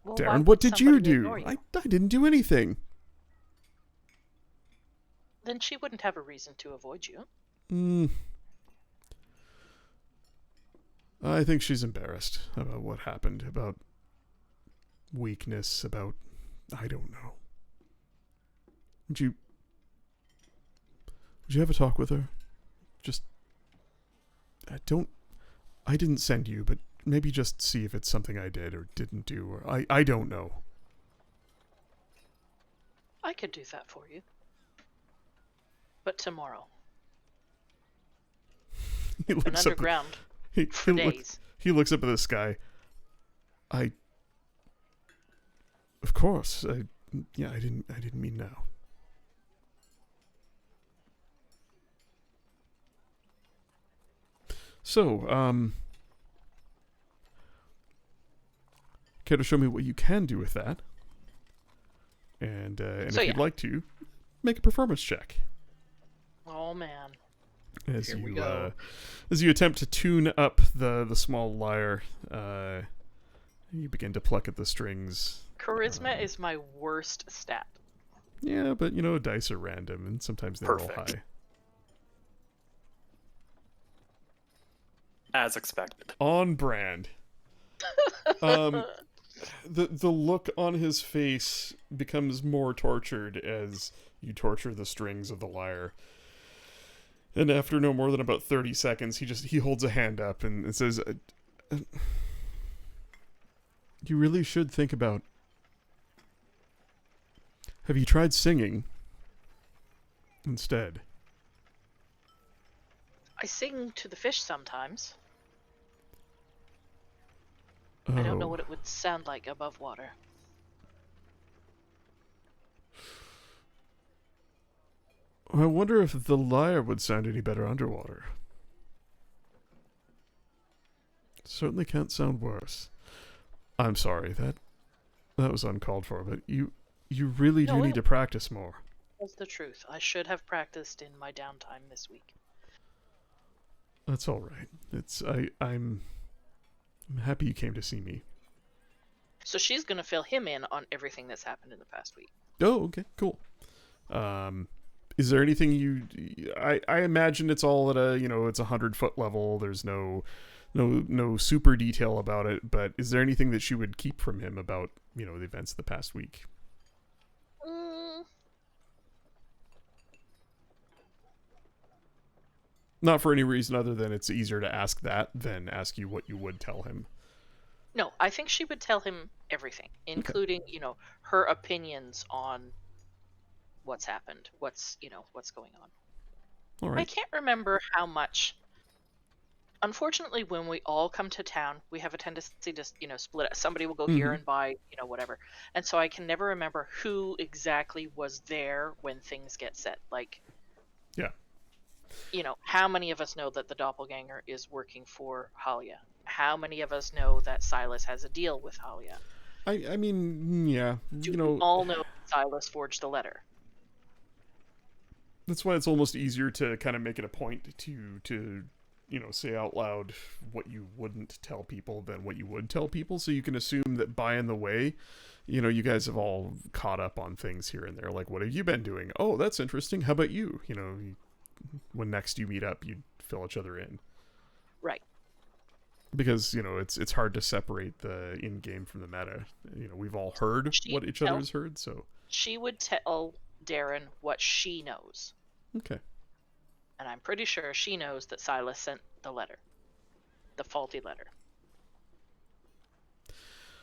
Well, Darren, what did you do? You? I didn't do anything. Then she wouldn't have a reason to avoid you. I think she's embarrassed about what happened, about weakness, about... I don't know. Would you have a talk with her? Just... I didn't send you, but maybe just see if it's something I did or didn't do, or I don't know. I could do that for you. But tomorrow. He looks and underground for days. He looks up at the sky. Of course. I didn't mean now. So, care to show me what you can do with that? And so if you'd like to, make a performance check. Oh man. As you attempt to tune up the small lyre, you begin to pluck at the strings. Charisma is my worst stat. Yeah, but dice are random, and sometimes they roll high. As expected. On brand. The look on his face becomes more tortured as you torture the strings of the lyre. And after no more than about 30 seconds, he holds a hand up and says, you really should think about... Have you tried singing instead? I sing to the fish sometimes. I don't know Oh. what it would sound like above water. I wonder if the lyre would sound any better underwater. Certainly can't sound worse. I'm sorry, that was uncalled for, but you really No, do it need to practice more. was the truth. I should have practiced in my downtime this week. That's all right. I'm happy you came to see me. So she's gonna fill him in on everything that's happened in the past week. Oh, okay, cool. Is there anything I imagine it's all at a, it's 100-foot level. There's no super detail about it, but is there anything that she would keep from him about, the events of the past week? Mm, Not for any reason other than it's easier to ask that than ask you what you would tell him. no, I think she would tell him everything, including, her opinions on what's happened, what's going on. All I right. can't remember how much. Unfortunately, when we all come to town, we have a tendency to, split up. Somebody will go here and buy, whatever. And so I can never remember who exactly was there when things get set. Like, Yeah. How many of us know that the doppelganger is working for Halia? How many of us know that Silas has a deal with Halia? I mean, yeah, Do we all know Silas forged the letter? that's why it's almost easier to kind of make it a point to say out loud what you wouldn't tell people than what you would tell people, so you can assume that by and the way, you guys have all caught up on things here and there. Like, what have you been doing? Oh, that's interesting. How about you? When next you meet up, you fill each other in. Right. Because, it's hard to separate the in-game from the meta. We've all heard what each other has heard, so... She would tell Darren what she knows. Okay. And I'm pretty sure she knows that Silas sent the letter. The faulty letter.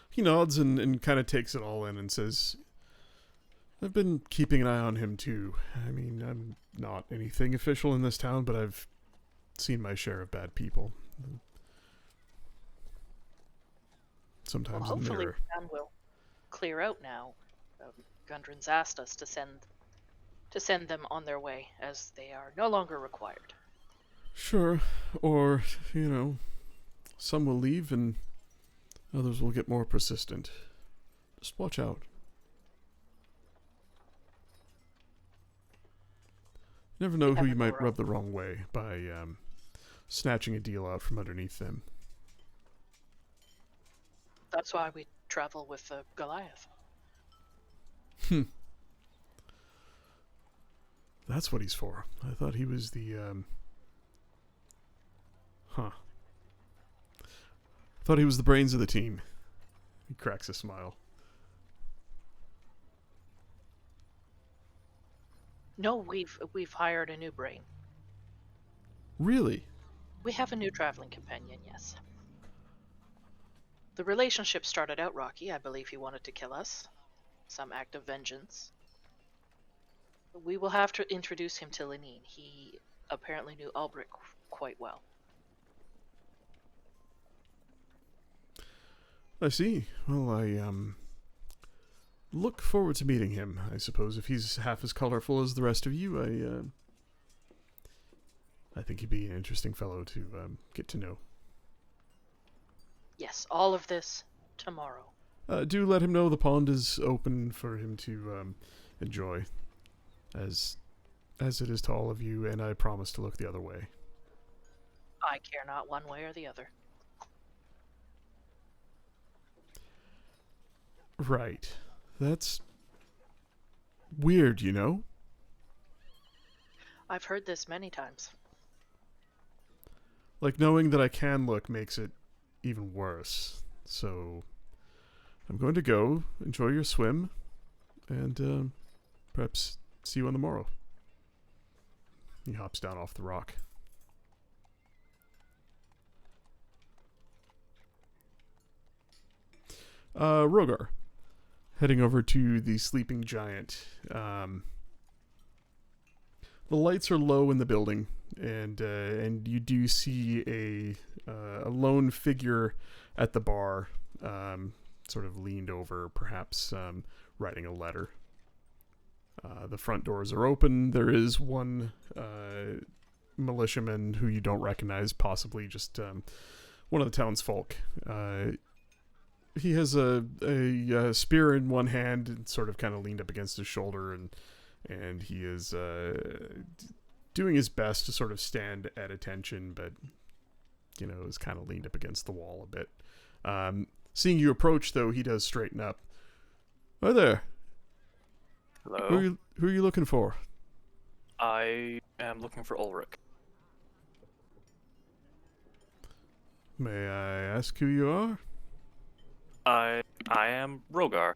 He nods and kind of takes it all in and says, I've been keeping an eye on him too. I mean, I'm not anything official in this town, but I've seen my share of bad people. Sometimes Well, hopefully they're... the town will clear out now. Gundren's asked us to send them on their way, as they are no longer required. Sure. Or, some will leave and others will get more persistent. Just watch out. You never know who you might rub the wrong way by snatching a deal out from underneath them. That's why we travel with Goliath. That's what he's for. I thought he was the, I thought he was the brains of the team. He cracks a smile. No, we've hired a new brain. Really? We have a new traveling companion, yes. The relationship started out rocky. I believe he wanted to kill us. Some act of vengeance. We will have to introduce him to Lenine. He apparently knew Albrecht quite well. I see. Well, I look forward to meeting him. I suppose if he's half as colorful as the rest of you, I think he'd be an interesting fellow to get to know. Yes, all of this tomorrow. Do let him know the pond is open for him to enjoy, as it is to all of you, and I promise to look the other way. I care not one way or the other. Right. That's weird, I've heard this many times. Like, knowing that I can look makes it even worse. So, I'm going to go, enjoy your swim, and perhaps see you on the morrow. He hops down off the rock. Rogar, heading over to the sleeping giant. The lights are low in the building, and you do see a lone figure at the bar, sort of leaned over, perhaps writing a letter. The front doors are open. There is one militiaman who you don't recognize, possibly just one of the townsfolk. He has a spear in one hand and sort of kind of leaned up against his shoulder, and he is doing his best to sort of stand at attention, but is kind of leaned up against the wall a bit. Seeing you approach, though, he does straighten up. Hi there. Hello. Who are you looking for? I am looking for Ulrich. May I ask who you are? I am Rogar.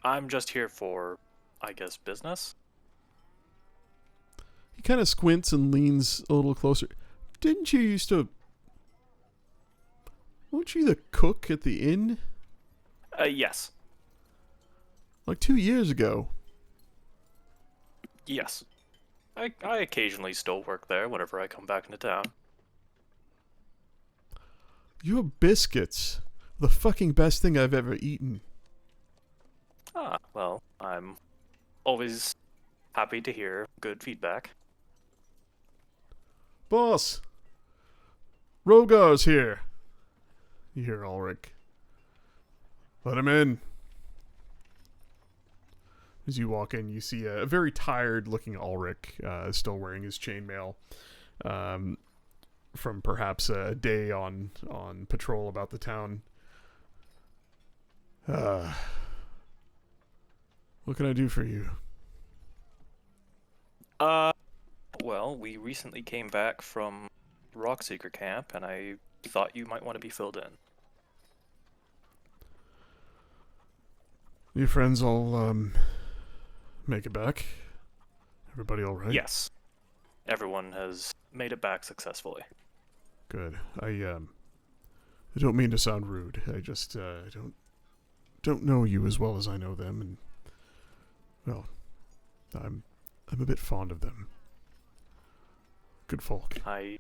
I'm just here for, I guess, business. He kind of squints and leans a little closer. Didn't you used to... Weren't you the cook at the inn? Yes. Like 2 years ago. Yes. I occasionally still work there whenever I come back into town. Your biscuits. The fucking best thing I've ever eaten. Ah, well, I'm always happy to hear good feedback. Boss! Rogar's here. You hear Ulrich. Let him in. As you walk in, you see a very tired-looking Ulrich, still wearing his chainmail, from perhaps a day on patrol about the town. What can I do for you? Well, we recently came back from Rockseeker camp, and I thought you might want to be filled in. Your friends all, make it back? Everybody alright? Yes. Everyone has made it back successfully. Good. I don't mean to sound rude. I just, don't know you as well as I know them, and, well, I'm a bit fond of them. Good folk. I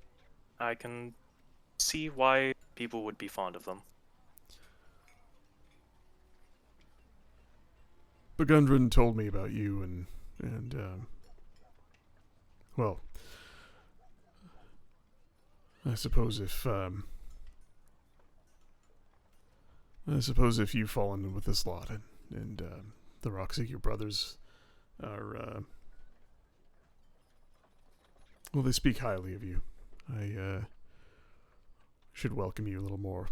can see why people would be fond of them. Begundren told me about you and well, I suppose if you fall in with this lot and the Rockseeker brothers are well, they speak highly of you. I should welcome you a little more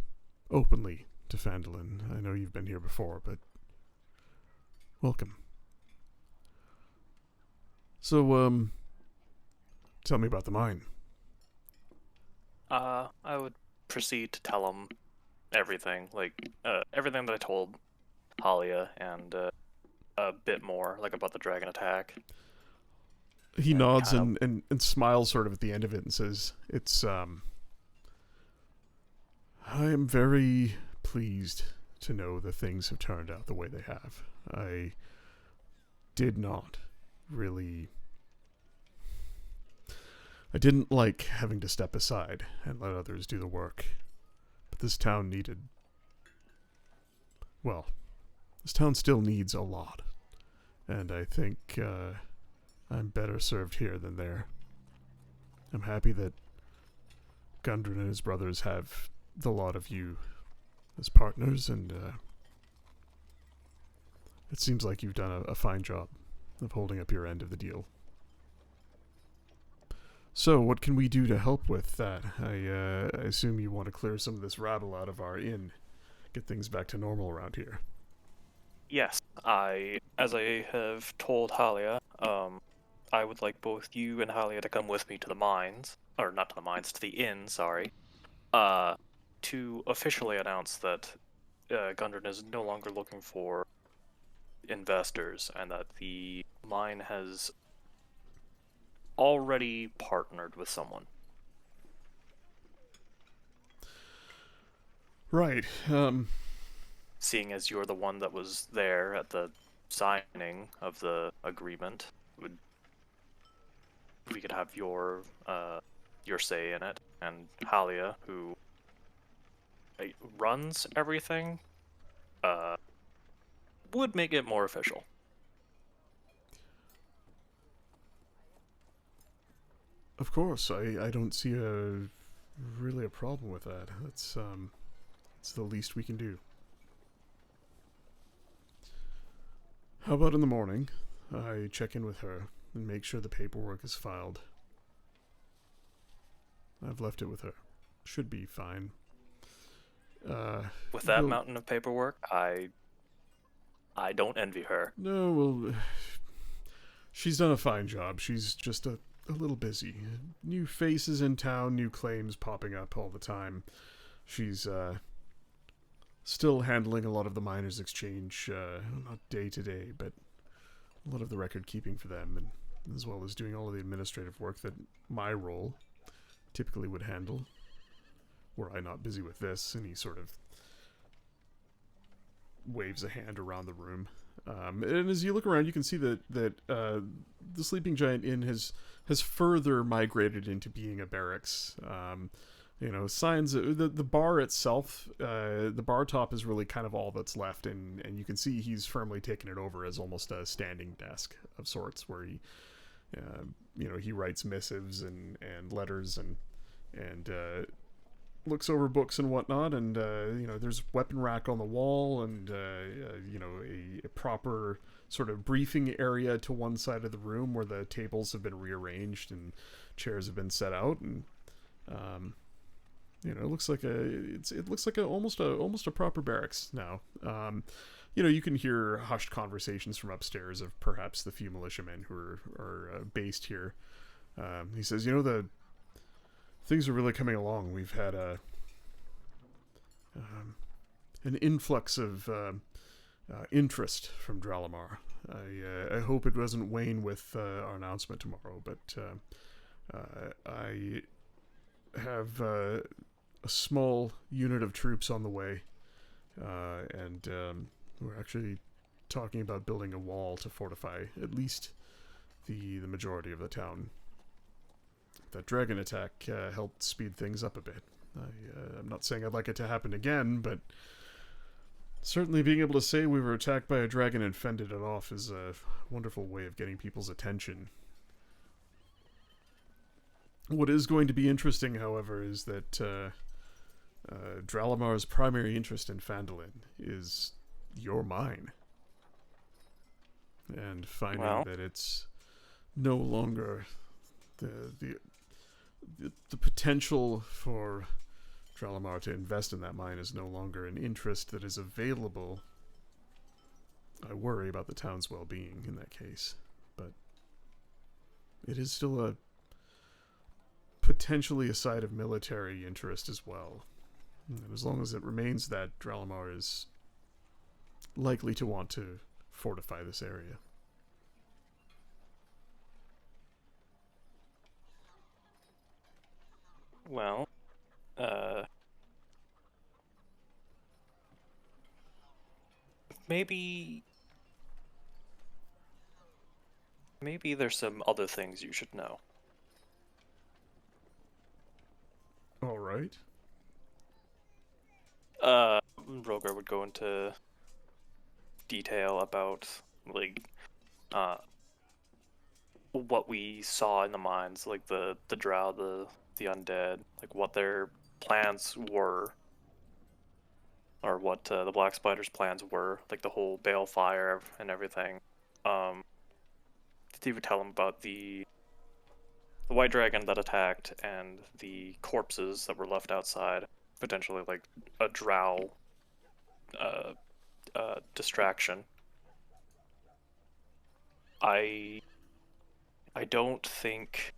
openly to Phandalin. I know you've been here before, but welcome. So, tell me about the mine. I would proceed to tell him everything, everything that I told Halia, and a bit more, about the dragon attack. He nods and smiles sort of at the end of it and says, I am very pleased to know that things have turned out the way they have. I did not really... I didn't like having to step aside and let others do the work. But this town needed... Well, this town still needs a lot. And I think I'm better served here than there. I'm happy that Gundren and his brothers have the lot of you as partners, and it seems like you've done a fine job of holding up your end of the deal. So, what can we do to help with that? I assume you want to clear some of this rabble out of our inn, get things back to normal around here. Yes, as I have told Halia, I would like both you and Halia to come with me to the mines, or not to the mines, to the inn, sorry, to officially announce that Gundren is no longer looking for investors, and that the mine has already partnered with someone. Right, Seeing as you're the one that was there at the signing of the agreement, we could have your say in it, and Halia, who runs everything, would make it more official. Of course, I don't see really a problem with that. That's it's the least we can do. How about in the morning, I check in with her and make sure the paperwork is filed. I've left it with her. Should be fine. With that we'll- mountain of paperwork, I don't envy her. No, well, she's done a fine job. She's just a little busy. New faces in town, new claims popping up all the time. She's still handling a lot of the miners' exchange, not day to day, but a lot of the record keeping for them, and as well as doing all of the administrative work that my role typically would handle. Were I not busy with this, and he sort of waves a hand around the room. And as you look around, you can see that the Sleeping Giant Inn has further migrated into being a barracks. Signs the bar itself, the bar top is really kind of all that's left, and you can see he's firmly taken it over as almost a standing desk of sorts, where he he writes missives and letters and looks over books and whatnot, and there's weapon rack on the wall, and a proper sort of briefing area to one side of the room where the tables have been rearranged and chairs have been set out, and it looks like almost a proper barracks now. You can hear hushed conversations from upstairs of perhaps the few militiamen who are based here. He says, the things are really coming along. We've had an influx of interest from Dralamar. I hope it doesn't wane with our announcement tomorrow, but I have a small unit of troops on the way, and we're actually talking about building a wall to fortify at least the majority of the town. That dragon attack helped speed things up a bit. I'm not saying I'd like it to happen again, but certainly being able to say we were attacked by a dragon and fended it off is a wonderful way of getting people's attention. What is going to be interesting, however, is that Dralamar's primary interest in Phandalin is your mine. And finding that it's no longer the potential for Dralamar to invest in that mine is no longer an interest that is available. I worry about the town's well-being in that case, but it is still potentially a side of military interest as well. And as long as it remains that, Dralamar is likely to want to fortify this area. Well, maybe there's some other things you should know. All right. Rogar would go into detail about what we saw in the mines, like the drow, the undead, like what their plans were, or what the Black Spider's plans were, like the whole balefire and everything. Did you tell him about the white dragon that attacked and the corpses that were left outside, potentially like a drow distraction? I don't think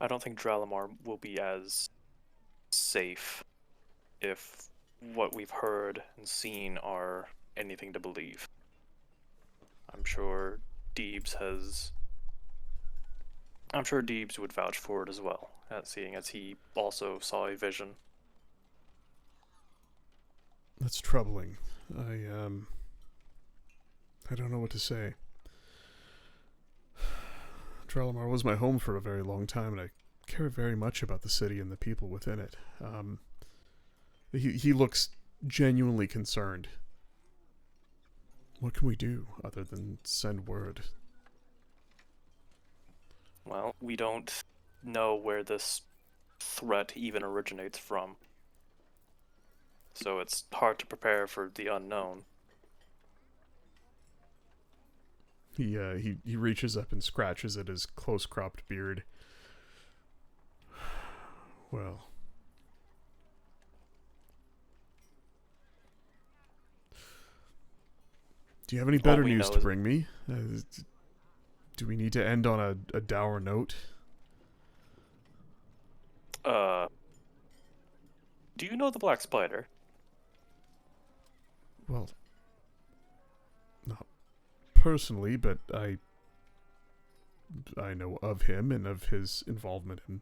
Dralamar will be as safe if what we've heard and seen are anything to believe. I'm sure Deebs would vouch for it as well, seeing as he also saw a vision. That's troubling. I don't know what to say. Dralamar was my home for a very long time, and I care very much about the city and the people within it. He looks genuinely concerned. What can we do other than send word? Well, we don't know where this threat even originates from. So it's hard to prepare for the unknown. He reaches up and scratches at his close-cropped beard. Well, do you have any better All we news know to is- bring me? Do we need to end on a dour note? Do you know the Black Spider? Well, not personally, but I know of him and of his involvement in,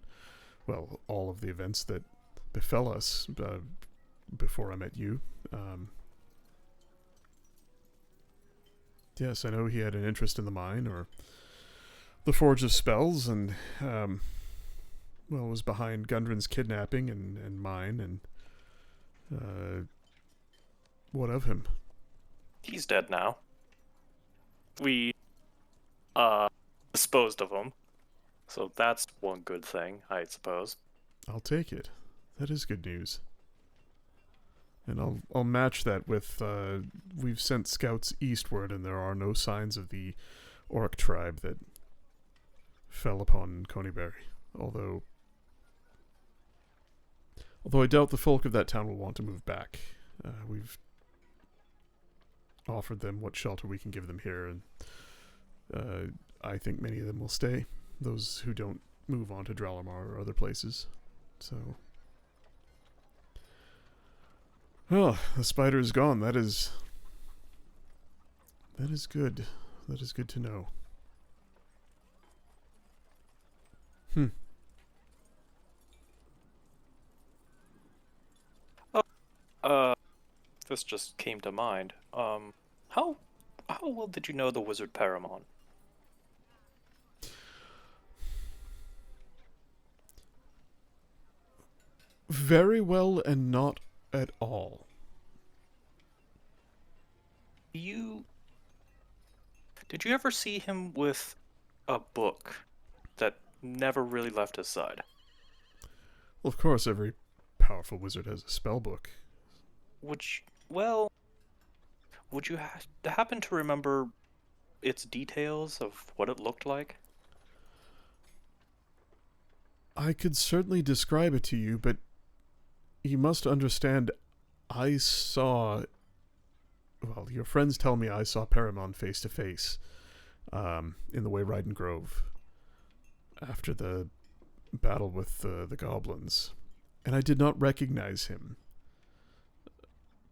well, all of the events that befell us before I met you. Yes, I know he had an interest in the mine or the Forge of Spells, and well, was behind Gundren's kidnapping and mine, and what of him? He's dead now. We disposed of him. So that's one good thing, I suppose. I'll take it. That is good news. And I'll match that with we've sent scouts eastward, and there are no signs of the orc tribe that fell upon Coneyberry. Although I doubt the folk of that town will want to move back. We've offered them what shelter we can give them here, and I think many of them will stay. Those who don't move on to Dralamar or other places. So, well, the spider is gone. That is good. That is good to know. This just came to mind. How well did you know the wizard Paramon? Very well and not at all. Did you ever see him with a book that never really left his side? Well, of course, every powerful wizard has a spell book. Would you happen to remember its details of what it looked like? I could certainly describe it to you, but you must understand, I saw... Well, your friends tell me I saw Paramon face to face in the Wayriding Grove after the battle with the goblins, and I did not recognize him.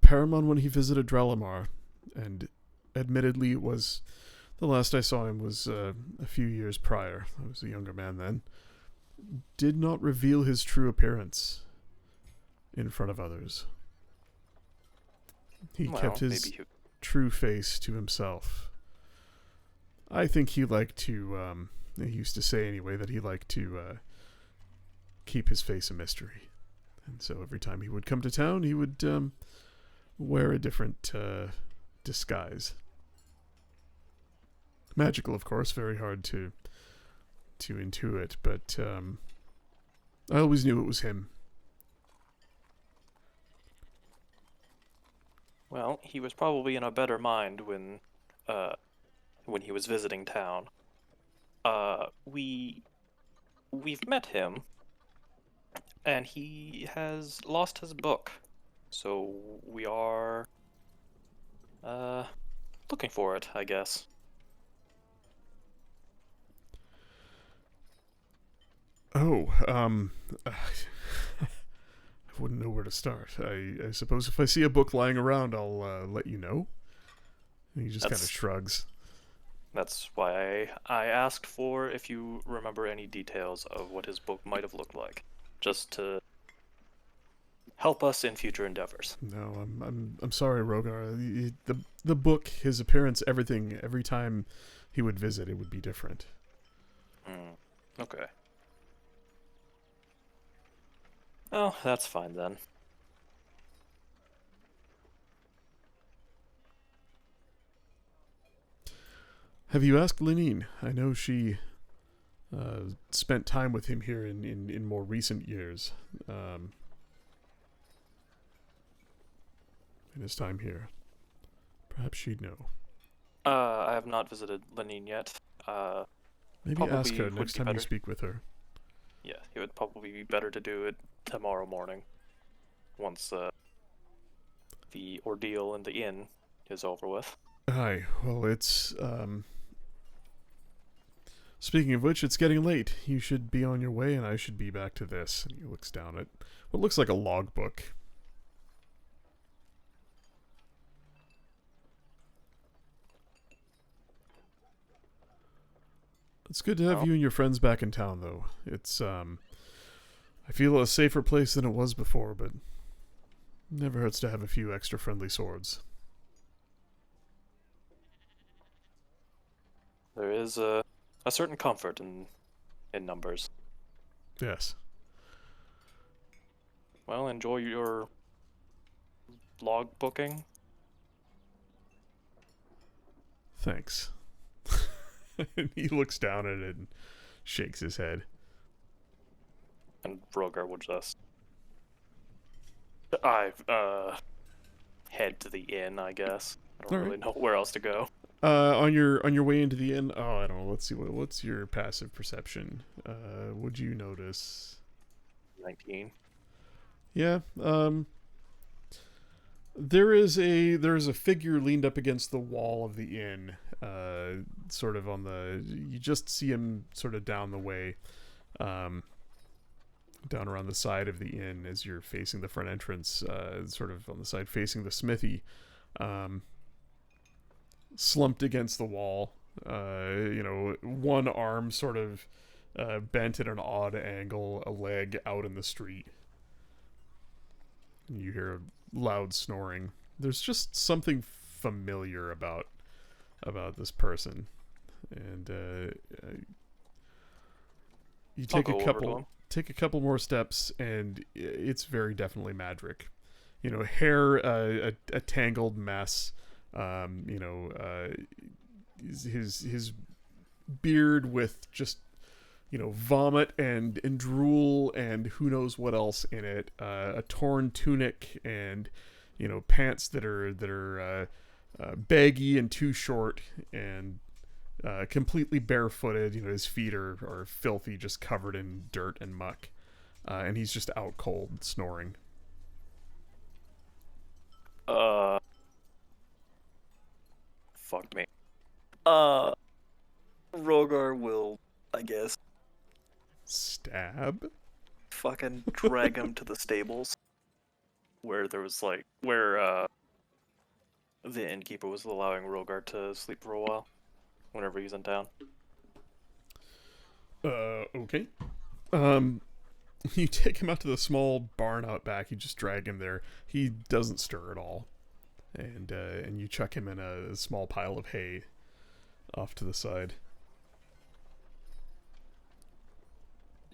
Paramon, when he visited Dralamar, and admittedly it was the last I saw him was a few years prior. I was a younger man then. Did not reveal his true appearance in front of others. He kept his true face to himself. I think he liked to, he used to say anyway, that he liked to keep his face a mystery. And so every time he would come to town, he would wear a different disguise. Magical, of course, very hard to intuit, but I always knew it was him. Well, he was probably in a better mind when he was visiting town. We've met him, and he has lost his book. So we are looking for it, I guess. Oh, I wouldn't know where to start. I suppose if I see a book lying around, I'll let you know. And he just kind of shrugs. That's why I asked for if you remember any details of what his book might have looked like. Just to help us in future endeavors. No, I'm sorry, Rogar. The book, his appearance, everything. Every time he would visit, it would be different. Okay. Oh, that's fine then. Have you asked Lenine? I know she spent time with him here in more recent years. In his time here. Perhaps she'd know. I have not visited Lenine yet. Maybe ask probably her would next be time you better. speak with her. Yeah, it would probably be better to do it tomorrow morning, once the ordeal in the inn is over with. Hi. Well, it's speaking of which, it's getting late. You should be on your way, and I should be back to this. And he looks down at what looks like a logbook. It's good to have you and your friends back in town, though. It's I feel a safer place than it was before, but never hurts to have a few extra friendly swords. There is a certain comfort in numbers. Yes. Well, enjoy your log booking. Thanks. And he looks down at it and shakes his head. And Rogar will just head to the inn, I guess. I don't really know where else to go. On your way into the inn, I don't know. Let's see. What's your passive perception? Would you notice? 19. Yeah. There is a figure leaned up against the wall of the inn. Sort of on the. You just see him sort of down the way. Down around the side of the inn as you're facing the front entrance, sort of on the side facing the smithy, slumped against the wall, one arm sort of bent at an odd angle, a leg out in the street. You hear loud snoring. There's just something familiar about this person, and you take a couple more steps, and it's very definitely Madrick. Hair a tangled mess. His beard with just vomit and drool and who knows what else in it. A torn tunic and pants that are baggy and too short and completely barefooted. His feet are filthy, just covered in dirt and muck, and he's just out cold, snoring. Fuck me. Rogar will, I guess, stab. Fucking drag him to the stables, where there was where the innkeeper was allowing Rogar to sleep for a while, whenever he's in town. Okay. You take him out to the small barn out back. You just drag him there. He doesn't stir at all, and you chuck him in a small pile of hay off to the side.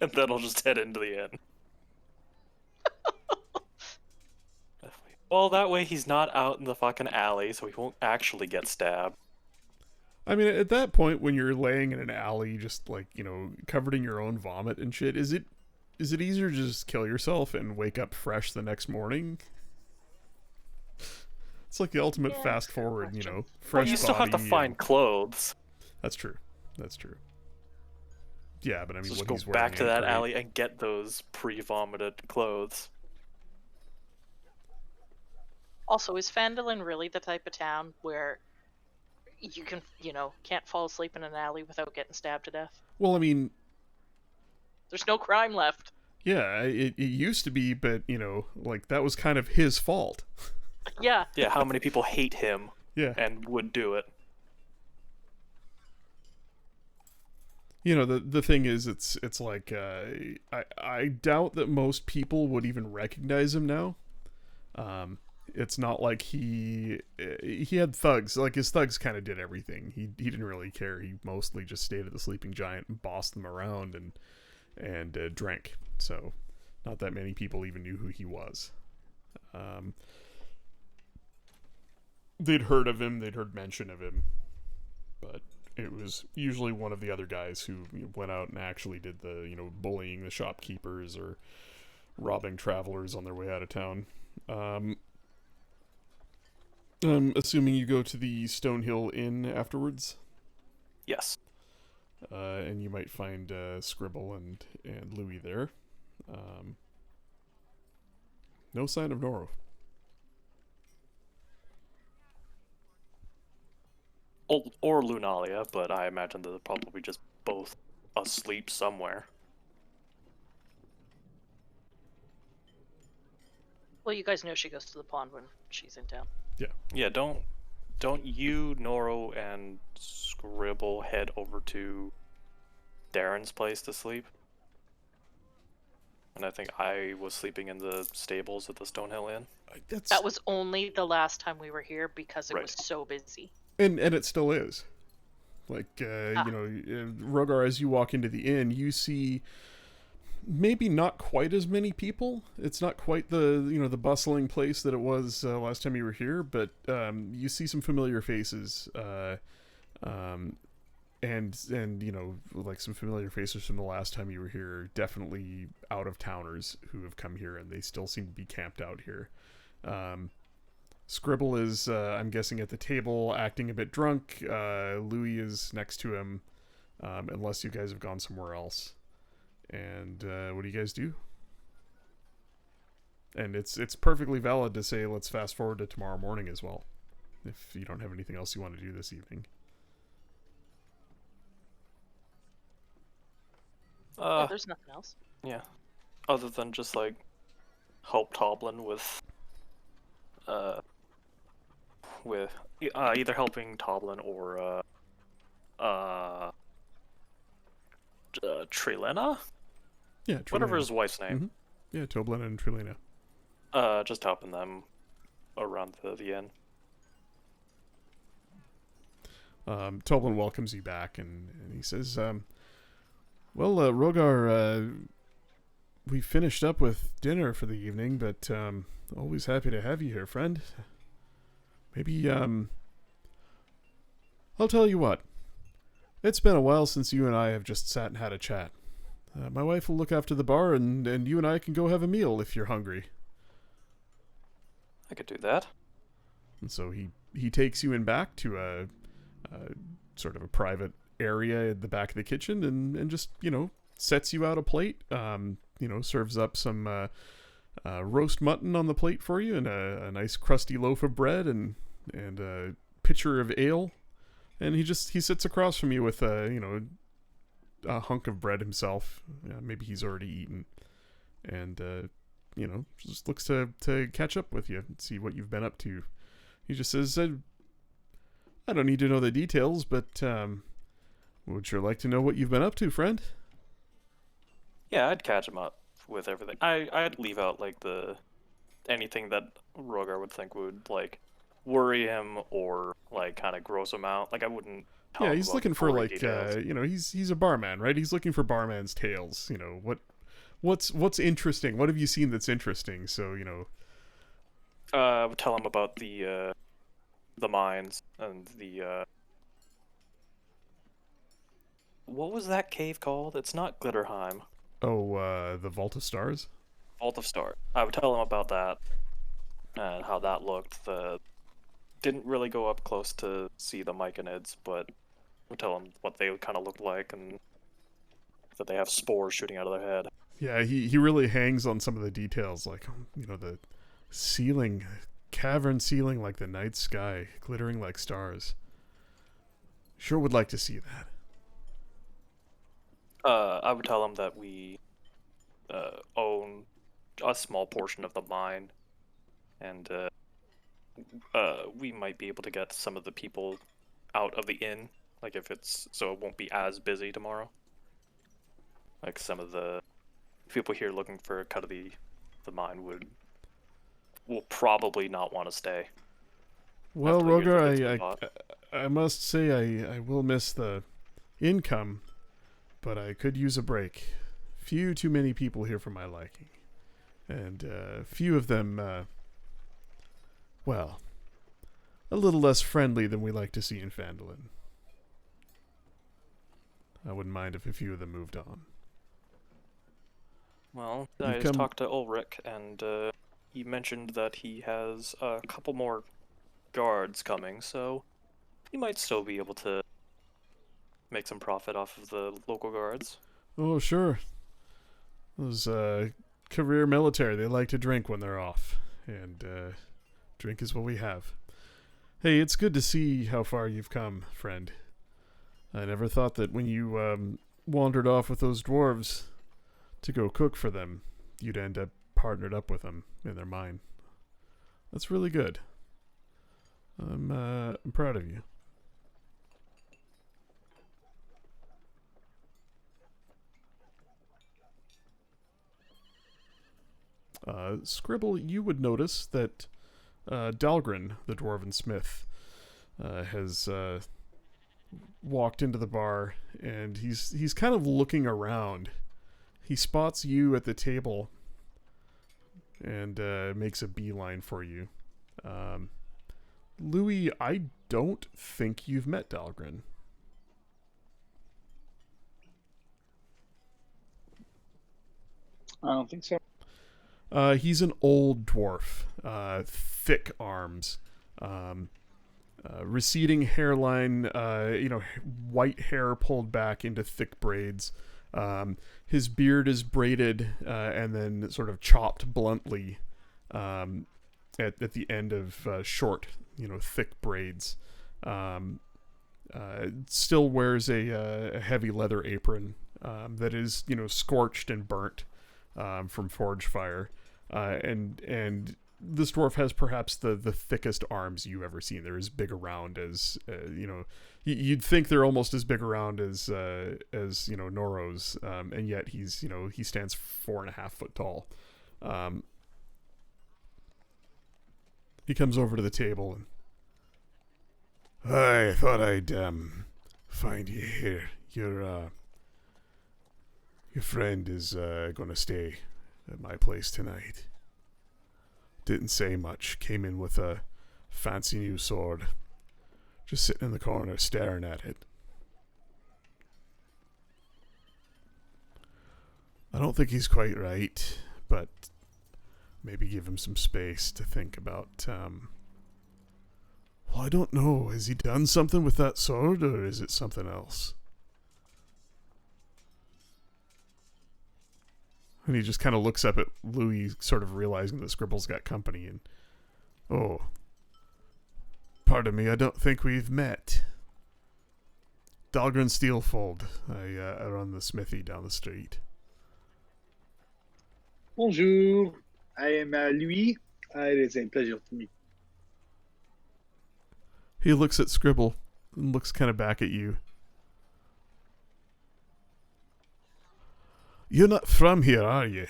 And then I'll just head into the inn. Well, that way he's not out in the fucking alley, so he won't actually get stabbed. I mean, at that point, when you're laying in an alley, just covered in your own vomit and shit, is it easier to just kill yourself and wake up fresh the next morning? It's like the ultimate fast forward, fresh Well, you still have to find clothes. That's true. Yeah, but I mean, Just what go he's wearing back to ain't that great. alley and get those pre-vomited clothes. Also, is Phandalin really the type of town where you can, can't fall asleep in an alley without getting stabbed to death? Well, I mean, There's no crime left. yeah, it used to be, but that was kind of his fault. Yeah. Yeah, how many people hate him Yeah. and would do it? You know, the thing is, it's like I doubt that most people would even recognize him now. It's not like he had thugs. Like, his thugs kind of did everything. He didn't really care. He mostly just stayed at the Sleeping Giant and bossed them around and drank. So not that many people even knew who he was. They'd heard of him. They'd heard mention of him, but it was usually one of the other guys who went out and actually did the, bullying the shopkeepers or robbing travelers on their way out of town. I'm assuming you go to the Stonehill Inn afterwards, Yes. and you might find Scribble and Louis there. No sign of Noro. Or Lunalia, but I imagine they're probably just both asleep somewhere. Well, you guys know she goes to the pond when she's in town. Yeah, don't you, Noro, and Scribble head over to Darren's place to sleep? And I think I was sleeping in the stables at the Stonehill Inn. That was only the last time we were here because it Right. was so busy. And it still is. Like, Rogar, as you walk into the inn, you see maybe not quite as many people. It's not quite the bustling place that it was last time you were here, but you see some familiar faces, and like some familiar faces from the last time you were here. Definitely out of towners who have come here, and they still seem to be camped out here. Scribble is, I'm guessing, at the table, acting a bit drunk. Louis is next to him, unless you guys have gone somewhere else. And what do you guys do? And it's perfectly valid to say let's fast forward to tomorrow morning as well, if you don't have anything else you want to do this evening. Yeah, there's nothing else. Yeah. Other than just like help Toblin with either helping Toblin or Trilena? Yeah, Whatever Trilena. his wife's name. Yeah, Toblin and Trilena. Just helping them around the inn. Toblin welcomes you back, and he says, well, Rogar, we finished up with dinner for the evening, but always happy to have you here, friend. Maybe, I'll tell you what. It's been a while since you and I have just sat and had a chat. My wife will look after the bar, and you and I can go have a meal if you're hungry. I could do that. And so he takes you in back to a sort of a private area at the back of the kitchen, and just, sets you out a plate. Serves up some roast mutton on the plate for you, and a nice crusty loaf of bread, and a pitcher of ale. And he sits across from you with a hunk of bread himself. Maybe he's already eaten, and just looks to catch up with you and see what you've been up to. He just says, I don't need to know the details, but would sure like to know what you've been up to, friend. Yeah, I'd catch him up with everything. I'd leave out like anything that Rogar would think would like worry him or like kind of gross him out. Like I wouldn't. Yeah, he's looking for gory like details. he's a barman, right? He's looking for barman's tales. What's interesting? What have you seen that's interesting? So I would tell him about the mines and the what was that cave called? It's not Glitterheim. Oh, the Vault of Stars? Vault of Stars. I would tell him about that and how that looked. Didn't really go up close to see the Myconids, but I would tell him what they kind of look like and that they have spores shooting out of their head. Yeah, he really hangs on some of the details, like, the ceiling, cavern ceiling like the night sky, glittering like stars. Sure would like to see that. I would tell him that we own a small portion of the mine, and we might be able to get some of the people out of the inn, like if it's so it won't be as busy tomorrow. Like some of the people here looking for a cut of the mine will probably not want to stay. Well, after they get Roger, too hot. I must say I will miss the income, but I could use a break. Few too many people here for my liking, and few of them, well, a little less friendly than we like to see in Phandalin. I wouldn't mind if a few of them moved on. Well, You I just come- talked to Ulrich, and he mentioned that he has a couple more guards coming, so he might still be able to make some profit off of the local guards. Oh, sure. Those career military, they like to drink when they're off, and drink is what we have. Hey, it's good to see how far you've come, friend. I never thought that when you wandered off with those dwarves to go cook for them, you'd end up partnered up with them in their mine. That's really good. I'm proud of you. Scribble, you would notice that Dahlgren, the dwarven smith, has walked into the bar, and he's kind of looking around. He spots you at the table and makes a beeline for you. Louis, I don't think you've met Dahlgren. I don't think so. He's an old dwarf, thick arms, receding hairline, white hair pulled back into thick braids. His beard is braided and then sort of chopped bluntly at the end of short, thick braids. Still wears a heavy leather apron that is, scorched and burnt from forge fire. And this dwarf has perhaps the thickest arms you've ever seen. They're as big around as you'd think they're almost as big around as Noro's, and yet he stands 4.5 foot tall. He comes over to the table and I thought I'd find you here. Your friend is gonna stay at my place tonight. Didn't say much. Came in with a fancy new sword. Just sitting in the corner staring at it. I don't think he's quite right, but maybe give him some space to think about, well, I don't know. Has he done something with that sword, or is it something else? And he just kind of looks up at Louis, sort of realizing that Scribble's got company, and, oh, pardon me, I don't think we've met. Dahlgren Steelfold. I run the smithy down the street. Bonjour, I am Louis. It is a pleasure to meet. He looks at Scribble and looks kind of back at you. You're not from here, are you?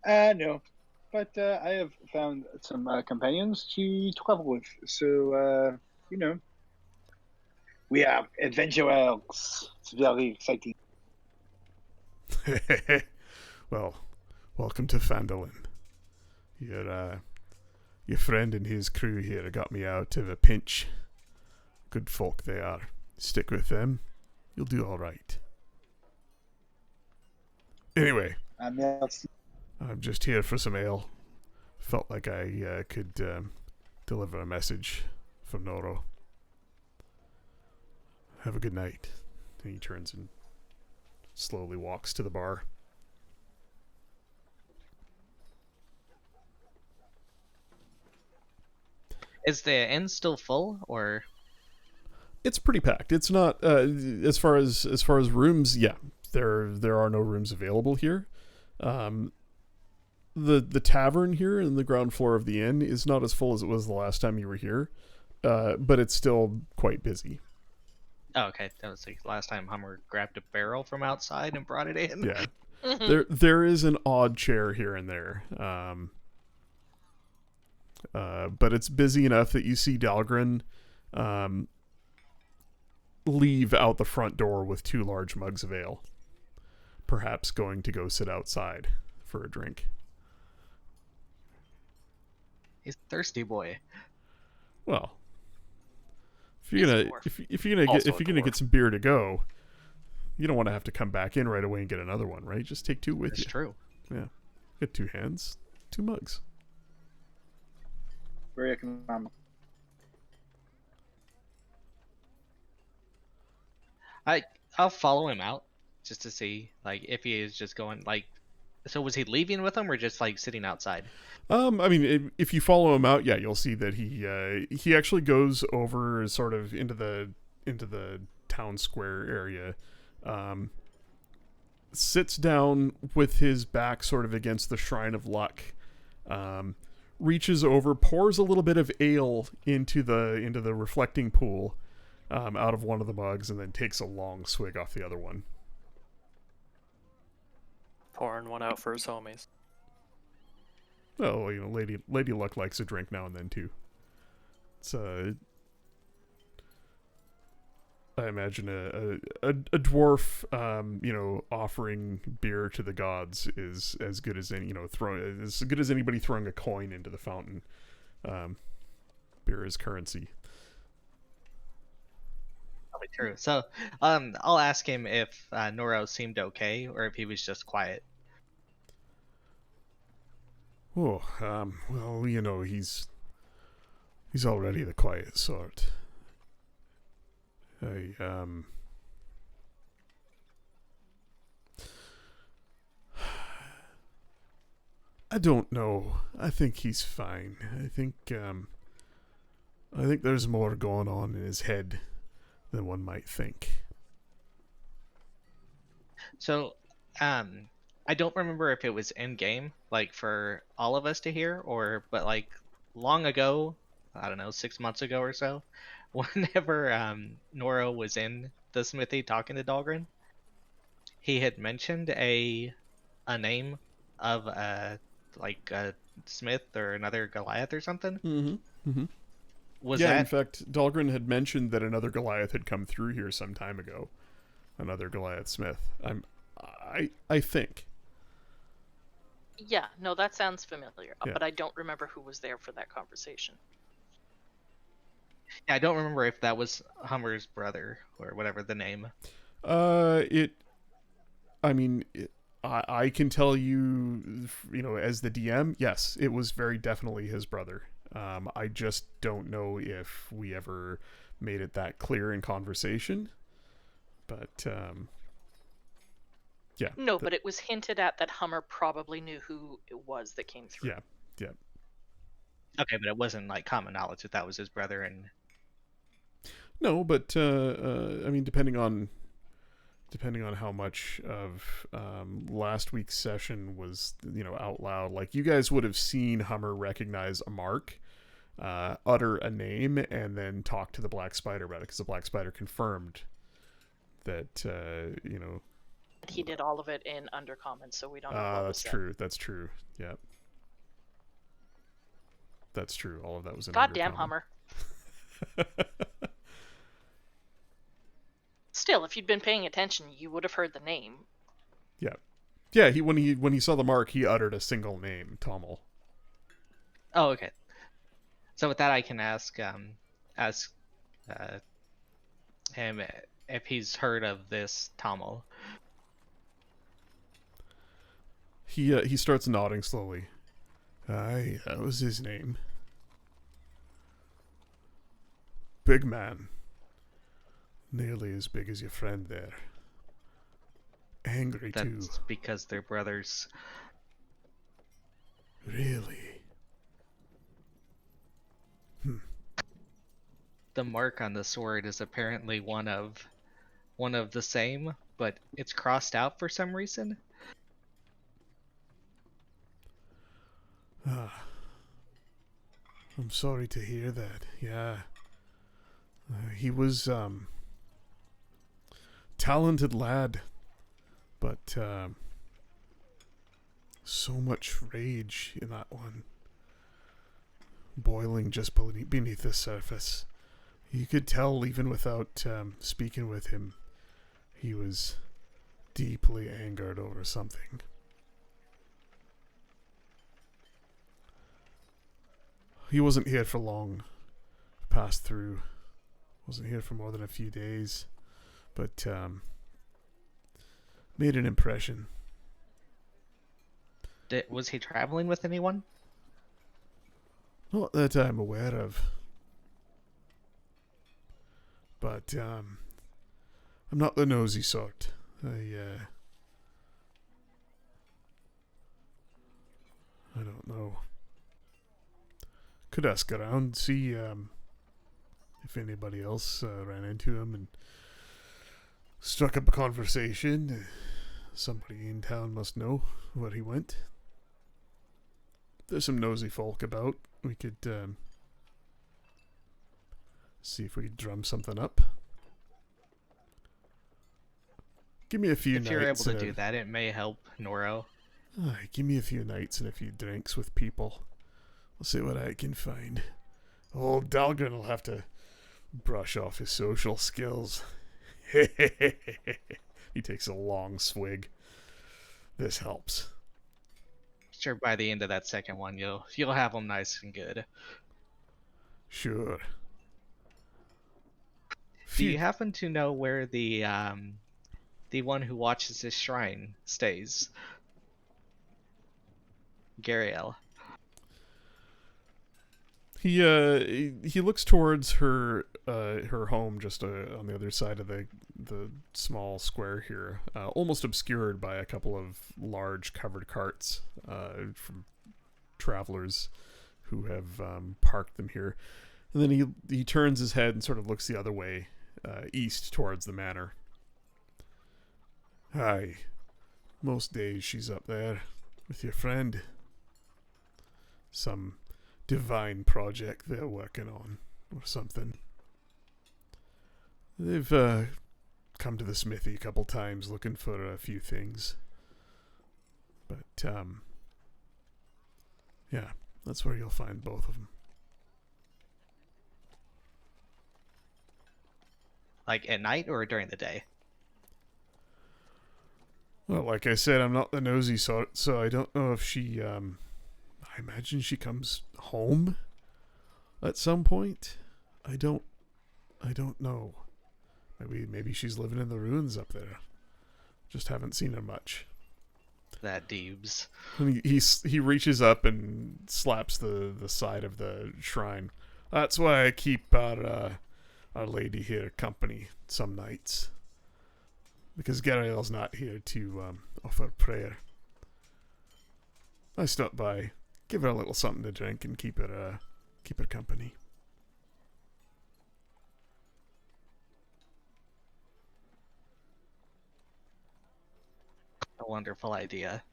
No, but I have found some companions to travel with. So, we are adventurers. It's very exciting. Well, welcome to Phandalin. Your friend and his crew here got me out of a pinch. Good folk they are. Stick with them. You'll do all right. Anyway, Merci. I'm just here for some ale. Felt like I could deliver a message from Noro. Have a good night. And he turns and slowly walks to the bar. Is the inn still full, or? It's pretty packed. It's not as far as rooms. Yeah, there are no rooms available here. The tavern here in the ground floor of the inn is not as full as it was the last time you were here, but it's still quite busy. Oh, okay. That was like last time Hummer grabbed a barrel from outside and brought it in. Yeah. Mhm. There is an odd chair here and there. But it's busy enough that you see Dahlgren leave out the front door with 2 large mugs of ale. Perhaps going to go sit outside for a drink. He's a thirsty boy. Well, if He's you're a gonna dwarf. if you're gonna Also if a you're gonna dwarf. get some beer to go, you don't want to have to come back in right away and get another one, right? Just take 2 with That's you. true. Get 2 hands, 2 mugs. Very economical. I'll follow him out just to see like if he is just going like. So was he leaving with them or just like sitting outside? I mean, if you follow him out, yeah, you'll see that he actually goes over sort of into the town square area, sits down with his back sort of against the Shrine of Luck, reaches over, pours a little bit of ale into the reflecting pool, out of one of the mugs, and then takes a long swig off the other one. Pouring one out for his homies. Oh, Lady Luck likes a drink now and then too. It's I imagine a dwarf, offering beer to the gods is as good as any, as good as anybody throwing a coin into the fountain. Beer is currency. Probably true. So, I'll ask him if Noro seemed okay or if he was just quiet. Oh, well, he's already the quiet sort. I don't know. I think he's fine. I think there's more going on in his head than one might think. So, I don't remember if it was in game, like for all of us to hear, but like long ago, I don't know, 6 months ago or so, whenever Noro was in the smithy talking to Dahlgren, he had mentioned a name of like a Smith or another Goliath or something. Mm-hmm. Was In that fact, Dahlgren had mentioned that another Goliath had come through here some time ago. Another Goliath Smith. I think. Yeah, no, that sounds familiar, Yeah. but I don't remember who was there for that conversation. Yeah, I don't remember if that was Hummer's brother or whatever the name. I can tell you, as the DM, yes, it was very definitely his brother. I just don't know if we ever made it that clear in conversation. But, yeah. No, but it was hinted at that Hummer probably knew who it was that came through. Yeah. Okay, but it wasn't like common knowledge that that was his brother. And No, but, depending on how much of last week's session was, out loud, like you guys would have seen Hummer recognize a mark, utter a name, and then talk to the Black Spider about it, because the Black Spider confirmed that, He did all of it in Undercommon, so we don't know what was that's said. true. That's true. Yeah. That's true. All of that was in Goddamn Undercommon. Hummer. Still, if you'd been paying attention, you would have heard the name. Yeah, when he saw the mark, he uttered a single name, Tommel. oh, okay. So with that, I can ask him if he's heard of this Tommel. He starts nodding slowly. Aye, that was his name. Big man. Nearly as big as your friend there. Angry too. That's because they're brothers. Really? The mark on the sword is apparently one of the same, but it's crossed out for some reason. Ah. I'm sorry to hear that. Yeah. He was talented lad, but so much rage in that one, boiling just beneath the surface. You could tell even without speaking with him, he was deeply angered over something. He wasn't here for long. Passed through. Wasn't here for more than a few days. But made an impression. Was he traveling with anyone? Not that I'm aware of. But I'm not the nosy sort. I don't know. Could ask around, see if anybody else ran into him and struck up a conversation. Somebody in town must know where he went. There's some nosy folk about. We could see if we could drum something up. Give me a few nights. If you're able to do that, it may help Noro. Give me a few nights and a few drinks with people. I'll see what I can find. Old Dahlgren will have to brush off his social skills. He takes a long swig. This helps. Sure, by the end of that second one, you'll have them nice and good. Sure. Do you happen to know where the one who watches this shrine stays? Gariel. He looks towards her home just on the other side of the small square here, almost obscured by a couple of large covered carts from travelers who have parked them here. And then he turns his head and sort of looks the other way, east towards the manor. Aye, most days she's up there with your friend. Some divine project they're working on, or something. They've come to the smithy a couple times looking for a few things. But, yeah, that's where you'll find both of them. Like at night or during the day? Well, like I said, I'm not the nosy sort, so I don't know if she, I imagine she comes home at some point. I don't know. Maybe she's living in the ruins up there. Just haven't seen her much. That Deebs. And he reaches up and slaps the side of the shrine. That's why I keep our lady here company some nights. Because Gariel's not here to offer prayer. I stop by, give her a little something to drink, and keep her company. A wonderful idea.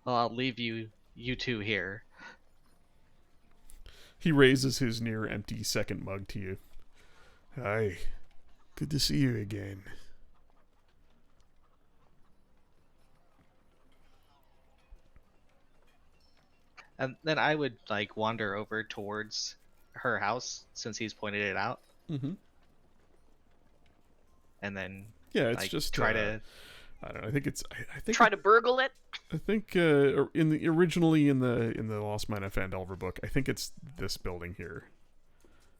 Well, I'll leave you two here. He raises his near empty second mug to you. Hi, good to see you again. And then I would wander over towards her house since he's pointed it out. Mm-hmm. And then it's just try to. I don't know. I think it's. I think Try to burgle it. I think originally in the Lost Mine of Phandelver book, I think it's this building here.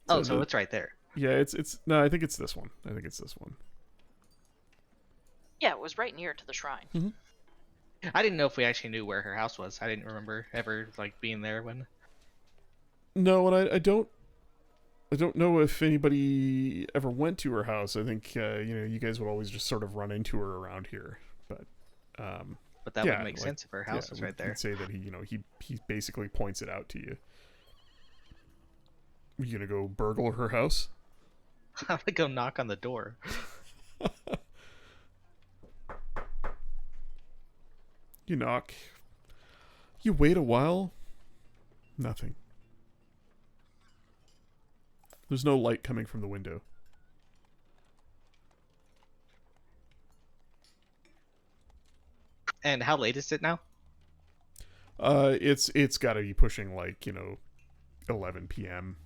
So it's right there. Yeah, it's no. I think it's this one. Yeah, it was right near to the shrine. Mm-hmm. I didn't know if we actually knew where her house was. I didn't remember ever being there when. No, and I don't know if anybody ever went to her house. I think you guys would always just sort of run into her around here, but. But that would make sense if her house was right there. I'd say that he basically points it out to you. Are you gonna go burgle her house? I'm gonna go knock on the door. You knock. You wait a while. Nothing. There's no light coming from the window. And how late is it now? It's got to be pushing 11 p.m.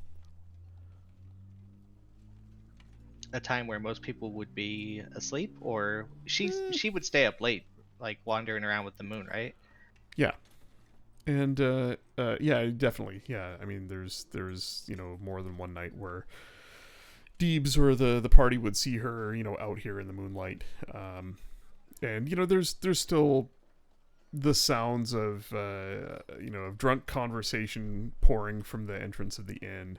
A time where most people would be asleep, or she would stay up late, like wandering around with the moon, right? Yeah. And yeah, definitely. Yeah, I mean, there's more than one night where Deebs or the party would see her, out here in the moonlight. And there's still the sounds of of drunk conversation pouring from the entrance of the inn.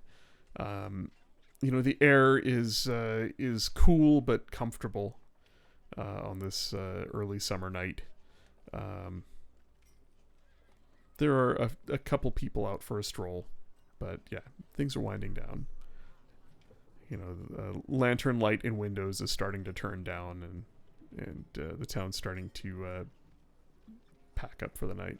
The air is cool but comfortable on this early summer night. There are a couple people out for a stroll, but yeah, things are winding down. The lantern light in windows is starting to turn down, and the town's starting to pack up for the night.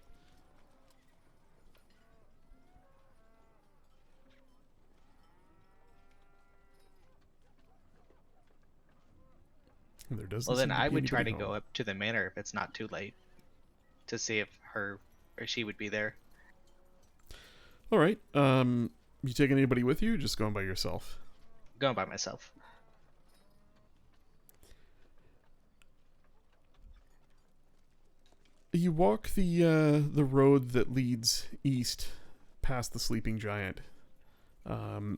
And there doesn't Well, then seem I be would try to anybody go home. up to the manor if it's not too late, to see if her or she would be there. All right. You take anybody with you? Or just going by yourself? Going by myself. You walk the road that leads east past the Sleeping Giant, and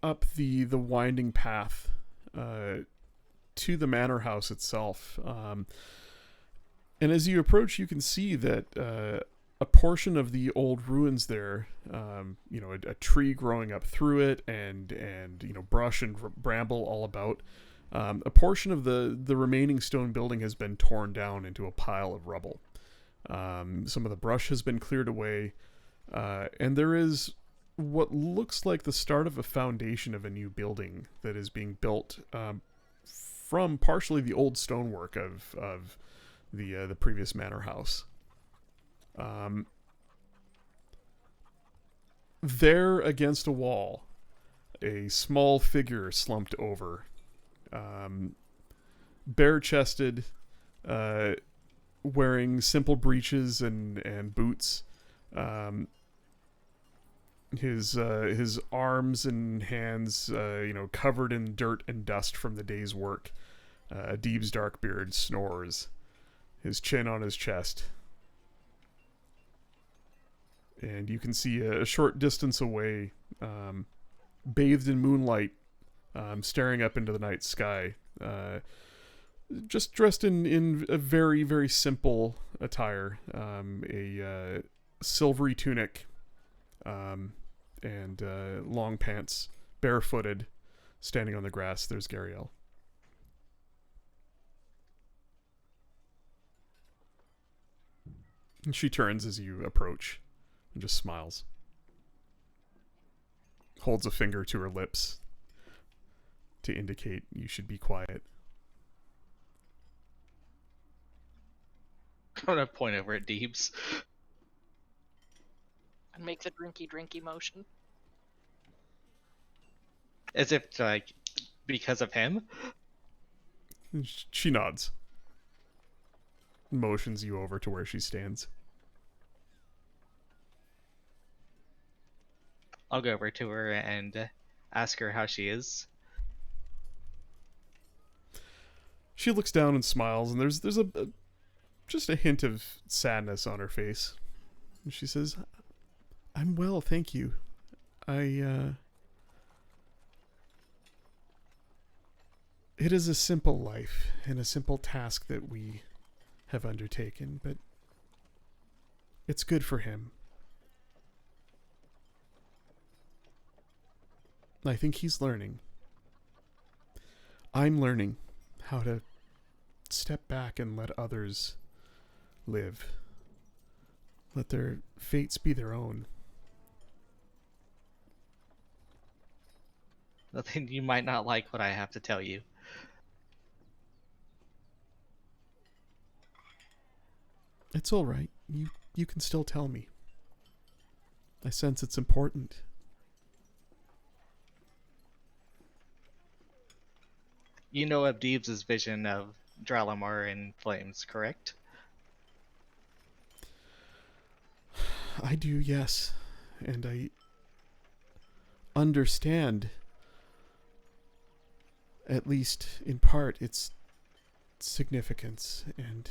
up the winding path to the manor house itself. And as you approach, you can see that a portion of the old ruins there, a tree growing up through it, and brush and bramble all about. A portion of the remaining stone building has been torn down into a pile of rubble. Some of the brush has been cleared away, and there is what looks like the start of a foundation of a new building that is being built from partially the old stonework of the previous manor house. There against a wall, a small figure slumped over, bare-chested, wearing simple breeches and boots. His arms and hands, covered in dirt and dust from the day's work. Deeb's dark beard snores, his chin on his chest. And you can see a short distance away, bathed in moonlight, staring up into the night sky, just dressed in a very, very simple attire, a silvery tunic, and long pants, barefooted, standing on the grass. There's Gariel. And she turns as you approach and just smiles. Holds a finger to her lips to indicate you should be quiet. I'm gonna point over at Deebs. And make the drinky motion. As if, like, because of him? She nods. Motions you over to where she stands. I'll go over to her and ask her how she is. She looks down and smiles, and there's just a hint of sadness on her face. And she says, "I'm well, thank you. It is a simple life and a simple task that we have undertaken, but it's good for him. I think he's learning. I'm learning how to step back and let others live. Let their fates be their own." Nothing you might not like what I have to tell you. It's all right. You can still tell me. I sense it's important. You know of Deebs' vision of Dralamar in flames, correct? I do, yes. And I understand, at least in part, its significance and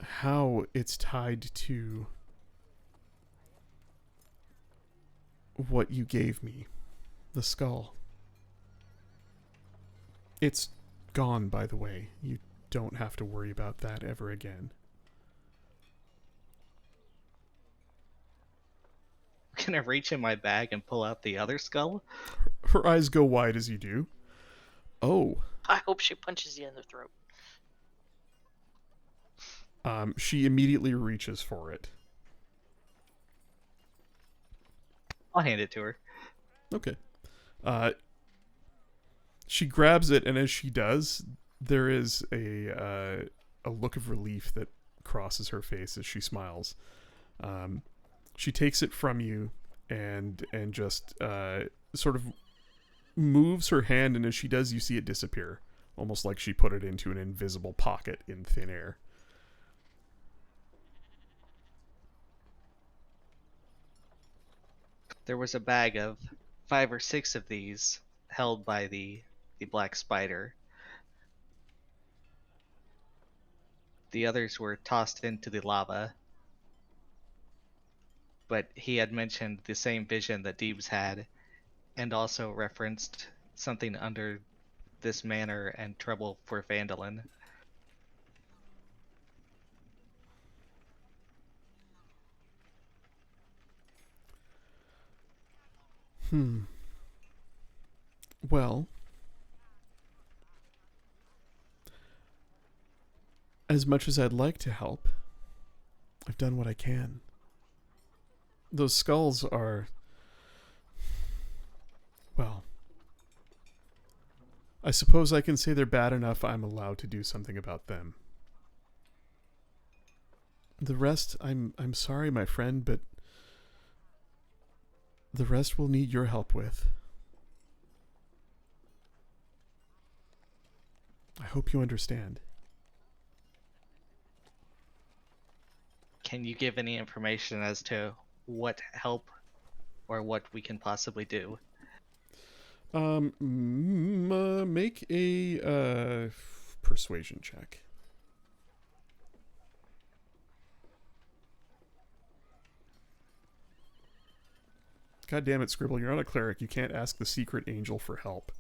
how it's tied to what you gave me, the skull. It's gone, by the way. You don't have to worry about that ever again. Can I reach in my bag and pull out the other skull? Her eyes go wide as you do. Oh. I hope she punches you in the throat. She immediately reaches for it. I'll hand it to her. Okay. She grabs it, and as she does, there is a look of relief that crosses her face as she smiles. She takes it from you and just sort of moves her hand, and as she does, you see it disappear, almost like she put it into an invisible pocket in thin air. There was a bag of 5 or 6 of these held by the black spider. The others were tossed into the lava. But he had mentioned the same vision that Deebs had, and also referenced something under this manor and trouble for Vandalin. Well, as much as I'd like to help, I've done what I can. Those skulls are... well, I suppose I can say they're bad enough I'm allowed to do something about them. The rest, I'm sorry, my friend, but the rest will need your help with. I hope you understand. Can you give any information as to what help or what we can possibly do? Make a persuasion check. God damn it, Scribble, you're not a cleric. You can't ask the secret angel for help.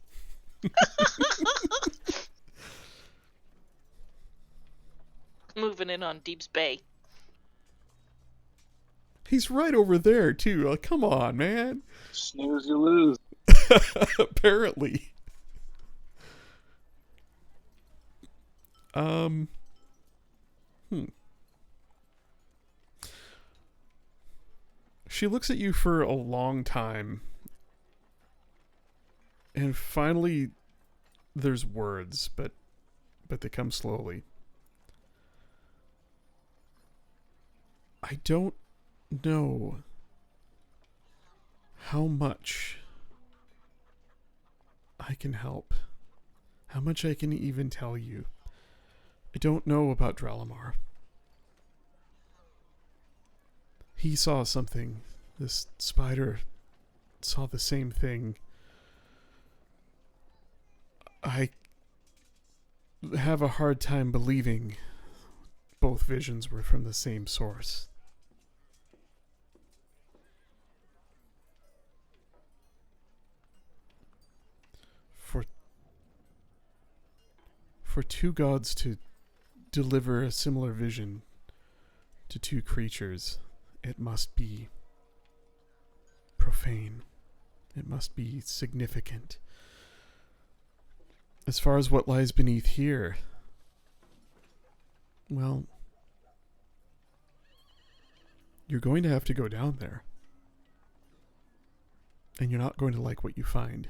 Moving in on Deeb's Bay. He's right over there, too. Like, come on, man. Snooze, you lose. Apparently. She looks at you for a long time. And finally, there's words, but they come slowly. I don't know how much I can help. How much I can even tell you. I don't know about Dralamar. He saw something. This spider saw the same thing. I have a hard time believing both visions were from the same source. For two gods to deliver a similar vision to two creatures, it must be profane. It must be significant. As far as what lies beneath here, well, you're going to have to go down there. And you're not going to like what you find.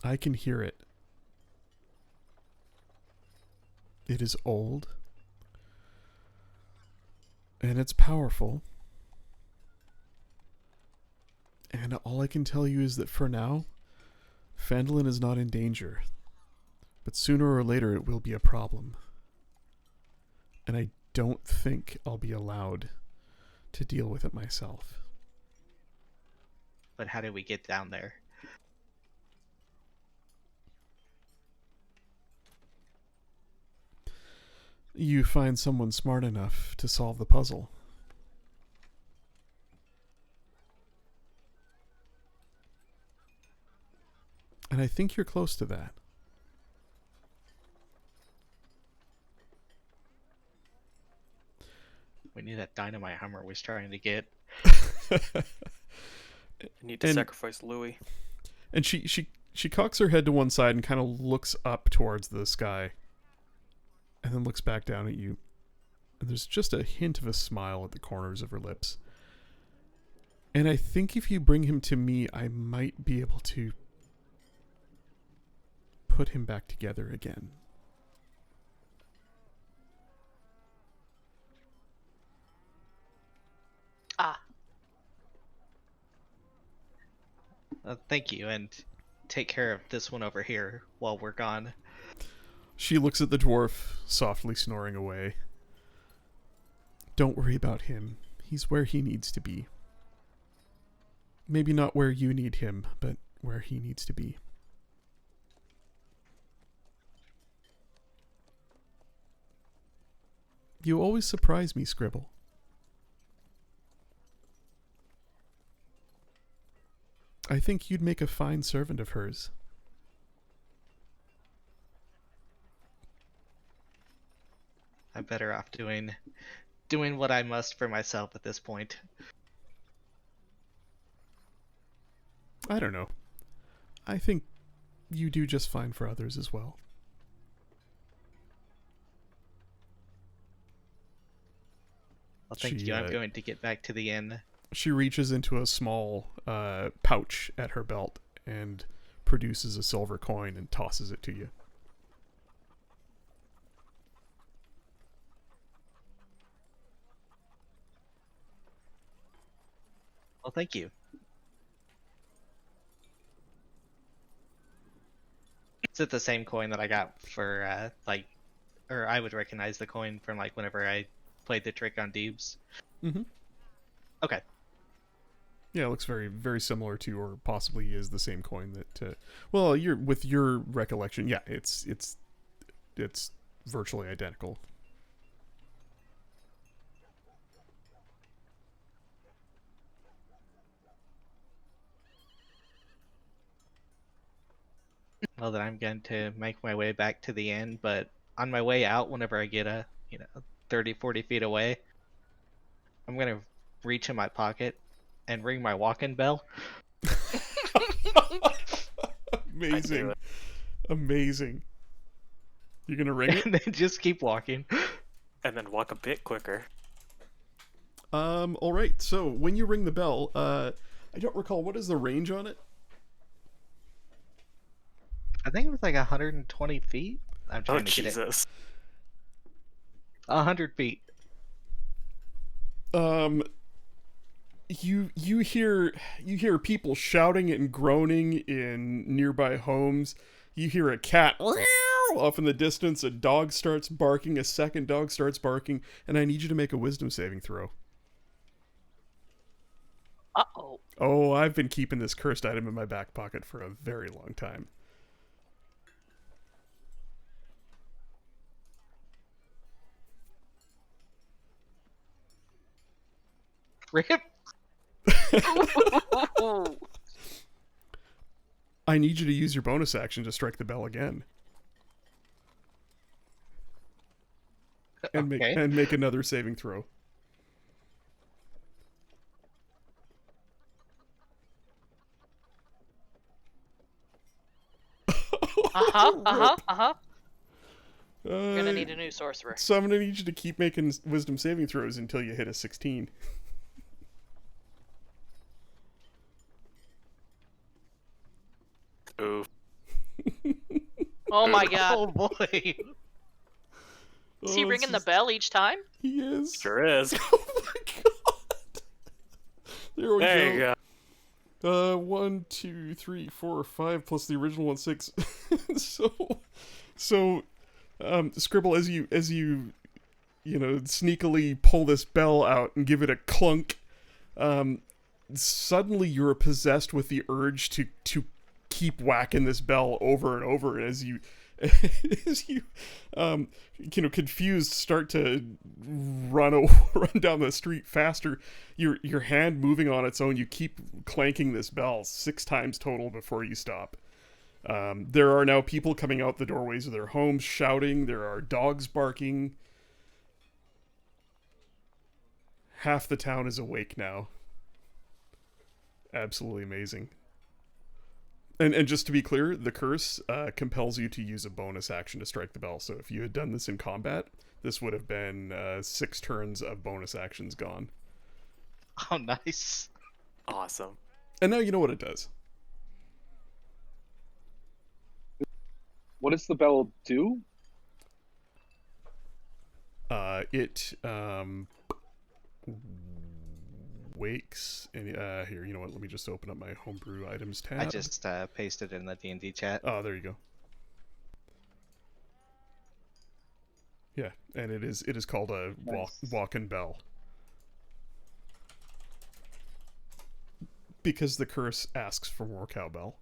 I can hear it. It is old. And it's powerful. And all I can tell you is that for now, Phandalin is not in danger. But sooner or later it will be a problem. And I don't think I'll be allowed to deal with it myself. But how do we get down there? You find someone smart enough to solve the puzzle. And I think you're close to that. We need that dynamite hammer we're trying to get. You need to And- sacrifice Louis. And she cocks her head to one side and kind of looks up towards the sky. And then looks back down at you. And there's just a hint of a smile at the corners of her lips. And I think if you bring him to me, I might be able to put him back together again. Ah, Thank you, and take care of this one over here while we're gone. She looks at the dwarf, softly snoring away. Don't worry about him. He's where he needs to be. Maybe not where you need him, but where he needs to be. You always surprise me, Scribble. I think you'd make a fine servant of hers. I'm better off doing what I must for myself at this point. I don't know. I think you do just fine for others as well. Well, thank She, you. I'm going to get back to the inn. She reaches into a small pouch at her belt and produces a silver coin and tosses it to you. Well, thank you. Is it the same coin that I got for, or I would recognize the coin from, whenever I played the trick on Deebs? Mm-hmm. Okay. Yeah, it looks very, very similar to, or possibly is the same coin that. Well, with your recollection, yeah, it's virtually identical. Well, then I'm going to make my way back to the inn, but on my way out, whenever I get 30, 40 feet away, I'm going to reach in my pocket and ring my walk-in bell. Amazing. it. Amazing. You gonna ring it? And then just keep walking. And then walk a bit quicker. All right. So when you ring the bell, I don't recall, what is the range on it? I think it was 120 feet. I'm Oh, trying to get it. Jesus. 100 feet. You hear people shouting and groaning in nearby homes. You hear a cat off in the distance. A dog starts barking. A second dog starts barking. And I need you to make a wisdom saving throw. uh-oh. Oh, I've been keeping this cursed item in my back pocket for a very long time. Rip. I need you to use your bonus action to strike the bell again. And Okay. make another saving throw. We're gonna need a new sorcerer. So I'm gonna need you to keep making wisdom saving throws until you hit a 16. Oof. Oh my god. Oh boy. Is he Oh, ringing the it's bell each time? He is. Sure is. Oh my god. There we There you go. go. 1, 2, 3, 4, 5 plus the original one, 6. so, Scribble, as you sneakily pull this bell out and give it a clunk, suddenly you're possessed with the urge to keep whacking this bell over and over as you confused, start to run down the street faster. Your hand moving on its own, you keep clanking this bell 6 times total before you stop. There are now people coming out the doorways of their homes shouting. There are dogs barking. Half the town is awake now. Absolutely amazing. And just to be clear, the curse compels you to use a bonus action to strike the bell. So if you had done this in combat, this would have been 6 turns of bonus actions gone. Oh, nice. Awesome. And now you know what it does. What does the bell do? It wakes and here, you know what, let me just open up my homebrew items tab. I just pasted in the D&D chat. Oh, there you go. Yeah, and it is called a walking bell. Because the curse asks for more cowbell.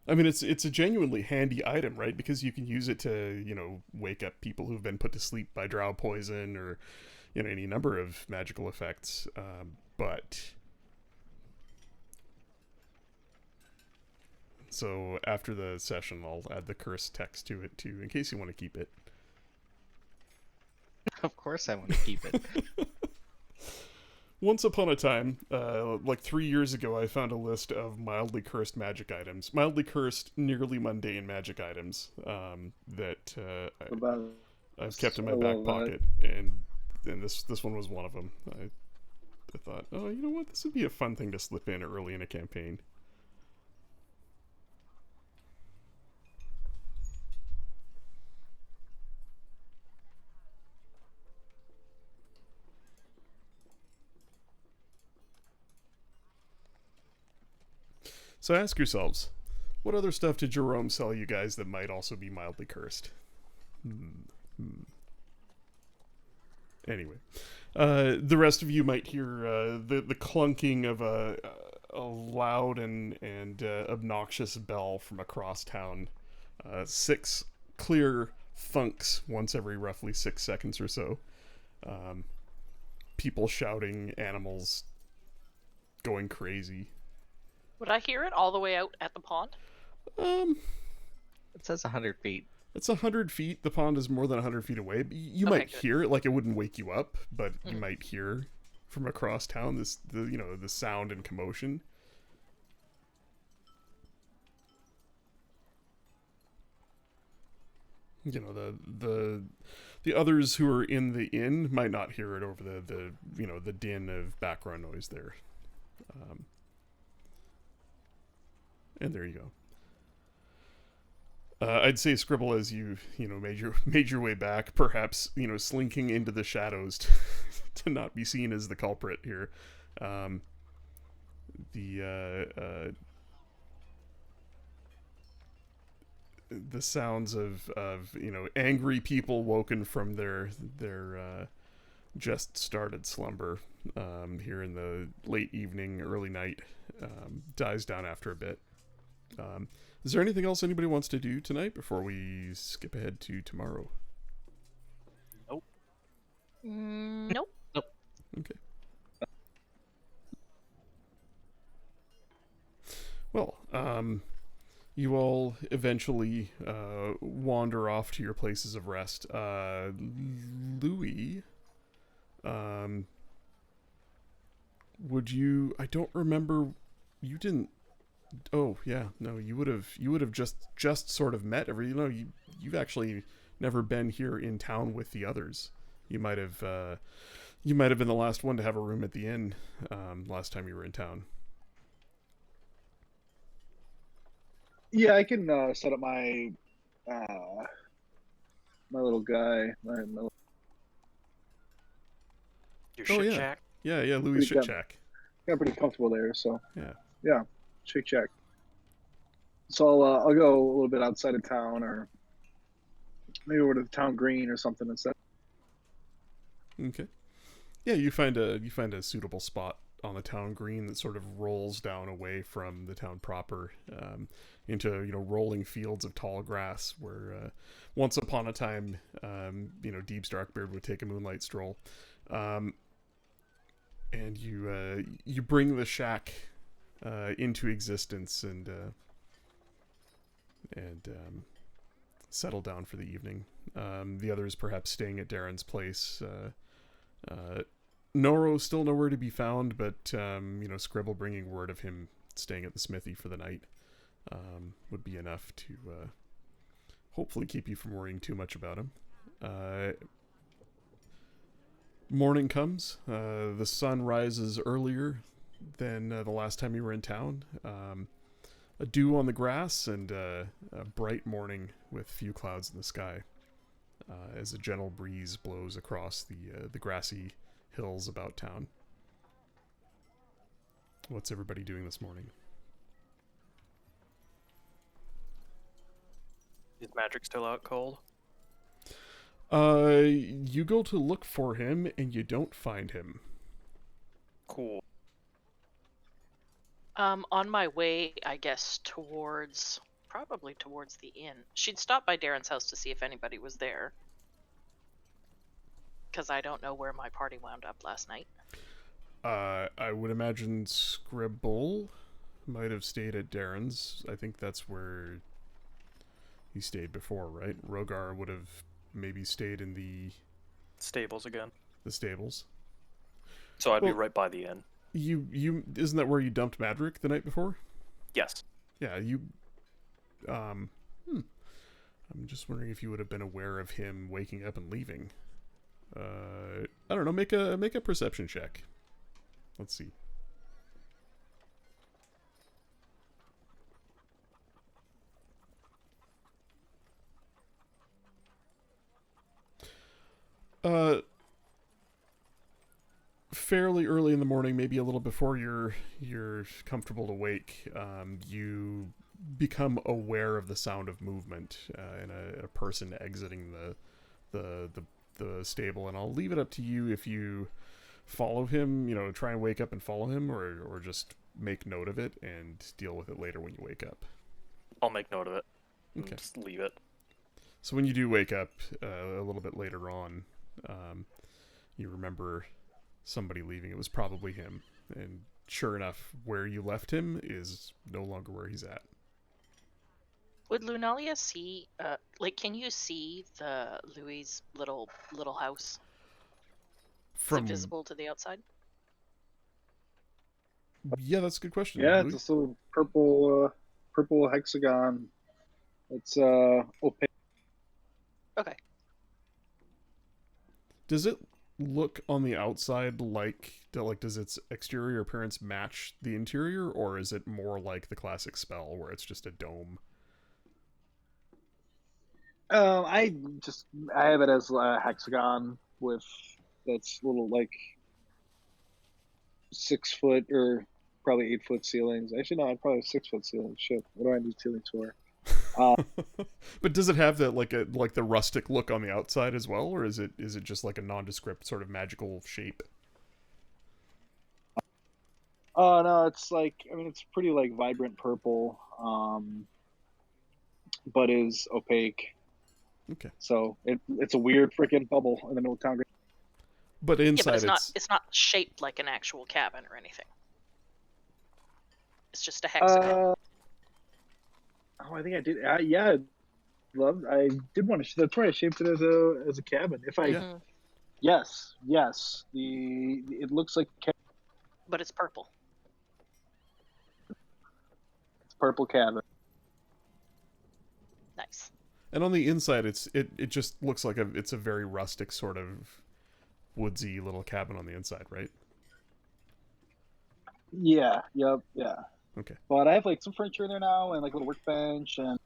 I mean, it's a genuinely handy item, right? Because you can use it to, wake up people who've been put to sleep by drow poison or, any number of magical effects. But so after the session, I'll add the curse text to it too, in case you want to keep it. Of course I want to keep it. Once upon a time, like 3 years ago, I found a list of mildly cursed magic items. Mildly cursed, nearly mundane magic items that I've kept in my back pocket. And this one was one of them. I thought, oh, you know what? This would be a fun thing to slip in early in a campaign. So ask yourselves, what other stuff did Jerome sell you guys that might also be mildly cursed? Anyway, the rest of you might hear the clunking of a loud and obnoxious bell from across town. 6 clear thunks once every roughly 6 seconds or so. People shouting, animals going crazy. Would I hear it all the way out at the pond? It says 100 feet. It's 100 feet. The pond is more than 100 feet away. You Okay, might good. hear it, like it wouldn't wake you up, but you might hear from across town the sound and commotion. The others who are in the inn might not hear it over the din of background noise there. And there you go. I'd say Scribble, as you made your way back, perhaps slinking into the shadows to not be seen as the culprit here. The sounds of angry people woken from their just started slumber here in the late evening, early night dies down after a bit. Is there anything else anybody wants to do tonight before we skip ahead to tomorrow? Nope. Okay. Well, you all eventually wander off to your places of rest. Louis, would you? I don't remember. You didn't. Oh yeah, no. You would have just sort of met you've actually never been here in town with the others. You might have been the last one to have a room at the inn last time you were in town. Yeah, I can set up my my little guy, my Your Oh, shit yeah. shack. Yeah, Louis Pretty Shitchak. got pretty comfortable there. So Yeah. yeah, check. So I'll go a little bit outside of town, or maybe over to the town green or something instead. Okay. Yeah, you find a suitable spot on the town green that sort of rolls down away from the town proper, into rolling fields of tall grass where once upon a time Deep Starkbeard would take a moonlight stroll, and you bring the shack into existence and settle down for the evening. The others perhaps staying at Darren's place. Noro still nowhere to be found, but Scribble bringing word of him staying at the smithy for the night would be enough to hopefully keep you from worrying too much about him. Morning comes. The sun rises earlier than the last time you were in town. A dew on the grass and a bright morning with few clouds in the sky, as a gentle breeze blows across the grassy hills about town. What's everybody doing this morning? Is Magic still out cold? You go to look for him and you don't find him. Cool. On my way, I guess, probably towards the inn. She'd stop by Darren's house to see if anybody was there. Because I don't know where my party wound up last night. I would imagine Scribble might have stayed at Darren's. I think that's where he stayed before, right? Rogar would have maybe stayed in the Stables again. stables. So I'd be Well- right by the inn. You isn't that where you dumped Madrick the night before? Yes. Yeah, I'm just wondering if you would have been aware of him waking up and leaving. I don't know, make a perception check. Let's see. Fairly early in the morning, maybe a little before you're comfortable to wake, you become aware of the sound of movement and a person exiting the stable. And I'll leave it up to you if you follow him, try and wake up and follow him, or just make note of it and deal with it later when you wake up. I'll make note of it. And Okay. Just leave it. So when you do wake up a little bit later on, you remember somebody leaving. It was probably him. And sure enough, where you left him is no longer where he's at. Would Lunalia see, can you see the Louis' little house? Is it visible to the outside? Yeah, that's a good question. Yeah, Louis? it's this little purple hexagon. It's opaque. Okay. Does it look on the outside does its exterior appearance match the interior, or is it more like the classic spell where it's just a dome? I have it as a hexagon with that's little 6 foot or probably 8 foot ceilings. Actually, no, I'd probably 6 foot ceilings. Shit, what do I need ceilings for? But does it have that like the rustic look on the outside as well, or is it just like a nondescript sort of magical shape? Oh no, it's it's pretty vibrant purple, but is opaque. Okay. So it's a weird freaking bubble in the middle of town. But Yeah, inside but it's not shaped like an actual cabin or anything. It's just a hexagon. I think I did. Yeah, I did want to. That's why I shaped it as a cabin. If I Yeah. yes. It looks like But it's purple. it's purple cabin. Nice. And on the inside, it just looks like it's a very rustic sort of woodsy little cabin on the inside, right? Yeah. Yep. Yeah. Okay. But I have some furniture in there now and a little workbench and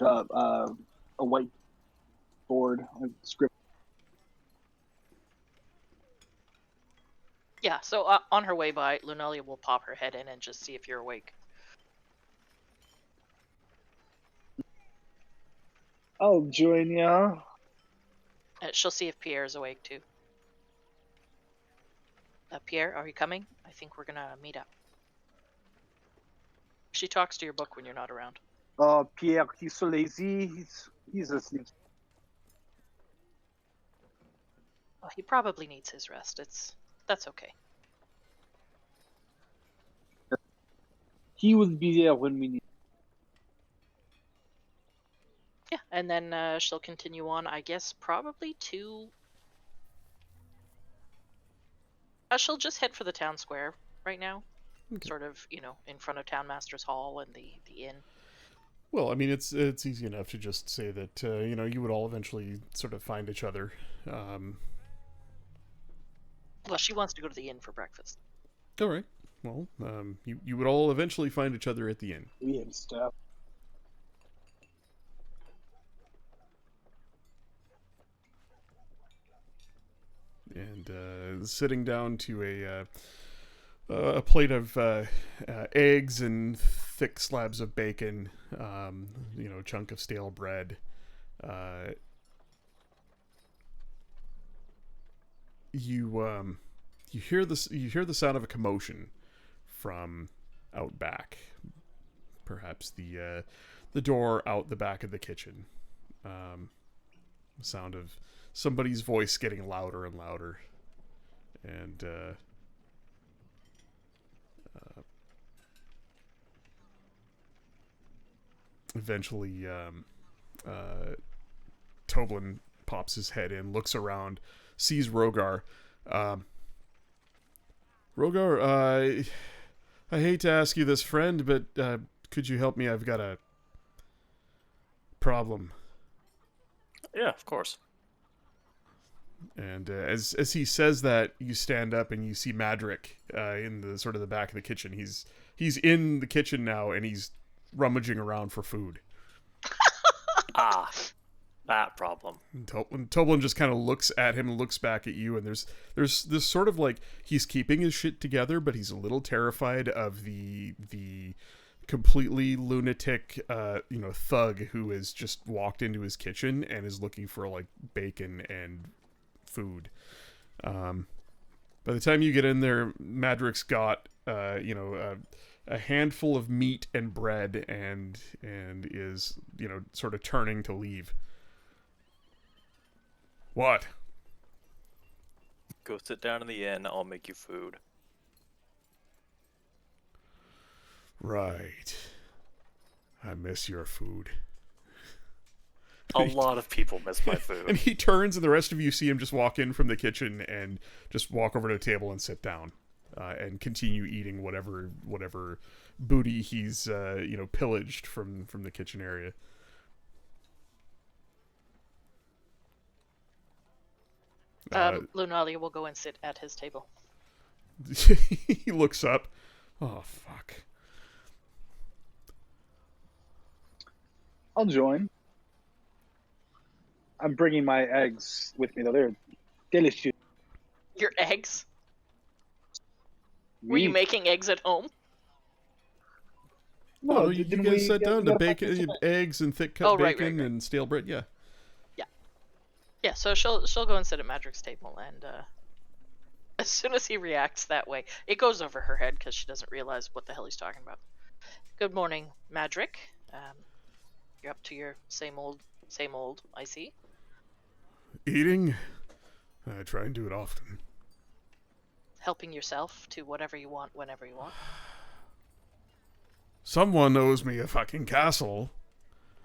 like a white board, a script. Yeah, so on her way by, Lunalia will pop her head in and just see if you're awake. I'll join ya. She'll see if Pierre's awake too. Pierre, are you coming? I think we're gonna meet up. She talks to your book when you're not around. Pierre, he's so lazy. He's asleep. Well, he probably needs his rest. That's okay. He will be there when we need. Yeah, and then she'll continue on, I guess, probably to... she'll just head for the town square right now. Okay. Sort of, in front of Townmaster's Hall and the inn. Well, I mean, it's easy enough to just say that, you would all eventually sort of find each other. Well, she wants to go to the inn for breakfast. All right. Well, you would all eventually find each other at the inn. We have stuff. And sitting down to a plate of eggs and thick slabs of bacon, a chunk of stale bread. You hear the sound of a commotion from out back. Perhaps the door out the back of the kitchen. The sound of somebody's voice getting louder and louder, and eventually Toblin pops his head in, looks around, sees Rogar. Rogar, I hate to ask you this, friend, but could you help me? I've got a problem. Yeah, of course. And as he says that, you stand up and you see Madrick in the sort of the back of the kitchen. He's in the kitchen now, and he's rummaging around for food. Ah, that problem. And Toblin just kind of looks at him and looks back at you, and there's this sort of like he's keeping his shit together, but he's a little terrified of the completely lunatic thug who has just walked into his kitchen and is looking for like bacon and food. By the time you get in there, Madrick's got a handful of meat and bread and is sort of turning to leave. What? Go sit down in the inn. I'll make you food. Right. I miss your food. A lot of people miss my food. And he turns, and the rest of you see him just walk in from the kitchen and just walk over to the table and sit down, and continue eating whatever booty he's pillaged from the kitchen area. Lunalia will go and sit at his table. He looks up. Oh, fuck. I'll join. I'm bringing my eggs with me, though. They're delicious. Your eggs? Were you making eggs at home? No, you guys sat down to bacon, eggs and thick cut bacon and stale bread. Yeah. Yeah, so she'll go and sit at Madrick's table, and as soon as he reacts that way, it goes over her head because she doesn't realize what the hell he's talking about. Good morning, Madrick. You're up to your same old, I see. Eating? I try and do it often. Helping yourself to whatever you want, whenever you want. Someone owes me a fucking castle.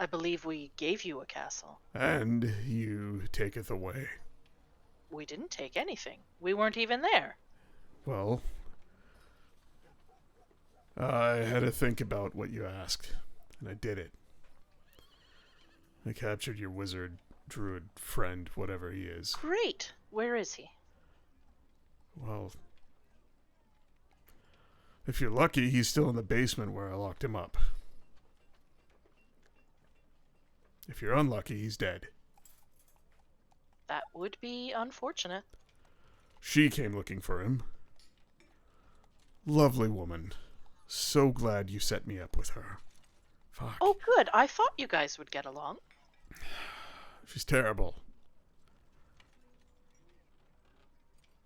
I believe we gave you a castle. And you taketh away. We didn't take anything. We weren't even there. Well, I had to think about what you asked, and I did it. I captured your wizard, druid, friend, whatever he is. Great! Where is he? Well, if you're lucky, he's still in the basement where I locked him up. If you're unlucky, he's dead. That would be unfortunate. She came looking for him. Lovely woman. So glad you set me up with her. Fuck. Oh, good. I thought you guys would get along. She's terrible.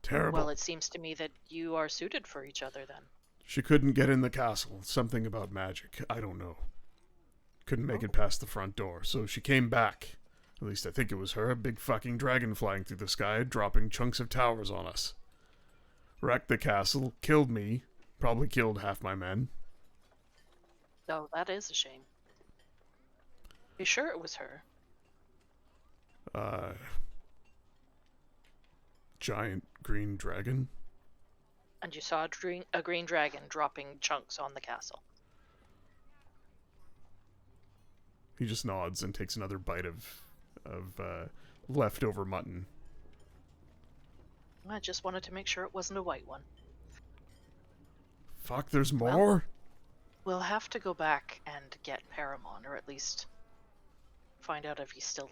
Terrible. Well, it seems to me that you are suited for each other then. She couldn't get in the castle. Something about magic. I don't know. Couldn't make it past the front door, so she came back. At least I think it was her. A big fucking dragon flying through the sky, dropping chunks of towers on us. Wrecked the castle, killed me, probably killed half my men. Oh, that is a shame. You sure it was her? Giant green dragon. And you saw a green dragon dropping chunks on the castle. He just nods and takes another bite of leftover mutton. I just wanted to make sure it wasn't a white one. Fuck, there's Well- more? We'll have to go back and get Paramon, or at least find out if he's still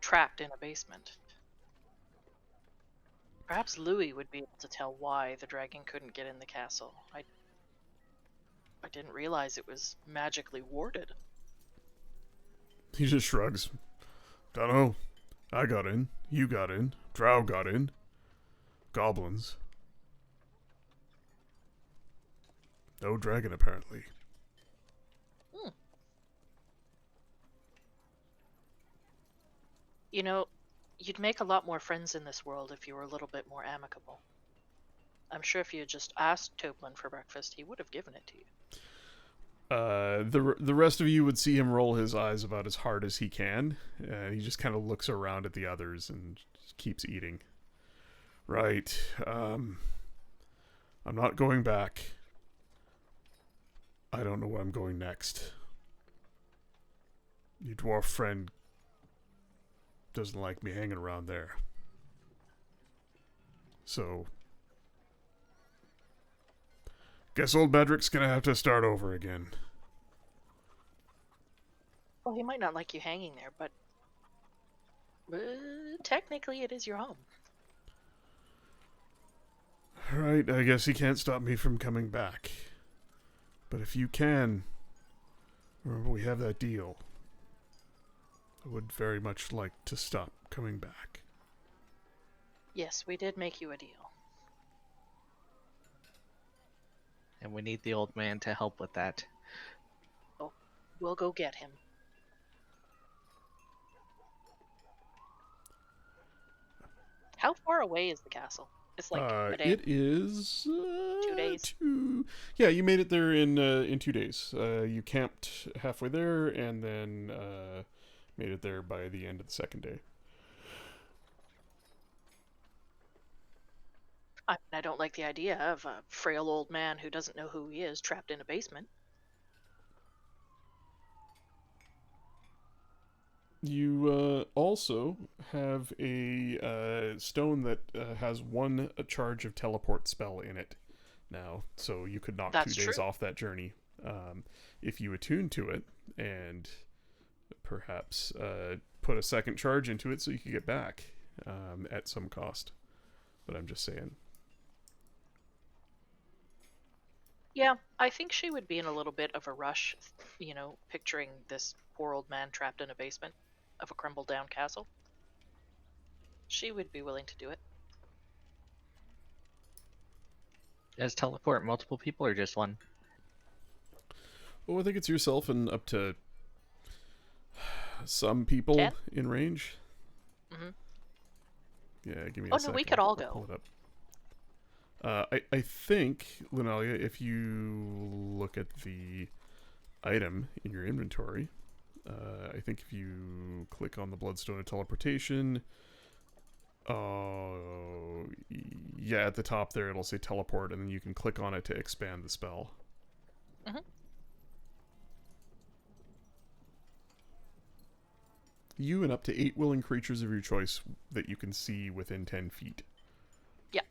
trapped in a basement. Perhaps Louis would be able to tell why the dragon couldn't get in the castle. I didn't realize it was magically warded. He just shrugs. Dunno. I got in. You got in. Drow got in. Goblins. No dragon, apparently. You know, you'd make a lot more friends in this world if you were a little bit more amicable. I'm sure if you had just asked Toblin for breakfast, he would have given it to you. The rest of you would see him roll his eyes about as hard as he can. He just kind of looks around at the others and just keeps eating. Right. I'm not going back. I don't know where I'm going next. Your dwarf friend doesn't like me hanging around there. So, guess old Bedrick's gonna have to start over again. Well, he might not like you hanging there, but technically it is your home. Right, I guess he can't stop me from coming back. But if you can, remember we have that deal. I would very much like to stop coming back. Yes, we did make you a deal. And we need the old man to help with that. We'll go get him. How far away is the castle? It's like a day. It is 2 days. Yeah, you made it there in 2 days. You camped halfway there, and then made it there by the end of the second day. I don't like the idea of a frail old man who doesn't know who he is trapped in a basement. You also have a stone that has one charge of teleport spell in it now, so you could knock That's 2 days true. off that journey if you attune to it and perhaps put a second charge into it so you could get back at some cost. But I'm just saying. Yeah, I think she would be in a little bit of a rush, you know, picturing this poor old man trapped in a basement of a crumbled down castle. She would be willing to do it. Does teleport multiple people or just one? Well, I think it's yourself and up to some people 10? in range. Mhm. Yeah, give me a Oh, no, second. we could all I'll go. pull it up. I think, Lunalia, if you look at the item in your inventory, I think if you click on the Bloodstone of Teleportation, yeah, at the top there it'll say teleport, and then you can click on it to expand the spell. Mhm. You and up to 8 willing creatures of your choice that you can see within 10 feet. Yeah.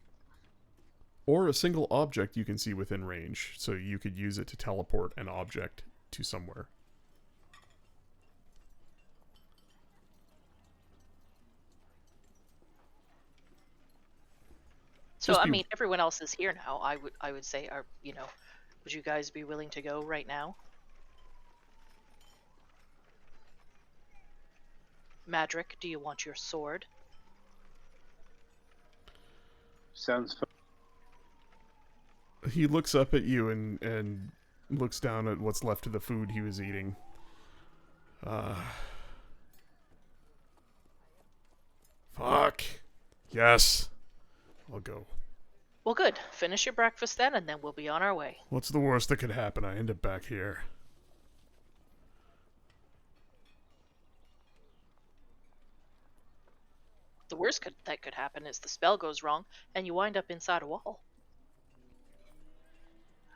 Or a single object you can see within range, so you could use it to teleport an object to somewhere. So Just I be- mean, everyone else is here now. I would say, would you guys be willing to go right now? Madrick, do you want your sword? Sounds fun. He looks up at you and looks down at what's left of the food he was eating. Fuck. Yes. I'll go. Well, good. Finish your breakfast then, and then we'll be on our way. What's the worst that could happen? I end up back here. The worst that could happen is the spell goes wrong, and you wind up inside a wall.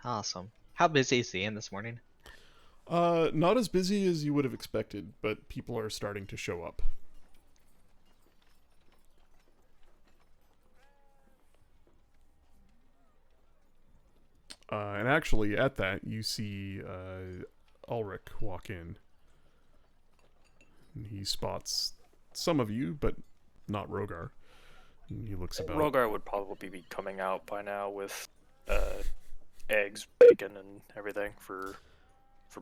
Awesome. How busy is the inn this morning? Not as busy as you would have expected, but people are starting to show up. And actually, at that, you see Ulrich walk in. And he spots some of you, but not Rogar. And he looks about. Rogar would probably be coming out by now with eggs, bacon, and everything for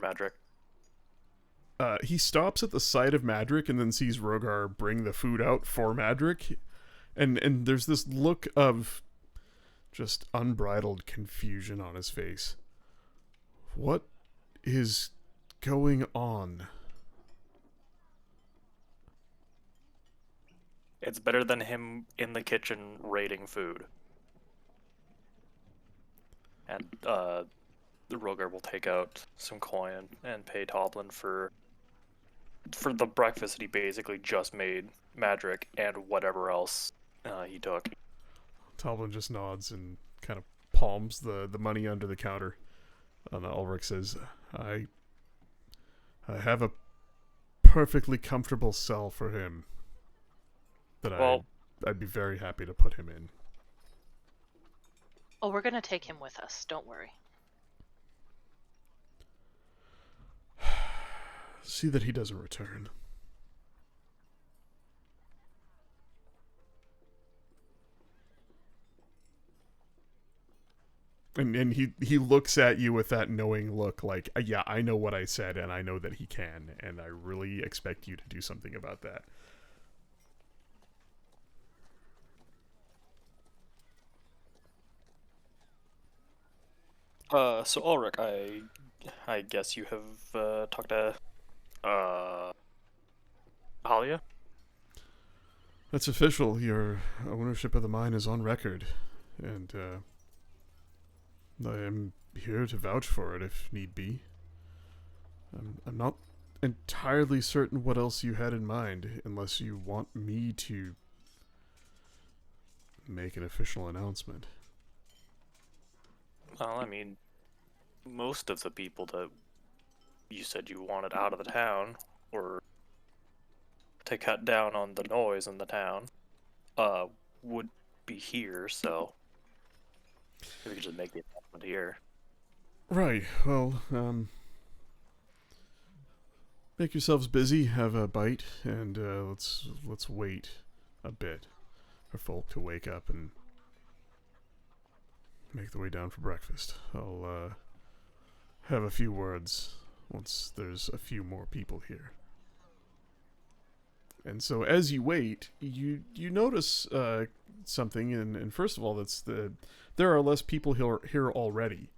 Madrick. He stops at the sight of Madrick and then sees Rogar bring the food out for Madrick. And there's this look of just unbridled confusion on his face. What is going on? It's better than him in the kitchen raiding food. And the Rogar will take out some coin and pay Toblin for the breakfast that he basically just made Madrick and whatever else he took. Toblin just nods and kind of palms the money under the counter. And Ulrich says, I have a perfectly comfortable cell for him that Well, I'd be very happy to put him in. Oh, we're gonna take him with us. Don't worry. See that he doesn't return. And he looks at you with that knowing look like, yeah, I know what I said, and I know that he can, and I really expect you to do something about that. So Ulrich, I guess you have talked to Halia? That's official. Your ownership of the mine is on record, and I am here to vouch for it if need be. I'm not entirely certain what else you had in mind, unless you want me to make an official announcement. Well, I mean, most of the people that you said you wanted out of the town, or to cut down on the noise in the town, would be here, so we could just make the announcement here. Right. Well, make yourselves busy, have a bite, and let's wait a bit for folk to wake up and make their way down for breakfast. I'll have a few words once there's a few more people here. And so as you wait, you notice something, and first of all, there are less people here already.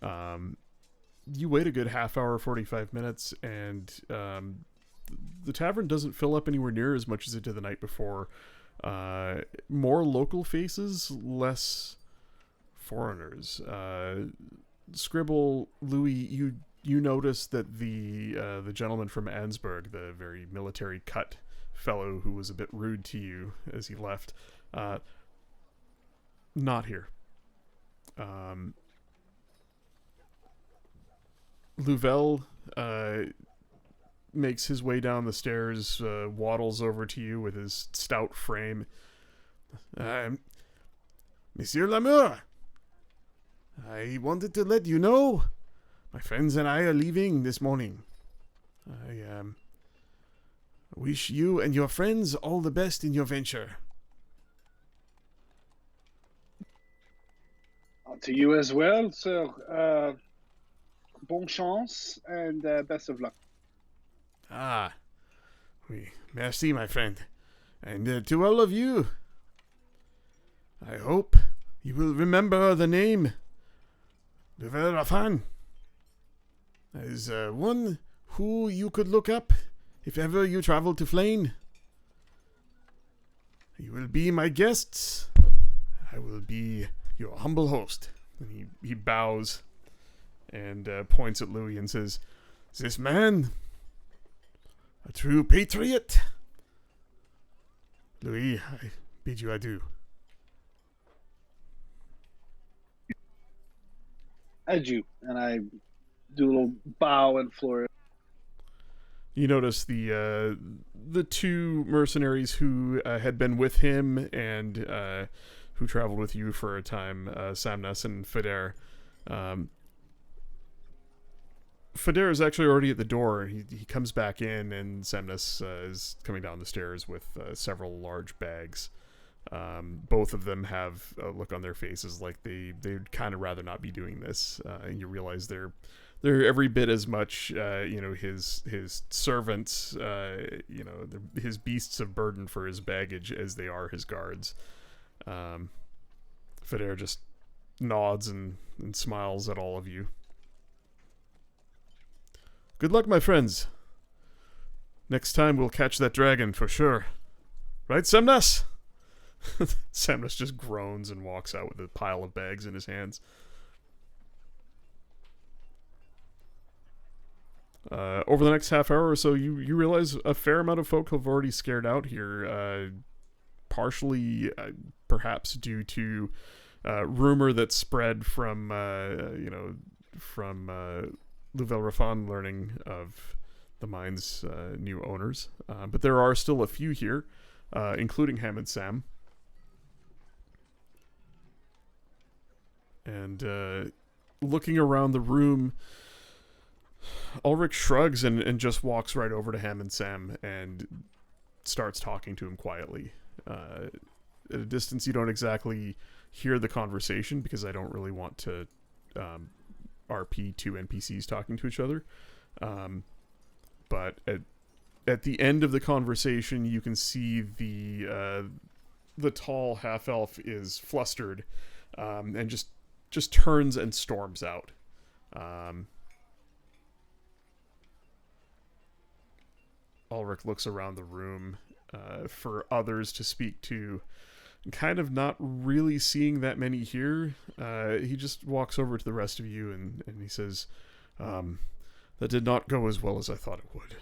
You wait a good half hour, 45 minutes, and the tavern doesn't fill up anywhere near as much as it did the night before. More local faces, less foreigners. Scribble, Louis, you notice that the gentleman from Ansburg, the very military cut fellow who was a bit rude to you as he left, not here. Louvel makes his way down the stairs, waddles over to you with his stout frame. Monsieur Lamour, I wanted to let you know my friends and I are leaving this morning. I wish you and your friends all the best in your venture. To you as well, sir. Bon chance and best of luck. Ah, oui, merci, my friend. And to all of you, I hope you will remember the name de Verafan as one who you could look up if ever you travel to Flane. You will be my guests. I will be your humble host. And he bows and points at Louis and says, "This man, a true patriot." Louis, I bid you adieu. Adieu. And I do a little bow and flourish. You notice the two mercenaries who had been with him and who traveled with you for a time, Samnas and Feder. Feder is actually already at the door. He comes back in, and Samnas is coming down the stairs with several large bags. Both of them have a look on their faces like they'd kind of rather not be doing this, and you realize they're every bit as much his servants, his beasts of burden for his baggage as they are his guards. Feder just nods and smiles at all of you. Good luck, my friends. Next time we'll catch that dragon for sure. Right, Semnas? Semnas just groans and walks out with a pile of bags in his hands. Over the next half hour or so, you realize a fair amount of folk have already scared out here, partially perhaps due to rumor that spread from Louvel Rafan learning of the mine's new owners. But there are still a few here, including Ham and Sam. And looking around the room, Ulrich shrugs and just walks right over to Ham and Sam and starts talking to him quietly. At a distance, you don't exactly hear the conversation because I don't really want to RP two NPCs talking to each other. But at the end of the conversation, you can see the tall half-elf is flustered and just turns and storms out. Ulrich looks around the room for others to speak to, kind of not really seeing that many here. He just walks over to the rest of you and he says, that did not go as well as I thought it would.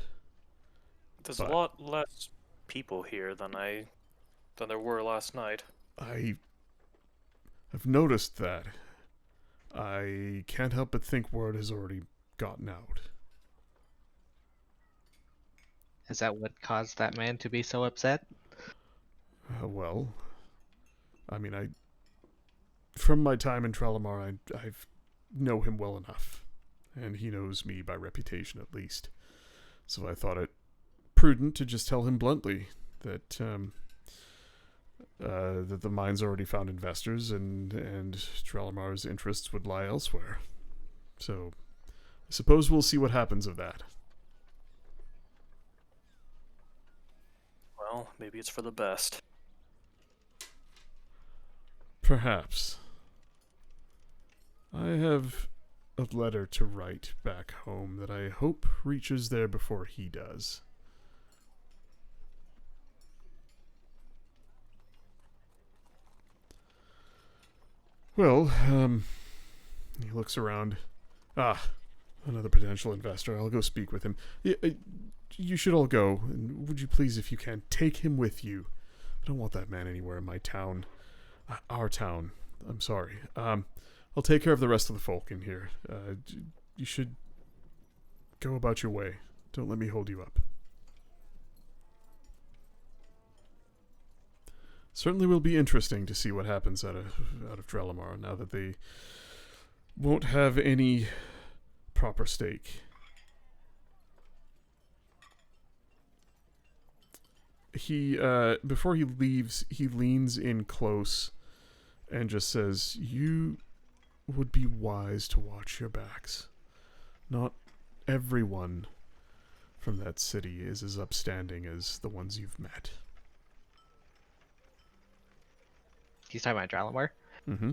There's a lot less people here than there were last night. I've noticed that. I can't help but think word has already gotten out. Is that what caused that man to be so upset? Well, I mean, from my time in Tralamar, I know him well enough, and he knows me by reputation at least. So I thought it prudent to just tell him bluntly that that the mine's already found investors and Tralamar's interests would lie elsewhere. So I suppose we'll see what happens of that. Well, maybe it's for the best. Perhaps. I have a letter to write back home that I hope reaches there before he does. Well, he looks around. Another potential investor. I'll go speak with him. You should all go, and would you please, if you can, take him with you. I don't want that man anywhere in my town. Our town. I'm sorry. I'll take care of the rest of the folk in here. You should go about your way. Don't let me hold you up. Certainly will be interesting to see what happens out of Drelamar now that they won't have any proper stake. He before he leaves, he leans in close and just says, You would be wise to watch your backs. Not everyone from that city is as upstanding as the ones you've met. He's talking about Dralamar. Mm-hmm.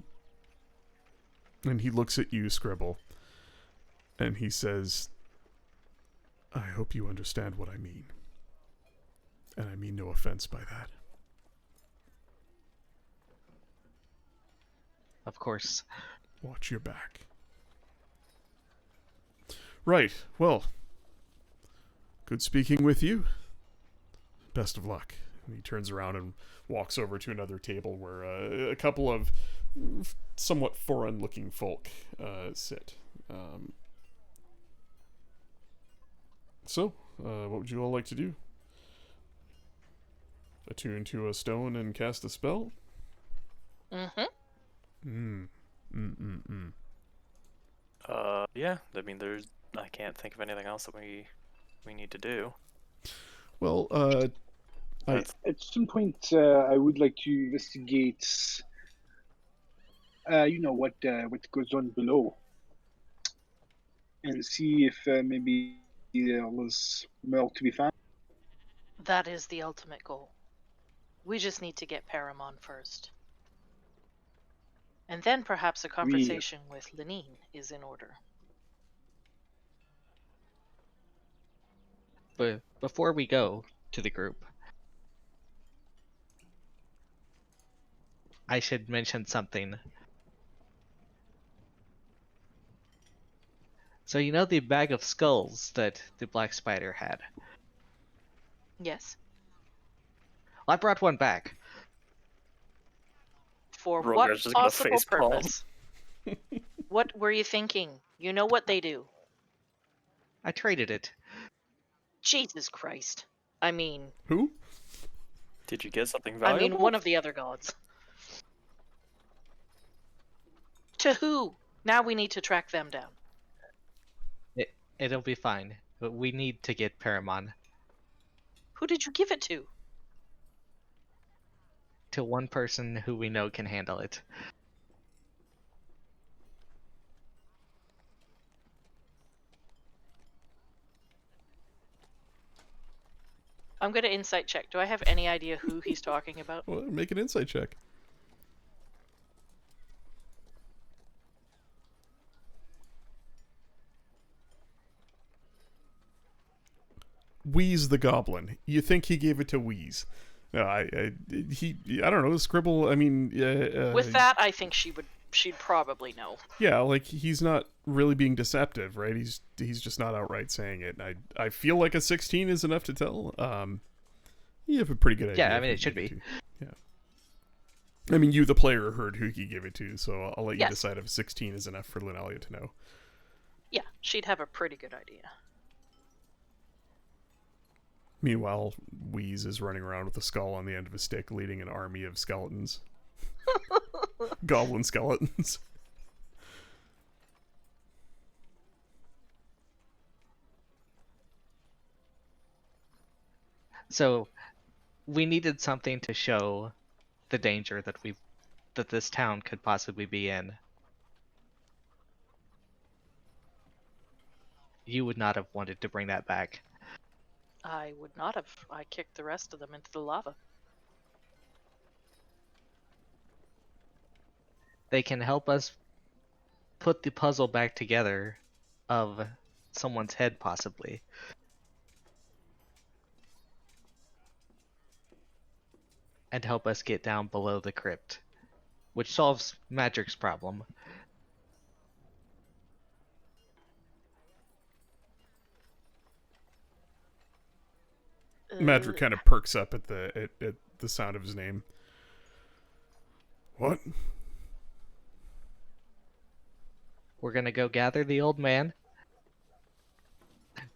And he looks at you, Scribble, and he says, I hope you understand what I mean. And I mean no offense by that. Of course. Watch your back. Right, well, good speaking with you. Best of luck. And he turns around and walks over to another table where a couple of somewhat foreign-looking folk sit. What would you all like to do? Attune to a stone and cast a spell? Mm-hmm. Yeah. I mean, I can't think of anything else that we need to do. Well, That's- At some point, I would like to investigate. What goes on below, and see if maybe there was more to be found. That is the ultimate goal. We just need to get Paramon first. And then perhaps a conversation with Lenine is in order. But before we go to the group, I should mention something. So you know the bag of skulls that the Black Spider had? Yes. I brought one back. For Rogar's what just gonna possible facepalm. purpose? What were you thinking? You know what they do. I traded it. Jesus Christ. I mean, who? Did you get something valuable? one of the other gods. To who? Now we need to track them down. It'll be fine. But we need to get Paramon Who did you give it to? to one person who we know can handle it. I'm gonna insight check. Do I have any idea who he's talking about? Well, make an insight check. Wheeze the Goblin. You think he gave it to Wheeze? No, I don't know. Scribble. I mean, With that, I think she'd probably know. yeah, like he's not really being deceptive, right? He's just not outright saying it. And I feel like a 16 is enough to tell. You have a pretty good idea. Yeah, I mean, who it should he gave be. it to. Yeah. I mean, you, the player, heard who he gave it to, so I'll let you Yes. decide if 16 is enough for Lunalia to know. Yeah, she'd have a pretty good idea. Meanwhile, Wheeze is running around with a skull on the end of a stick, leading an army of skeletons. Goblin skeletons. So we needed something to show the danger that this town could possibly be in. You would not have wanted to bring that back. I would not have. I kicked the rest of them into the lava. They can help us put the puzzle back together of someone's head, possibly. And help us get down below the crypt, which solves Madric's problem. Madrick kind of perks up at the sound of his name. What? We're gonna go gather the old man,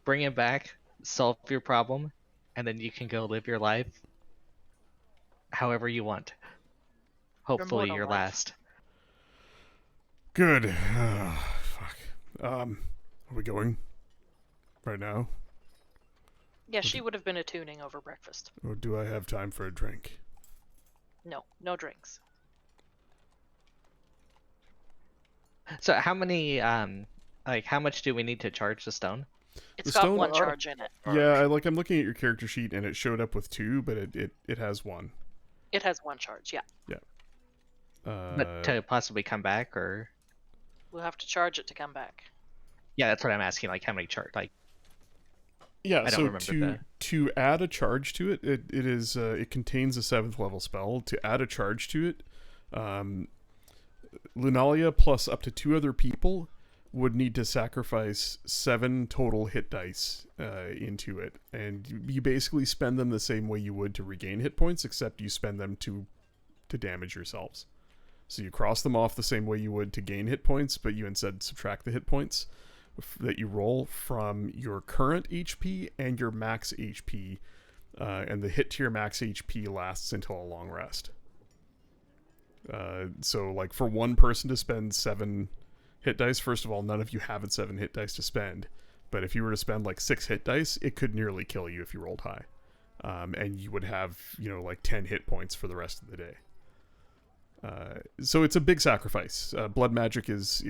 bring him back, solve your problem, and then you can go live your life however you want. Hopefully mortal your life. last. Good. Fuck. Are we going? Right now? Yeah, she would have been attuning over breakfast. Or do I have time for a drink? No, no drinks. So how many like how much do we need to charge the stone? It's The got stone one are- charge in it. Yeah, I'm looking at your character sheet, and it showed up with 2, but it has 1. It has one charge, yeah. But to possibly come back, or We'll have to charge it to come back. yeah, that's what I'm asking. Like how many charge? Like Yeah, I don't so remember to add a charge to it, it contains a 7th level spell. To add a charge to it, Lunalia plus up to 2 other people would need to sacrifice 7 total hit dice into it, and you basically spend them the same way you would to regain hit points, except you spend them to damage yourselves. So you cross them off the same way you would to gain hit points, but you instead subtract the hit points that you roll from your current HP and your max HP, and the hit to your max HP lasts until a long rest. So, like, for one person to spend 7 hit dice, first of all, none of you have 7 hit dice to spend. But if you were to spend, like, 6 hit dice, it could nearly kill you if you rolled high. And you would have, like 10 hit points for the rest of the day. So it's a big sacrifice. Blood magic is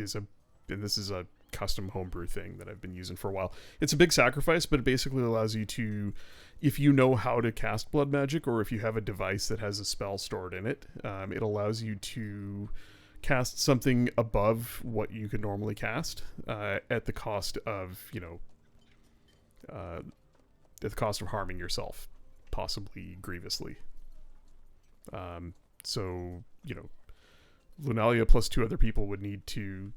and this is a custom homebrew thing that I've been using for a while. It's a big sacrifice, but it basically allows you to, if you know how to cast blood magic, or if you have a device that has a spell stored in it, it allows you to cast something above what you could normally cast at the cost of, at the cost of harming yourself, possibly grievously. So, Lunalia plus 2 other people would need to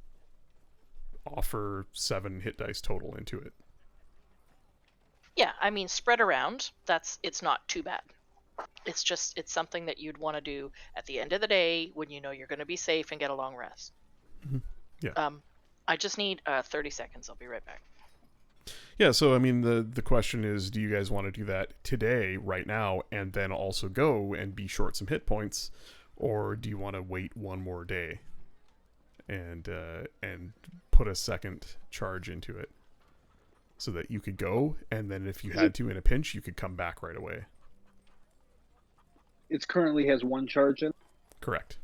offer 7 hit dice total into it. Yeah, I mean, spread around, it's not too bad. It's something that you'd want to do at the end of the day when you know you're going to be safe and get a long rest. Mm-hmm. Yeah. I just need 30 seconds. I'll be right back. Yeah, so I mean, the question is, do you guys want to do that today, right now, and then also go and be short some hit points, or do you want to wait one more day and put a second charge into it so that you could go, and then if you had to in a pinch, you could come back right away? It currently has 1 charge in. Correct.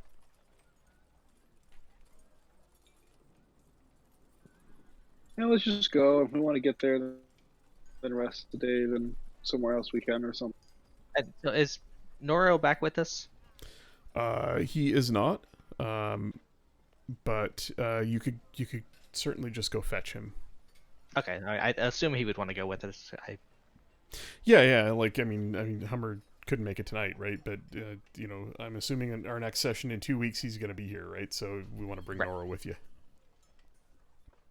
Yeah, let's just go. If we want to get there, then rest today, then somewhere else we can or something. so is Noro back with us? He is not, but you could certainly just go fetch him. Okay, I assume he would want to go with us. Yeah. Like, I mean, Hummer couldn't make it tonight, right? But I'm assuming in our next session in 2 weeks he's going to be here, right? So we want to bring Right. Nora with you.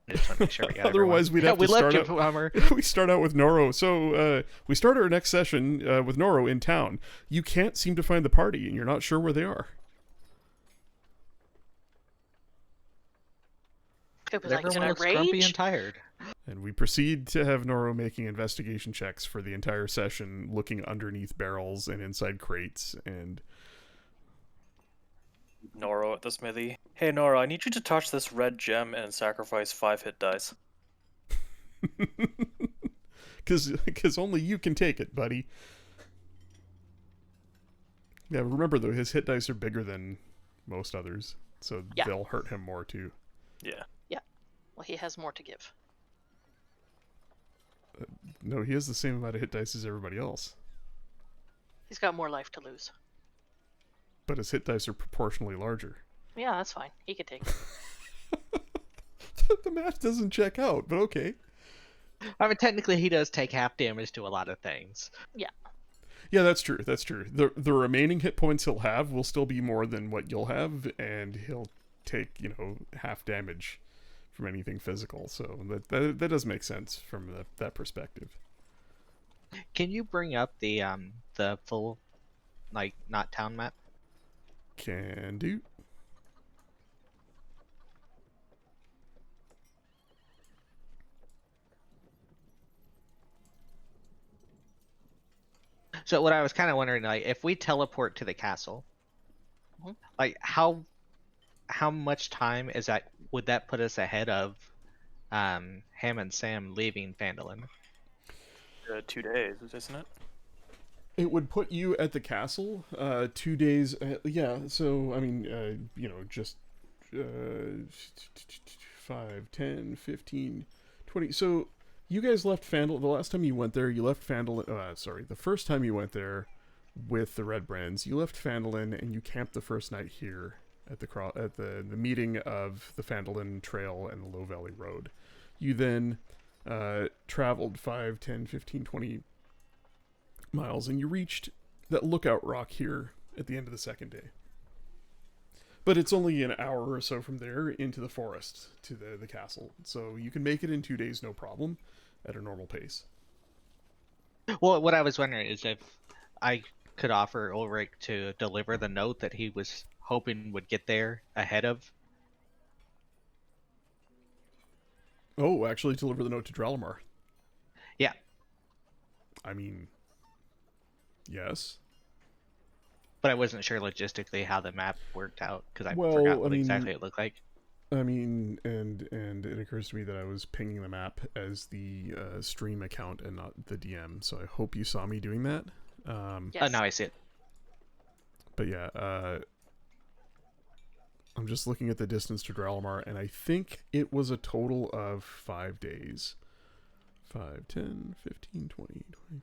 Just want to make sure we got Otherwise, we'd have we to left start you, out. Hummer. We start out with Noro. So we start our next session with Noro in town. You can't seem to find the party, and you're not sure where they are. He'll be like, "Is it Everyone a looks grumpy rage?" and tired. And we proceed to have Noro making investigation checks for the entire session, looking underneath barrels and inside crates, and Noro at the smithy. Hey Noro, I need you to touch this red gem and sacrifice 5 hit dice. because only you can take it, buddy. Yeah, remember though, his hit dice are bigger than most others, so Yeah. they'll hurt him more too. Yeah. Well, he has more to give. No, he has the same amount of hit dice as everybody else, He's got more life to lose. but his hit dice are proportionally larger. Yeah, that's fine. He could take it. The math doesn't check out, but okay. I mean, technically, he does take half damage to a lot of things. Yeah, that's true. That's true. The remaining hit points he'll have will still be more than what you'll have, and he'll take, half damage from anything physical. So that does make sense from that perspective. Can you bring up the full, like, not town map? Can do. So what I was kind of wondering, like, if we teleport to the castle, Mhm. like, how much time is that? Would that put us ahead of Ham and Sam leaving Phandalin? 2 days, isn't it? It would put you at the castle 2 days. Yeah, so I mean, just 5, 10, 15, 20. So you guys left Fandolin. The last time you went there, you left Fandolin. Sorry, the first time you went there with the Red Brands, you left Fandolin and you camped the first night here at the meeting of the Fandolin Trail and the Low Valley Road. You then traveled 5, 10, 15, 20 miles, and you reached that lookout rock here at the end of the second day. But it's only an hour or so from there into the forest to the castle, so you can make it in 2 days, no problem, at a normal pace. Well, what I was wondering is if I could offer Ulrich to deliver the note that he was hoping would get there ahead of. Oh, actually deliver the note to Dralamar. Yeah. I mean, yes. But I wasn't sure logistically how the map worked out, because I Well, forgot I what mean, exactly it looked like. I mean, and it occurs to me that I was pinging the map as the stream account and not the DM, so I hope you saw me doing that. Yes. Oh, now I see it. But yeah, I'm just looking at the distance to Dralamar, and I think it was a total of 5 days. 5, 10, 15, 20, 25.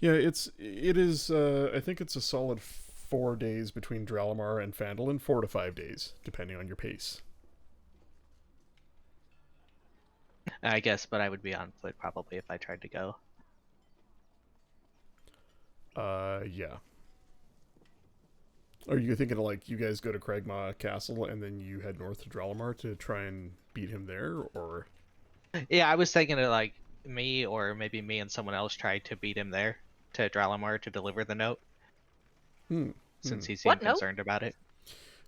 Yeah, it is, I think it's a solid 4 days between Dralamar and Fandolin, 4 to 5 days, depending on your pace. I guess, but I would be on foot probably if I tried to go. Yeah. Are you thinking of, like, you guys go to Cragmaw Castle and then you head north to Dralamar to try and beat him there, or? Yeah, I was thinking of like me, or maybe me and someone else tried to beat him there to Dralamar to deliver the note. Since he seemed What note? concerned about it.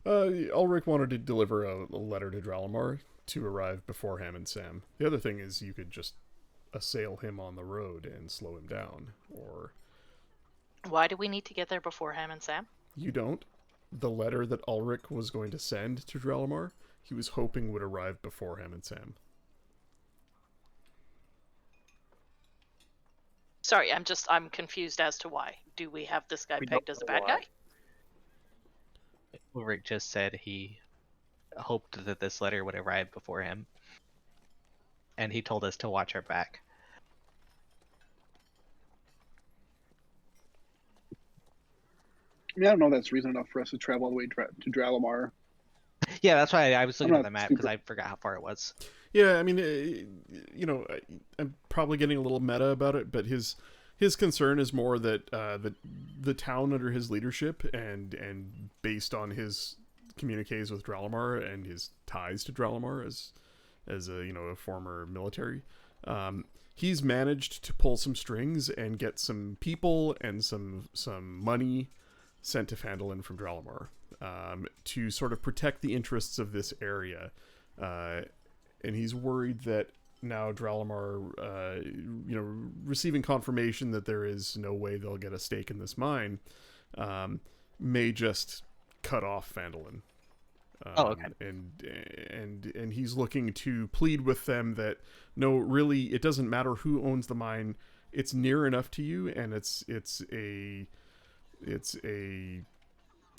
Ulrich wanted to deliver a letter to Dralamar to arrive before Ham and Sam. The other thing is you could just assail him on the road and slow him down, or Why do we need to get there before Ham and Sam? you don't. The letter that Ulrich was going to send to Dralamar, he was hoping would arrive before Ham and Sam. Sorry, I'm confused as to why. Do we have this guy We pegged don't as a know bad why. guy? Ulrich just said he hoped that this letter would arrive before him. And he told us to watch our back. I mean, I don't know if that's reason enough for us to travel all the way to Dralamar. Yeah, that's why I was looking at not the map, super- because I forgot how far it was. Yeah, I mean, I'm probably getting a little meta about it, but his concern is more that the town under his leadership and based on his communiques with Dralamar and his ties to Dralamar as a former military, he's managed to pull some strings and get some people and some money sent to Fandolin from Dralamar to sort of protect the interests of this area. And he's worried that now Dralamar, receiving confirmation that there is no way they'll get a stake in this mine, may just cut off Fandolin. Okay. And he's looking to plead with them that no, really, it doesn't matter who owns the mine. It's near enough to you, and it's a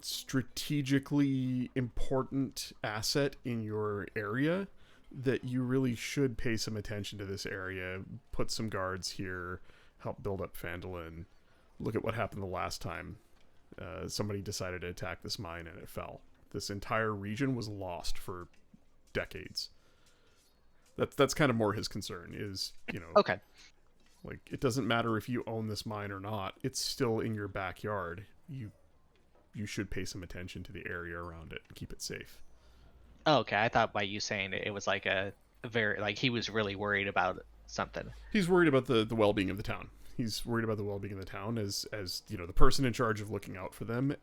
strategically important asset in your area that you really should pay some attention to this area, put some guards here, help build up Fandolin. Look at what happened the last time somebody decided to attack this mine and it fell. This entire region was lost for decades. That's kind of more his concern is, Okay. like, it doesn't matter if you own this mine or not. It's still in your backyard. You should pay some attention to the area around it and keep it safe. Oh, okay. I thought by you saying it was like a very, like, he was really worried about something. He's worried about the well-being of the town. He's worried about the well-being of the town as the person in charge of looking out for them.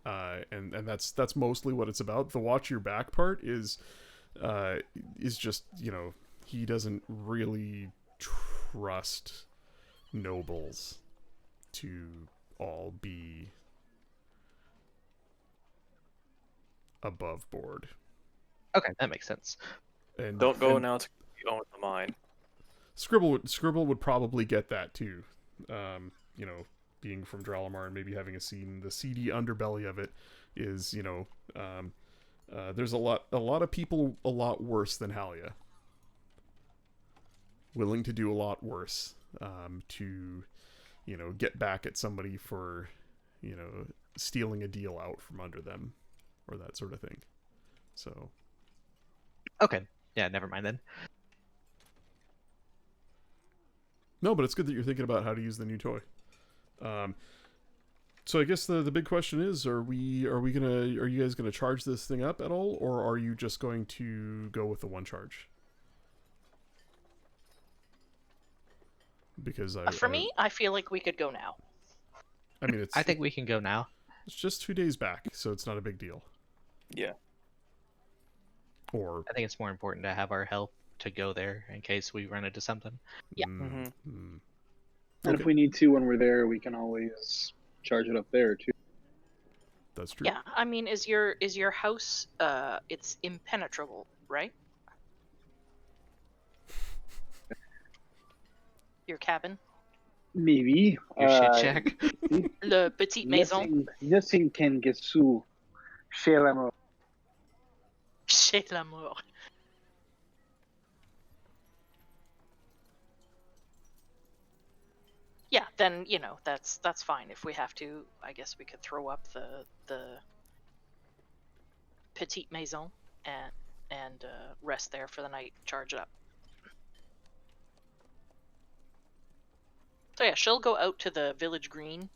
And that's mostly what it's about. The watch your back part is just, he doesn't really trust nobles to all be above board. Okay, that makes sense. And Don't go and announce you own the mine. Scribble would probably get that too. Being from Dralamar and maybe having seen the seedy underbelly of it, is, you know, there's a lot of people a lot worse than Halia, willing to do a lot worse, to, you know, get back at somebody for, you know, stealing a deal out from under them, or that sort of thing. So. Okay. Yeah, never mind then. No, but it's good that you're thinking about how to use the new toy. So I guess the big question is, are you guys gonna charge this thing up at all, or are you just going to go with the one charge? Because For me, I feel like we could go now. I mean, I think we can go now. it's just 2 days back, so it's not a big deal. Yeah. Or I think it's more important to have our help to go there in case we run into something. Yeah. Mhm. And Okay. if we need to when we're there, we can always charge it up there too. That's true. Yeah, I mean, is your house it's impenetrable, right? Your cabin, Maybe. Your shit shack. le petite maison Nothing can get through chez la mort. chez l'amour. Yeah, then you know that's fine. If we have to, I guess we could throw up the petite maison and rest there for the night, charge it up. So yeah, she'll go out to the village green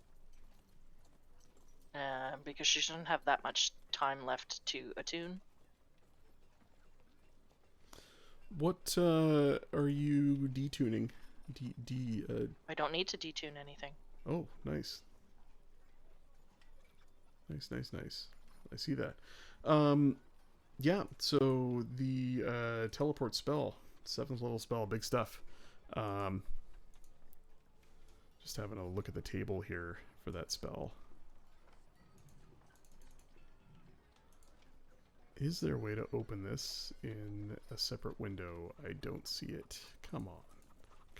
because she shouldn't have that much time left to attune. What are you detuning? I don't need to detune anything. Oh, nice. Nice. I see that. Yeah, so the teleport spell, 7th level spell, big stuff. Just having a look at the table here for that spell. Is there a way to open this in a separate window? I don't see it. Come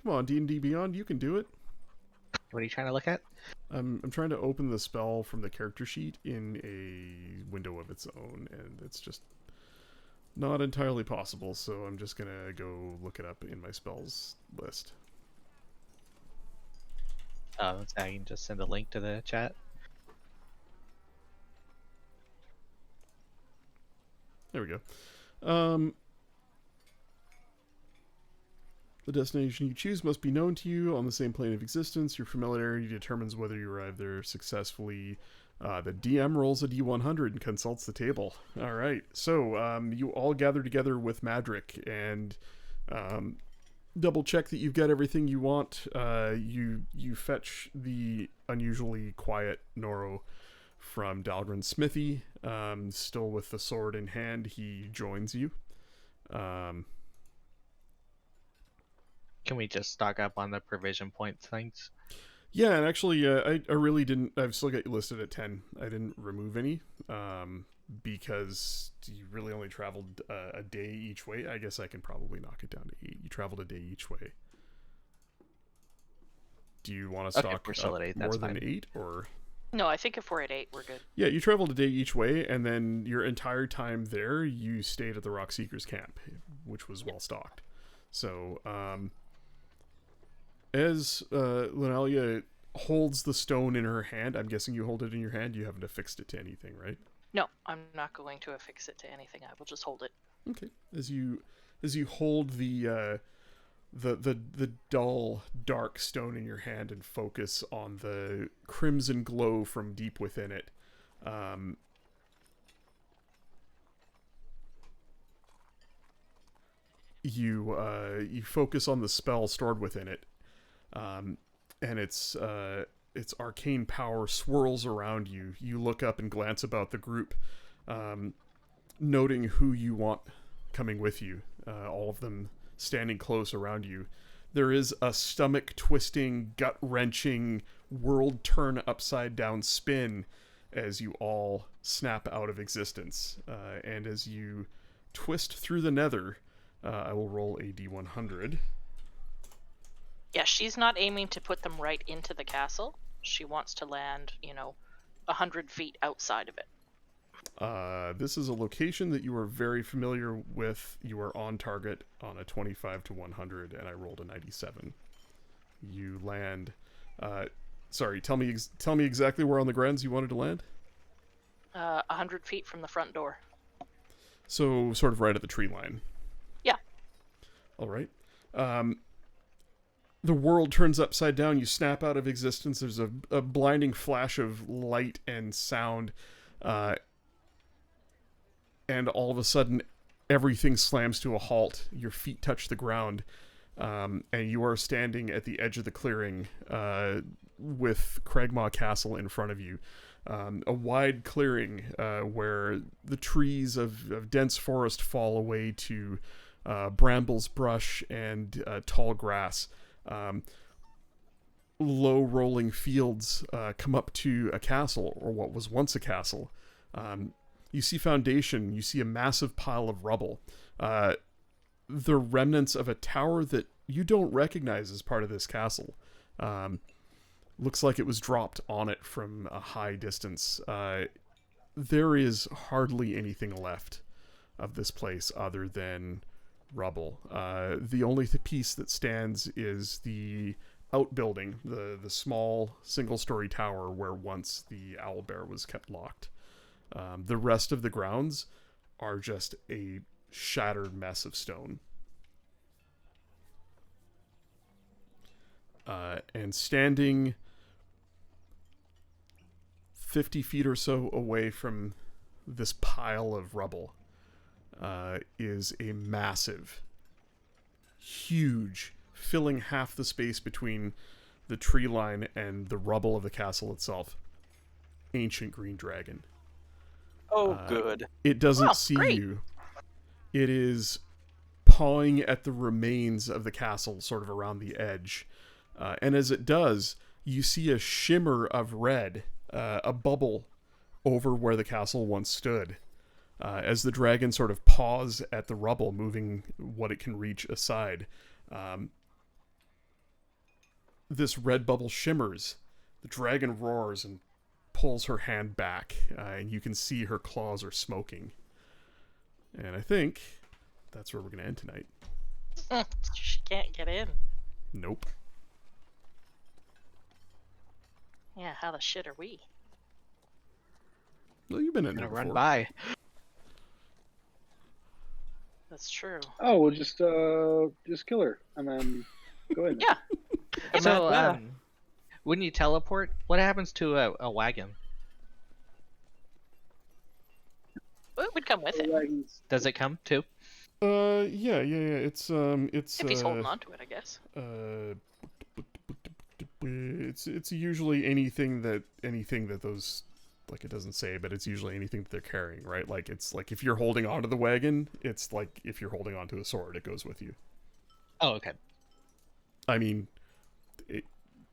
on, D&D Beyond, you can do it. What are you trying to look at? I'm trying to open the spell from the character sheet in a window of its own, and it's just not entirely possible, so I'm just gonna go look it up in my spells list. Oh, so I can just send a link to the chat. There we go. The destination you choose must be known to you on the same plane of existence. Your familiarity determines whether you arrive there successfully. The DM rolls a D100 and consults the table. All right, so you all gather together with Madrick and double check that you've got everything you want. You fetch the unusually quiet Noro from Dahlgren's smithy. Still with the sword in hand, he joins you. Can we just stock up on the provision points things? Yeah, and actually, I really didn't. I've still got you listed at 10. I didn't remove any because you really only traveled a day each way. I guess I can probably knock it down to 8. You traveled a day each way. Do you want to Okay, stock we're still up at 8, more that's than fine. 8, or? No, I think if we're at 8, we're good. Yeah, you traveled a day each way, and then your entire time there, you stayed at the Rock Seekers camp, which was well stocked. So, as Lunalia holds the stone in her hand, I'm guessing you hold it in your hand. You haven't affixed it to anything, right? No, I'm not going to affix it to anything. I will just hold it. Okay. As you hold the dull, dark stone in your hand and focus on the crimson glow from deep within it, you focus on the spell stored within it, and its arcane power swirls around you. You look up and glance about the group, noting who you want coming with you. All of them standing close around you. There is a stomach-twisting, gut-wrenching, world-turn upside-down spin as you all snap out of existence. And as you twist through the nether, I will roll a D100. Yeah, she's not aiming to put them right into the castle. She wants to land, 100 feet outside of it. This is a location that you are very familiar with. You are on target on a 25 to 100, and I rolled a 97. You land. Sorry, tell me exactly where on the grounds you wanted to land. 100 feet from the front door. So sort of right at the tree line. Yeah. All right. The world turns upside down. You snap out of existence. There's a blinding flash of light and sound. And all of a sudden, everything slams to a halt. Your feet touch the ground. And you are standing at the edge of the clearing with Cragmaw Castle in front of you. A wide clearing where the trees of dense forest fall away to brambles, brush, and tall grass. Low rolling fields come up to a castle, or what was once a castle. You see foundation, you see a massive pile of rubble. The remnants of a tower that you don't recognize as part of this castle. Looks like it was dropped on it from a high distance. There is hardly anything left of this place other than rubble. The only piece that stands is the outbuilding, the small single-story tower where once the owlbear was kept locked. The rest of the grounds are just a shattered mess of stone. And standing 50 feet or so away from this pile of rubble is a massive, huge, filling half the space between the tree line and the rubble of the castle itself, ancient green dragon. Oh, good. It doesn't Well, see great. you. It is pawing at the remains of the castle, sort of around the edge. And as it does, you see a shimmer of red, a bubble over where the castle once stood. As the dragon sort of paws at the rubble, moving what it can reach aside. This red bubble shimmers. The dragon roars and pulls her hand back, and you can see her claws are smoking. And I think that's where we're going to end tonight. She can't get in. Nope. Yeah, how the shit are we? Well, you've been in there Gonna run before. by. That's true. Oh, we'll just kill her and then go in. Yeah. So, when you teleport, what happens to a wagon? Well, it would come with it. Does it come too? Yeah. It's If he's holding on to it, I guess. It's usually anything that those, like, it doesn't say, but it's usually anything that they're carrying, right? Like, it's like if you're holding onto the wagon, it's like if you're holding onto a sword, it goes with you. Oh, okay. I mean,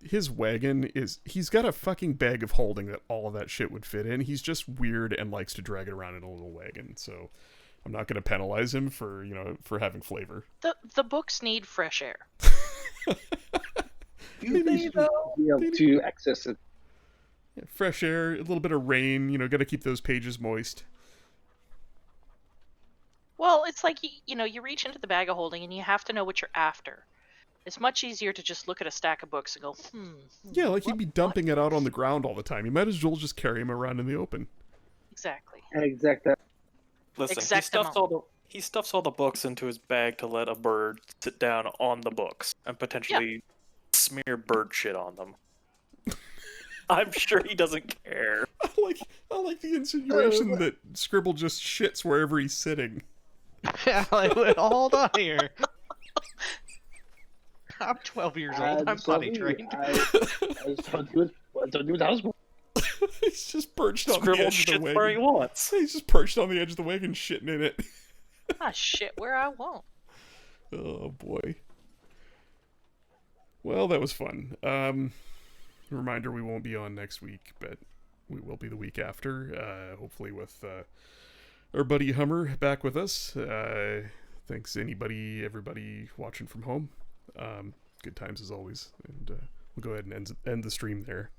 his wagon he's got a fucking bag of holding that all of that shit would fit in. He's just weird and likes to drag it around in a little wagon, so I'm not going to penalize him for having flavor. The books need fresh air. You be able to access it. Yeah, fresh air, a little bit of rain, got to keep those pages moist. Well, it's like you reach into the bag of holding and you have to know what you're after. It's much easier to just look at a stack of books and go, Yeah, like he'd be dumping it out on the ground all the time. You might as well just carry him around in the open. Exactly. Exactly. Listen, Exactamo. he stuffs all the books into his bag to let a bird sit down on the books and potentially smear bird shit on them. I'm sure he doesn't care. I like the insinuation that Scribble just shits wherever he's sitting. Yeah, like, hold on here. I'm 12 years old. I'm potty trained. I just don't do it. House. He's just perched on the Scribble edge of the shits wagon. where he wants. He's just perched on the edge of the wagon, shitting in it. Ah, shit, where I won't. Oh boy. Well, that was fun. Reminder: we won't be on next week, but we will be the week after. Hopefully with our buddy Hummer back with us. Thanks everybody watching from home. Good times as always, and we'll go ahead and end the stream there.